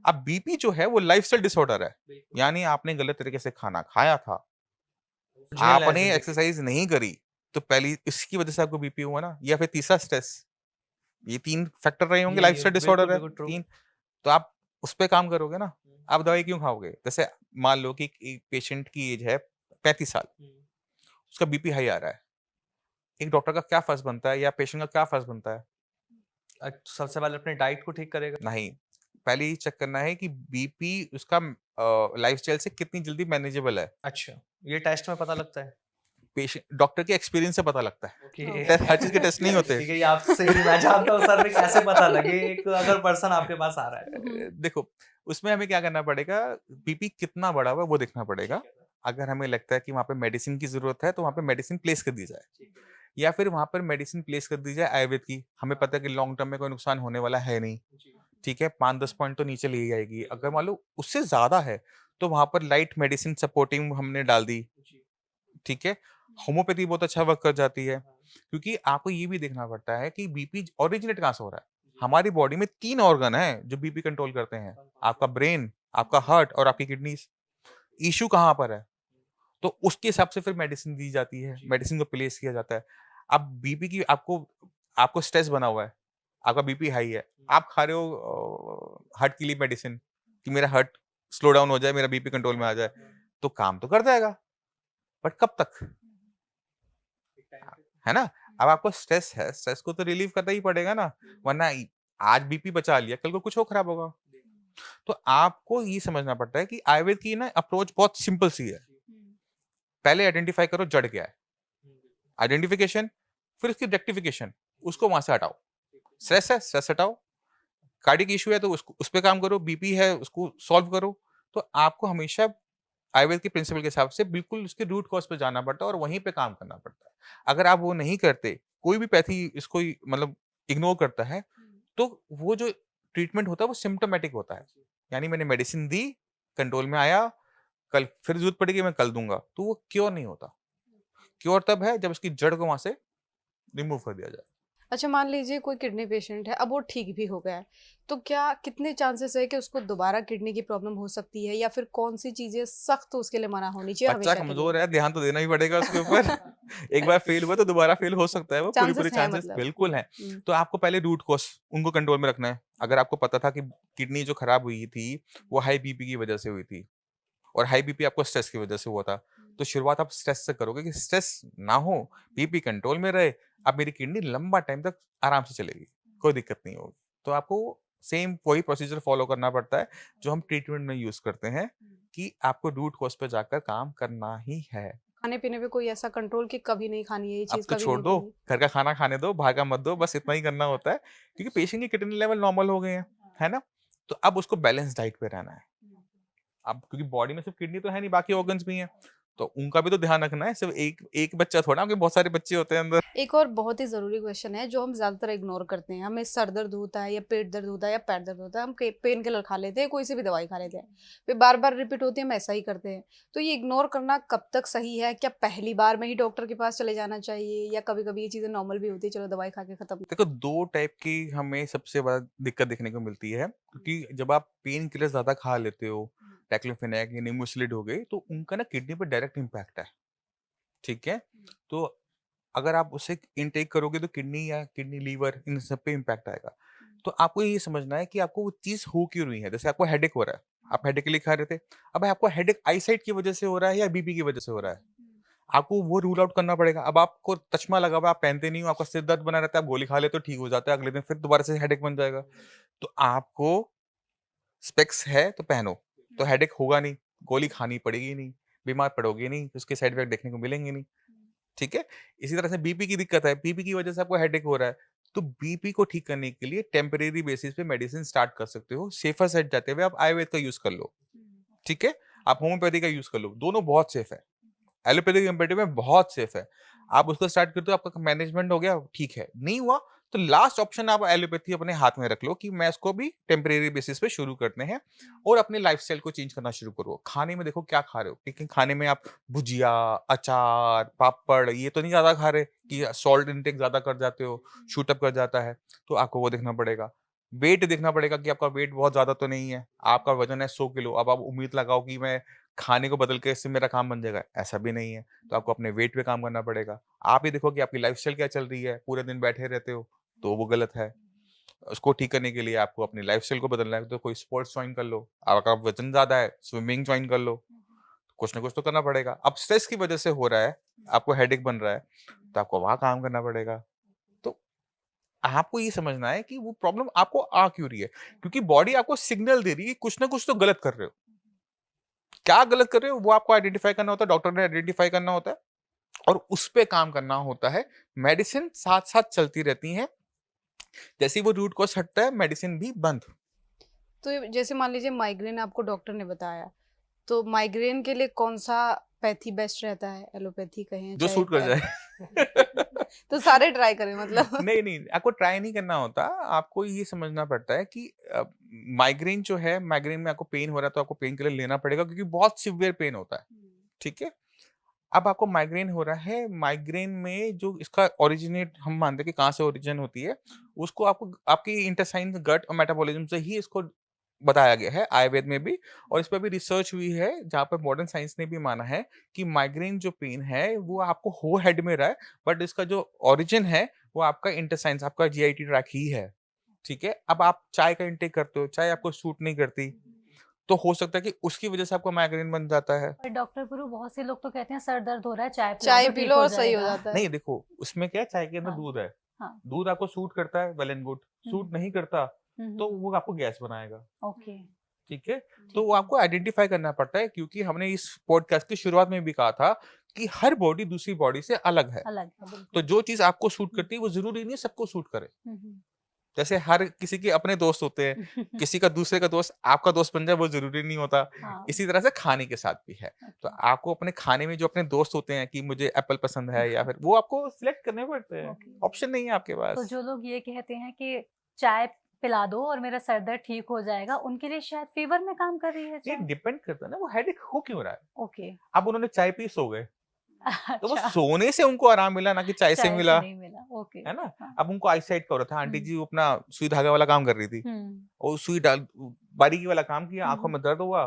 B: अब बीपी जो है वो लाइफस्टाइल डिसऑर्डर है,
A: हैं।
B: यानी आपने गलत तरीके से खाना खाया था,
A: झेल रहे हैं
B: आपने
A: जिंदगी।
B: एक्सरसाइज नहीं करी, तो पहली इसकी वजह से आपको बीपी हुआ ना, या फिर तीसरा स्ट्रेस। ये 3 फैक्टर रहे होंगे,
A: ये
B: लाइफस्टाइल
A: बिल्कुल
B: डिसऑर्डर है
A: बिल्कुल ट्रू।
B: 3। तो आप उस पे काम करोगे ना। आप दवाई क्यों खाओगे? जैसे मान लो कि एक पेशेंट की एज है 35 साल, उसका बीपी हाई आ रहा है। एक डॉक्टर का क्या फर्ज बनता है या पेशेंट का क्या फर्ज बनता है?
A: सबसे पहले अपने डाइट को ठीक करेगा।
B: नहीं, पहले ये चेक करना है कि बीपी उसका लाइफस्टाइल से कितनी जल्दी मैनेजेबल है।
A: अच्छा, ये टेस्ट में पता लगता है।
B: पेशेंट डॉक्टर के एक्सपीरियंस से पता लगता है।
A: ओके।
B: हर चीज के टेस्ट नहीं होते।
A: ठीक है, ये आपसे ही मैं जानता हूँ सर, ने कैसे पता लगे एक अगर पर्सन आपके पास आ रहा है।
B: देखो, उसमें हमें क्या करना पड़ेगा, बीपी कितना बढ़ा हुआ है वो देखना पड़ेगा। अगर हमें लगता है कि वहाँ पे मेडिसिन की जरूरत है तो वहाँ पे मेडिसिन प्लेस कर दी जाए, या फिर वहाँ पर मेडिसिन प्लेस कर दी जाए आयुर्वेद की। हमें पता है कि लॉन्ग टर्म में कोई नुकसान होने वाला है नहीं। ठीक है, 5-10 पॉइंट तो नीचे ले आएगी। अगर मान लो उससे ज्यादा है तो वहां पर लाइट मेडिसिन सपोर्टिंग हमने डाल दी। ठीक है, होम्योपैथी बहुत अच्छा वर्क कर जाती है, क्योंकि आपको ये भी देखना पड़ता है कि बीपी ओरिजिनेट कहाँ से हो रहा है। हमारी बॉडी में 3 ऑर्गन है जो बीपी कंट्रोल करते हैं, आपका ब्रेन, आपका हार्ट और आपकी किडनीज। इशू कहाँ पर है, तो उसके हिसाब से फिर मेडिसिन दी जाती है, मेडिसिन को प्लेस किया जाता है। अब बीपी की आपको आपको स्ट्रेस बना हुआ है, आपका बीपी हाई है, आप खा रहे हो हार्ट के लिए मेडिसिन कि मेरा हार्ट स्लो डाउन हो जाए, मेरा बीपी कंट्रोल में आ जाए, तो काम तो कर जाएगा, बट कब तक, है ना। अब आपको स्ट्रेस है, स्ट्रेस को तो रिलीव करना ही पड़ेगा ना, वरना आज बीपी बचा लिया, कल को कुछ और खराब होगा। तो आपको ये समझना पड़ता है कि आयुर्वेद की ना अप्रोच बहुत सिंपल सी है। पहले आइडेंटिफाई करो जड़ क्या है, आइडेंटिफिकेशन, फिर उसकी रेक्टिफिकेशन, उसको वहां से हटाओ। स्ट्रेस है, स्ट्रेस हटाओ। कार्डिक इशू है तो उसको उस पे काम करो, बीपी है उसको सॉल्व करो। तो आपको हमेशा आयुर्वेद के प्रिंसिपल के हिसाब से बिल्कुल उसके रूट कॉज पे जाना पड़ता है और वहीं पे काम करना पड़ता है। अगर आप वो नहीं करते, कोई भी पैथी इसको मतलब इग्नोर करता है, तो वो जो ट्रीटमेंट होता है वो सिम्टोमेटिक होता है, यानी मैंने मेडिसिन दी, कंट्रोल में आया, कल फिर जरूरत पड़ेगी मैं कल दूंगा, तो वो क्योर नहीं होता। क्योर तब है जब उसकी जड़ को वहां से रिमूव कर दिया जाए।
C: अच्छा, मान लीजिए कोई किडनी पेशेंट है, अब वो ठीक भी हो गया है, तो क्या कितने चांसेस है कि उसको दोबारा किडनी की प्रॉब्लम हो सकती है, या फिर कौन सी चीजें सख्त उसके लिए मना होनी चाहिए
B: बच्चा
C: हमेशा के लिए?
B: कमजोर है, ध्यान तो देना ही पड़ेगा उसके ऊपर। एक बार फेल हुआ तो दोबारा फेल हो सकता है, वो पूरी पूरी
C: चांसेस है
B: चांसेस
C: मतलब।
B: बिल्कुल हैं। तो आपको पहले रूट कॉज उनको कंट्रोल में रखना है। अगर आपको पता था कि किडनी जो खराब हुई थी वो हाई बीपी की वजह से हुई थी, और हाई बीपी आपको स्ट्रेस की वजह से हुआ था, तो शुरुआत आप स्ट्रेस से करोगे कि स्ट्रेस ना हो, बीपी कंट्रोल में रहे, अब मेरी किडनी लंबा टाइम तक आराम से चलेगी, कोई दिक्कत नहीं होगी। तो आपको सेम वही प्रोसीजर फॉलो करना पड़ता है जो हम ट्रीटमेंट में यूज करते हैं, कि आपको रूट कॉज पे जाकर काम करना ही है।
C: खाने पीने पे कोई ऐसा कंट्रोल कि कभी नहीं खानी है ये
B: अब
C: चीज,
B: तो
C: कभी
B: छोड़
C: नहीं
B: दो,
C: खानी?
B: घर का खाना खाने दो, बाहर का मत दो, बस इतना ही करना होता है, क्योंकि पेशेंट के किडनी लेवल नॉर्मल हो गए हैं, है ना। तो अब उसको बैलेंस डाइट पे रहना है। अब क्योंकि बॉडी में सिर्फ किडनी तो है नहीं, बाकी ऑर्गन्स भी हैं, तो उनका भी तो ध्यान रखना है, सिर्फ एक एक बच्चा थोड़ा, क्योंकि बहुत सारे बच्चे होते हैं अंदर।
C: एक और बहुत ही जरूरी क्वेश्चन है जो हम ज्यादातर इग्नोर करते हैं। हमें सर दर्द होता है या पेट दर्द होता है या पैर दर्द होता है, हम पेन किलर खा लेते हैं, कोई सी भी दवाई खा लेते हैं, फिर बार बार रिपीट होती है, हम ऐसा ही करते हैं। तो ये इग्नोर करना कब तक सही है? क्या पहली बार में ही डॉक्टर के पास चले जाना चाहिए, या कभी कभी ये चीजें नॉर्मल भी होती है, चलो दवाई खा के खत्म?
B: देखो, 2 टाइप की हमें सबसे बड़ा दिक्कत देखने को मिलती है, क्योंकि जब आप पेन किलर ज़्यादा खा लेते हो, डाइक्लोफेनाक या निमोसिलिड हो गई, तो उनका ना किडनी पे डायरेक्ट इम्पैक्ट है, ठीक है? तो अगर आप उसे इनटेक करोगे तो किडनी या किडनी, लीवर, इन सब पे इम्पैक्ट आएगा। तो आपको ये समझना है कि आपको वो चीज़ हो क्यों रही है। जैसे आपको हेडेक हो रहा है, आप हेडेक के लिए खा रहे थे, अब आपको हेडेक आईसाइट की वजह से हो रहा है या बीपी की वजह से हो रहा है? आपको वो रूल आउट करना पड़ेगा। अब आपको चश्मा लगा हुआ है, आप पहनते नहीं हो, आपका सिर दर्द बना रहता है, आप गोली खा लेते हो, ठीक हो जाता है, अगले दिन फिर दोबारा से हेडेक बन जाएगा। तो आपको स्पेक्स है तो पहनो, तो हेडेक होगा नहीं, गोली खानी पड़ेगी नहीं, बीमार पड़ोगे नहीं, उसके साइड इफेक्ट देखने को मिलेंगे नहीं, ठीक है? इसी तरह से बीपी की दिक्कत है, बीपी की वजह से आपको हेडेक हो रहा है, तो बीपी को ठीक करने के लिए टेम्परेरी बेसिस पे मेडिसिन स्टार्ट कर सकते हो। सेफर साइड जाते हुए आप आयुर्वेद का यूज़ कर लो, ठीक है? आप होम्योपैथी का यूज़ कर लो, दोनों बहुत सेफ है। एलोपैथी के कंपैरेटिव में बहुत सेफ है। आप उसको स्टार्ट करते हो, आपका मैनेजमेंट हो गया, ठीक है। नहीं हुआ तो लास्ट ऑप्शन आप एलोपैथी अपने हाथ में रख लो कि मैं इसको भी टेम्परेरी बेसिस पे शुरू करते हैं, और अपने लाइफस्टाइल को चेंज करना शुरू करो। खाने में देखो क्या खा रहे हो, लेकिन खाने में आप भुजिया, अचार, पापड़ ये तो नहीं ज़्यादा खा रहे कि सॉल्ट इंटेक ज़्यादा कर जाते हो, शूट अप कर जाता है, तो आपको वो देखना पड़ेगा। वेट देखना पड़ेगा कि आपका वेट बहुत ज़्यादा तो नहीं है। आपका वज़न है 100 किलो, अब आप उम्मीद लगाओ कि मैं खाने को बदल के इससे मेरा काम बन जाएगा, ऐसा भी नहीं है। तो आपको अपने वेट पे काम करना पड़ेगा। आप ही देखो कि आपकी लाइफ़स्टाइल क्या चल रही है, पूरे दिन बैठे रहते हो, तो वो गलत है। उसको ठीक करने के लिए आपको अपनी लाइफ़स्टाइल को बदलना है, तो कोई स्पोर्ट्स जॉइन कर लो। आपका वज़न ज़्यादा है, स्विमिंग जॉइन कर लो। कुछ ना कुछ तो करना पड़ेगा। अब स्ट्रेस की वजह से हो रहा है, आपको हेडेक बन रहा है, तो आपको वहाँ काम करना पड़ेगा। तो आपको ये समझना है कि वो प्रॉब्लम आपको आ क्यों रही है, क्योंकि बॉडी आपको सिग्नल दे रही है कुछ ना कुछ तो गलत कर रहे हो। क्या गलत कर रहे हो वो आपको आइडेंटिफाई करना होता है, डॉक्टर ने आइडेंटिफाई करना होता है, और उस पे काम करना होता है। मेडिसिन साथ साथ चलती रहती हैं, जैसे ही वो रूट कॉज हटता है मेडिसिन भी बंद।
C: तो जैसे मान लीजिए माइग्रेन आपको डॉक्टर ने बताया, तो माइग्रेन के लिए कौन सा पैथी बेस्ट रहता है? एलोपैथी कहें
B: जो
C: चाहे
B: सूट कर जाए।
C: तो सारे ट्राई करें मतलब?
B: नहीं नहीं, आपको ट्राई नहीं करना होता। आपको ये समझना पड़ता है कि माइग्रेन जो है, माइग्रेन में आपको पेन हो रहा है तो आपको पेन किलर लेना पड़ेगा, क्योंकि बहुत सिवियर पेन होता है, ठीक है? अब आपको माइग्रेन हो रहा है, माइग्रेन में जो इसका ओरिजिनेट हम मानते हैं कि कहाँ से ओरिजिन होती है, उसको आपको आपकी इंटेस्टाइन, गट और मेटाबॉलिज्म से ही इसको बताया गया है आयुर्वेद में भी, और इस पर भी रिसर्च हुई है, जहाँ पर मॉडर्न साइंस ने भी माना है कि माइग्रेन जो पेन है वो आपको हो हेड में रहा है, बट इसका जो ओरिजिन है वो आपका इंटेस्टाइन, आपका जीआईटी ट्रैक ही है, ठीक है? अब आप चाय का इंटेक करते हो, चाय आपको सूट नहीं करती, तो हो सकता है कि उसकी वजह से आपको माइग्रेन बन जाता है।
D: पर डॉक्टर गुरु, बहुत से लोग तो कहते हैं सर दर्द हो रहा है, चाय पिला
C: चाय
D: दो,
C: पी
D: ठीक
C: लो
D: हो
C: और सही हो
D: जाएगा।
C: जाता है।
B: नहीं देखो, उसमें क्या है, चाय के अंदर
D: हाँ,
B: दूध है,
D: हाँ।
B: दूध आपको सूट करता है, वेल एंड गुड। सूट नहीं करता तो वो आपको गैस बनाएगा,
D: ओके,
B: ठीक है? तो
D: ठीक
B: वो
D: है।
B: आपको आइडेंटिफाई करना पड़ता है, क्योंकि हमने इस पॉडकास्ट की शुरुआत में भी कहा था कि हर बॉडी दूसरी बॉडी से अलग है।
D: अलग है,
B: तो
D: बिल्कुल।
B: जो चीज आपको सूट करती है वो जरूरी नहीं है सबको सूट करे।
D: हम्म,
B: जैसे हर किसी के अपने दोस्त होते हैं, किसी का दूसरे का दोस्त आपका दोस्त बन जाए वो जरूरी नहीं होता।
D: हाँ,
B: इसी तरह से खाने के साथ भी है। तो
D: ओके,
B: आपको अपने खाने में जो अपने दोस्त होते हैं कि मुझे एप्पल पसंद है, या फिर वो आपको सिलेक्ट करने पड़ते हैं,
D: ओके।
B: ऑप्शन नहीं है आपके
D: तो
B: पास।
D: जो लोग ये कहते हैं कि चाय पिला दो और मेरा सर दर्द ठीक हो जाएगा, उनके लिए शायद फीवर में काम कर रही है
B: ये
D: चाय।
B: डिपेंड करता है ना वो हेडेक हो क्यों रहा है।
D: ओके,
B: अब उन्होंने चाय पी, सो गए, तो वो
D: अच्छा,
B: सोने से उनको आराम मिला ना कि चाय से
D: चाय से
B: मिला,
D: नहीं मिला। ओके,
B: है ना?
D: हाँ,
B: अब उनको आईसाइट का हो रहा था, आंटी
D: हम्म,
B: जी अपना सुई धागा वाला काम कर रही थी,
D: हम्म,
B: और सुई डाल बारीकी वाला काम किया, आंखों
D: हम्म,
B: में दर्द हुआ,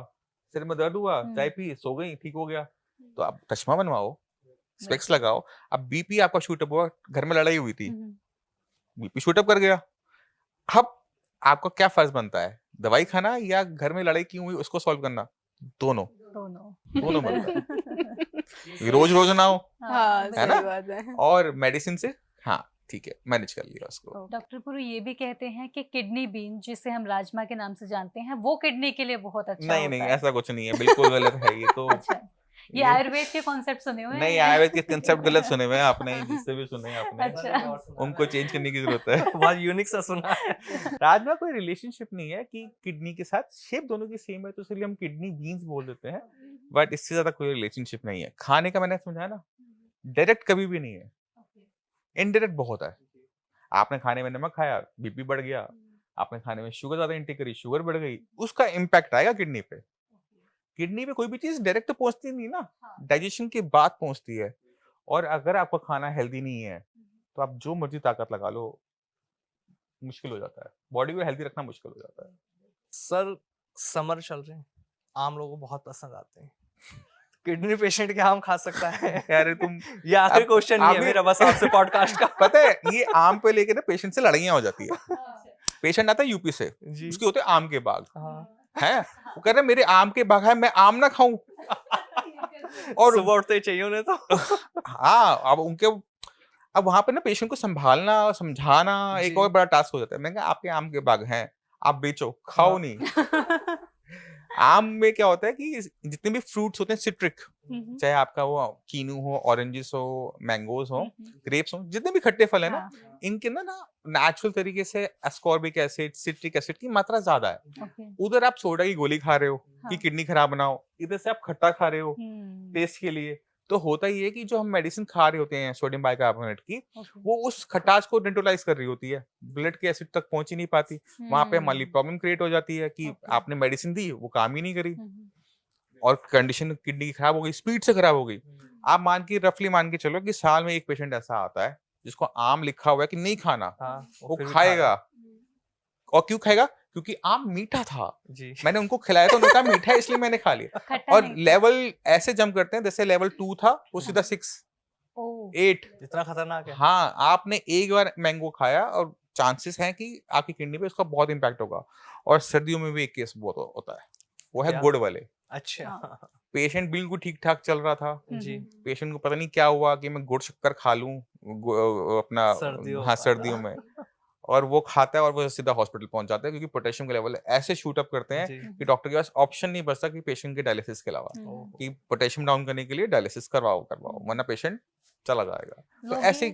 B: सिर में दर्द हुआ,
D: हम्म,
B: चाय पी, सो गई, ठीक हो गया। तो आप चश्मा बनवाओ, स्पेक्स
D: बिल्कुल,
B: लगाओ। अब बीपी आपका शूट अप हुआ, घर में लड़ाई हुई थी,
D: हम्म,
B: बीपी शूट अप कर गया। अब आपका क्या फर्ज बनता है, दवाई खाना या घर में लड़ाई क्यों हुई उसको सॉल्व करना? दोनों,
D: दोनों,
B: दोनों बनता है।
D: बिल्कुल।
B: रोज रोज ना हो,
C: हाँ,
B: है
C: सही
B: ना?
C: बात है।
B: और मेडिसिन से हाँ ठीक है मैनेज कर लिया उसको।
D: डॉक्टर गुरु ये भी कहते हैं कि किडनी बीन, जिसे हम राजमा के नाम से जानते हैं, वो किडनी के लिए बहुत अच्छा
B: नहीं
D: होता
B: नहीं,
D: है।
B: ऐसा कुछ नहीं है, बिल्कुल गलत है ये तो।
D: अच्छा, ये आयुर्वेद के कॉन्सेप्ट सुने हुए
B: नहीं,
D: हैं।
B: आयुर्वेद के कंसेप्ट गलत सुने हुए हैं आपने, जिससे भी सुने हैं आपने,
D: अच्छा,
B: उनको चेंज करने की जरूरत है।
A: बहुत यूनिक सा सुना है।
B: राजमा कोई रिलेशनशिप नहीं है कि किडनी के साथ, शेप दोनों की सेम है तो इसलिए हम किडनी बीन्स बोल देते हैं। बट इससे ज्यादा कोई रिलेशनशिप नहीं है। खाने का मैंने समझाया ना, डायरेक्ट कभी भी नहीं है, इनडायरेक्ट बहुत है। आपने खाने में नमक खाया, बीपी बढ़ गया, आपने खाने में शुगर ज्यादा इंटेक करी, शुगर बढ़ गई, उसका इम्पैक्ट आएगा किडनी पे। किडनी पे कोई भी चीज डायरेक्ट तो पहुंचती नहीं ना, डाइजेशन के बाद पहुंचती है। और अगर आपका खाना हेल्दी नहीं है तो आप जो मर्जी ताकत लगा लो, मुश्किल हो जाता है, बॉडी को हेल्दी रखना मुश्किल हो जाता है।
A: सर समर चल रहे हैं, आम लोगों को बहुत पसंद आते हैं, किडनी पेशेंट क्या आम खा सकता है?
B: यार तुम
A: ये आखिरी
B: आप-
A: क्वेश्चन नहीं है
B: आपने-
A: मेरा बस आपसे पॉडकास्ट का।
B: पता है ये आम पे लेके ना पेशेंट से लड़ाइयां हो जाती है। पेशेंट आता है यूपी से,
A: जी
B: उसके होते हैं आम के बाग,
A: हाँ,
B: हैं वो कह रहे हैं मेरे आम के बाग है, मैं आम ना खाऊं। और
A: सुबह उठते ही चाहिए उन्हें तो।
B: हाँ, अब वहां पे ना पेशेंट को संभालना और समझाना एक
A: जी।
B: और बड़ा टास्क हो जाता है। मैंने कहा आपके आम के बाग हैं, आप बेचो, खाओ
A: हाँ।
B: नहीं। आम में क्या होता है कि जितने भी फ्रूट्स होते हैं सिट्रिक, चाहे आपका वो कीनू हो, ऑरेंजेस हो, मैंगोज हो, ग्रेप्स हो, जितने भी खट्टे फल है ना, इनके ना नेचुरल तरीके से एस्कॉर्बिक एसिड, सिट्रिक एसिड की मात्रा ज्यादा है। उधर आप सोडा की गोली खा रहे हो कि किडनी खराब ना हो, इधर से आप खट्टा खा रहे हो टेस्ट के लिए। तो होता ही है कि जो हम मेडिसिन खा रहे होते हैं सोडियम बाइकार्बोनेट की, वो उस खटास को न्यूट्रलाइज कर रही होती है, ब्लड के एसिड तक पहुंच ही नहीं पाती। वहां पे हमारी प्रॉब्लम क्रिएट हो जाती है कि आपने मेडिसिन दी, वो काम ही नहीं करी और कंडीशन किडनी की खराब हो गई, स्पीड से खराब हो गई। आप रफली मान के चलो कि साल में एक पेशेंट ऐसा आता है जिसको आम लिखा हुआ है कि नहीं खाना,
A: हाँ,
B: वो
A: फिर भी
B: खाएगा। और क्यों खाएगा? क्योंकि आम मीठा था,
A: जी।
B: मैंने उनको खिलाया तो उन्होंने कहा मीठा है इसलिए मैंने खा लिया। और लेवल ऐसे जंप करते हैं, जैसे लेवल 2 था वो सीधा 6, 8।
A: इतना खतरनाक है?
B: हाँ, आपने एक बार मैंगो खाया और चांसेस हैं कि आपकी किडनी पे उसका बहुत इंपैक्ट होगा। और सर्दियों में भी एक केस बहुत होता है, वो है
A: क्या?
B: गुड़ वाले।
A: अच्छा।
B: पेशेंट बिल्कुल ठीक ठाक चल रहा था,
A: जी।
B: पेशेंट को पता नहीं क्या हुआ कि मैं गुड़ शक्कर खा लूं अपना
A: सर्दियों
B: हाँ
A: का।
B: सर्दियों में, और वो खाता है और वो सीधा हॉस्पिटल पहुंच जाता है क्योंकि पोटेशियम के लेवल ऐसे शूट अप करते हैं
A: जी।
B: कि डॉक्टर के पास ऑप्शन नहीं बचता कि पेशेंट के डायलिसिस के अलावा,
A: ओहो।
B: कि पोटेशियम डाउन करने के लिए डायलिसिस करवाओ, वरना पेशेंट चला जाएगा। तो ऐसे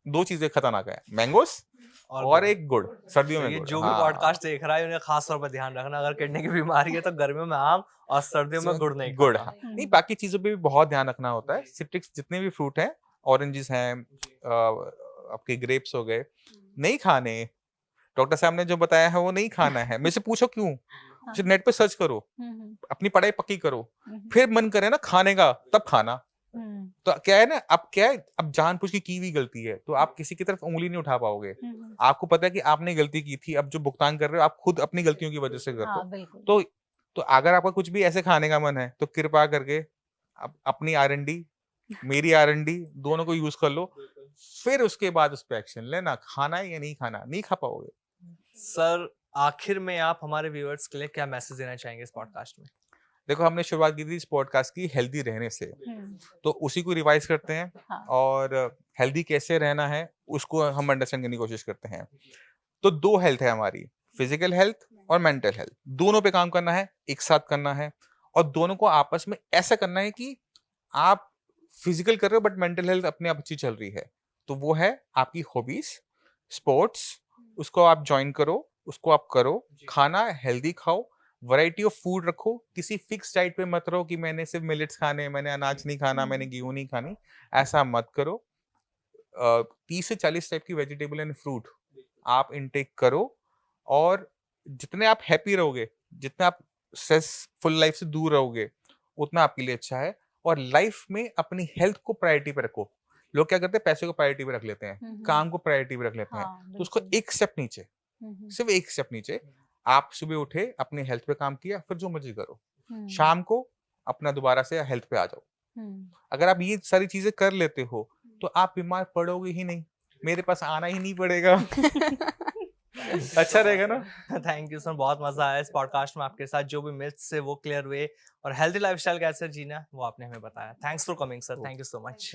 B: 2 चीजें खतरनाक है, मैंगोस और
A: गुड़।
B: एक गुड़, सर्दियों
A: तो
B: में
A: ये
B: गुड़।
A: जो भी
B: हाँ।
A: पॉडकास्ट देख रहा है उन्हें खास तौर पर ध्यान रखना, अगर किडनी की बीमारी है तो गर्मियों में आम और सर्दियों में गुड़ नहीं
B: गुड़,
A: खाना।
B: हाँ। नहीं, बाकी चीजों पे भी बहुत ध्यान रखना होता है। सिट्रिक्स जितने भी फ्रूट हैं, ऑरेंजेस हैं, आपके ग्रेप्स हो गए, नहीं खाने। डॉक्टर साहब ने जो बताया है वो नहीं खाना है। मेरे से पूछो क्यों, नेट पे सर्च करो, अपनी पढ़ाई पक्की करो, फिर मन करे ना खाने का तब खाना। तो क्या है ना, अब जानबूझ के की हुई गलती है तो आप किसी की तरफ उंगली नहीं उठा पाओगे। आपको पता है कि आपने गलती की थी, अब जो भुगतान कर रहे हो आप खुद अपनी गलतियों की वजह से कर रहे हो। तो अगर आपका कुछ भी ऐसे खाने का मन है तो कृपा करके अपनी R&D, मेरी R&D दोनों को यूज कर लो, फिर उसके बाद उस पर एक्शन लेना। खाना है या नहीं खाना, नहीं खा पाओगे।
A: सर आखिर में आप हमारे व्यूअर्स के लिए क्या मैसेज देना चाहेंगे इस पॉडकास्ट में?
B: देखो, हमने शुरुआत की थी इस पॉडकास्ट की हेल्दी रहने से, तो उसी को रिवाइज करते हैं।
D: हाँ।
B: और हेल्दी कैसे रहना है उसको हम अंडरस्टैंड करने की कोशिश करते हैं। तो 2 हेल्थ है हमारी, फिजिकल हेल्थ और मेंटल हेल्थ। दोनों पे काम करना है, एक साथ करना है, और दोनों को आपस में ऐसा करना है कि आप फिजिकल कर रहे हो बट मेंटल हेल्थ अपने आप अच्छी चल रही है। तो वो है आपकी हॉबीज, स्पोर्ट्स, उसको आप ज्वाइन करो, उसको आप करो। खाना हेल्दी खाओ, वैरायटी ऑफ फूड रखो, किसी फिक्स डाइट पे मत रहो कि मैंने सिर्फ मिलेट्स खाने, मैंने अनाज नहीं खाना, मैंने गेहूं नहीं खानी, ऐसा मत करो। 30 से 40 टाइप की वेजिटेबल एंड फ्रूट आप इनटेक करो, और जितने आप हैप्पी रहोगे, जितना आप स्ट्रेसफुल लाइफ से दूर रहोगे, उतना आपके लिए अच्छा है। और लाइफ में अपनी हेल्थ को प्रायोरिटी पे रखो। लोग क्या करते हैं, पैसे को प्रायोरिटी पे रख लेते हैं, काम को प्रायोरिटी पे रख लेते हैं।
D: हाँ,
B: तो उसको
D: बिल्कुल।
B: एक स्टेप नीचे, सिर्फ एक स्टेप नीचे, आप सुबह उठे, अपने हेल्थ पे काम किया, फिर जो मर्जी करो, शाम को अपना दोबारा से हेल्थ पे आ जाओ। अगर आप ये सारी चीजें कर लेते हो तो आप बीमार पड़ोगे ही नहीं, मेरे पास आना ही नहीं पड़ेगा। अच्छा रहेगा ना।
A: थैंक यू सर, बहुत मजा आया इस पॉडकास्ट में आपके साथ। जो भी मिथ्स है वो क्लियर हुए, और हेल्दी लाइफस्टाइल कैसे जीना वो आपने हमें बताया। Thanks for coming sir, thank you so much.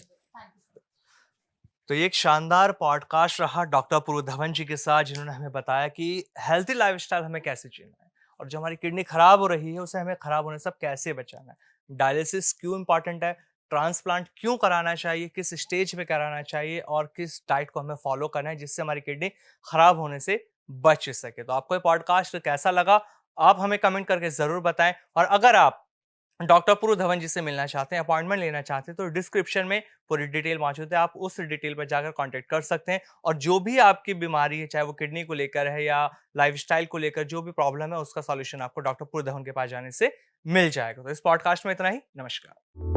A: तो ये एक शानदार पॉडकास्ट रहा डॉक्टर पूर्व धवन जी के साथ, जिन्होंने हमें बताया कि हेल्थी लाइफस्टाइल हमें कैसे जीना है, और जो हमारी किडनी खराब हो रही है उसे हमें खराब होने से कैसे बचाना है, डायलिसिस क्यों इंपॉर्टेंट है, ट्रांसप्लांट क्यों कराना चाहिए, किस स्टेज पे कराना चाहिए, और किस डाइट को हमें फॉलो करना है जिससे हमारी किडनी खराब होने से बच सके। तो आपको ये पॉडकास्ट कैसा लगा आप हमें कमेंट करके जरूर बताएं, और अगर आप डॉक्टर पूर्व धवन जी से मिलना चाहते हैं, अपॉइंटमेंट लेना चाहते हैं, तो डिस्क्रिप्शन में पूरी डिटेल मौजूद है। आप उस डिटेल पर जाकर कांटेक्ट कर सकते हैं और जो भी आपकी बीमारी है, चाहे वो किडनी को लेकर है या लाइफस्टाइल को लेकर जो भी प्रॉब्लम है, उसका सॉल्यूशन आपको डॉक्टर पूर्व धवन के पास जाने से मिल जाएगा। तो इस पॉडकास्ट में इतना ही। नमस्कार।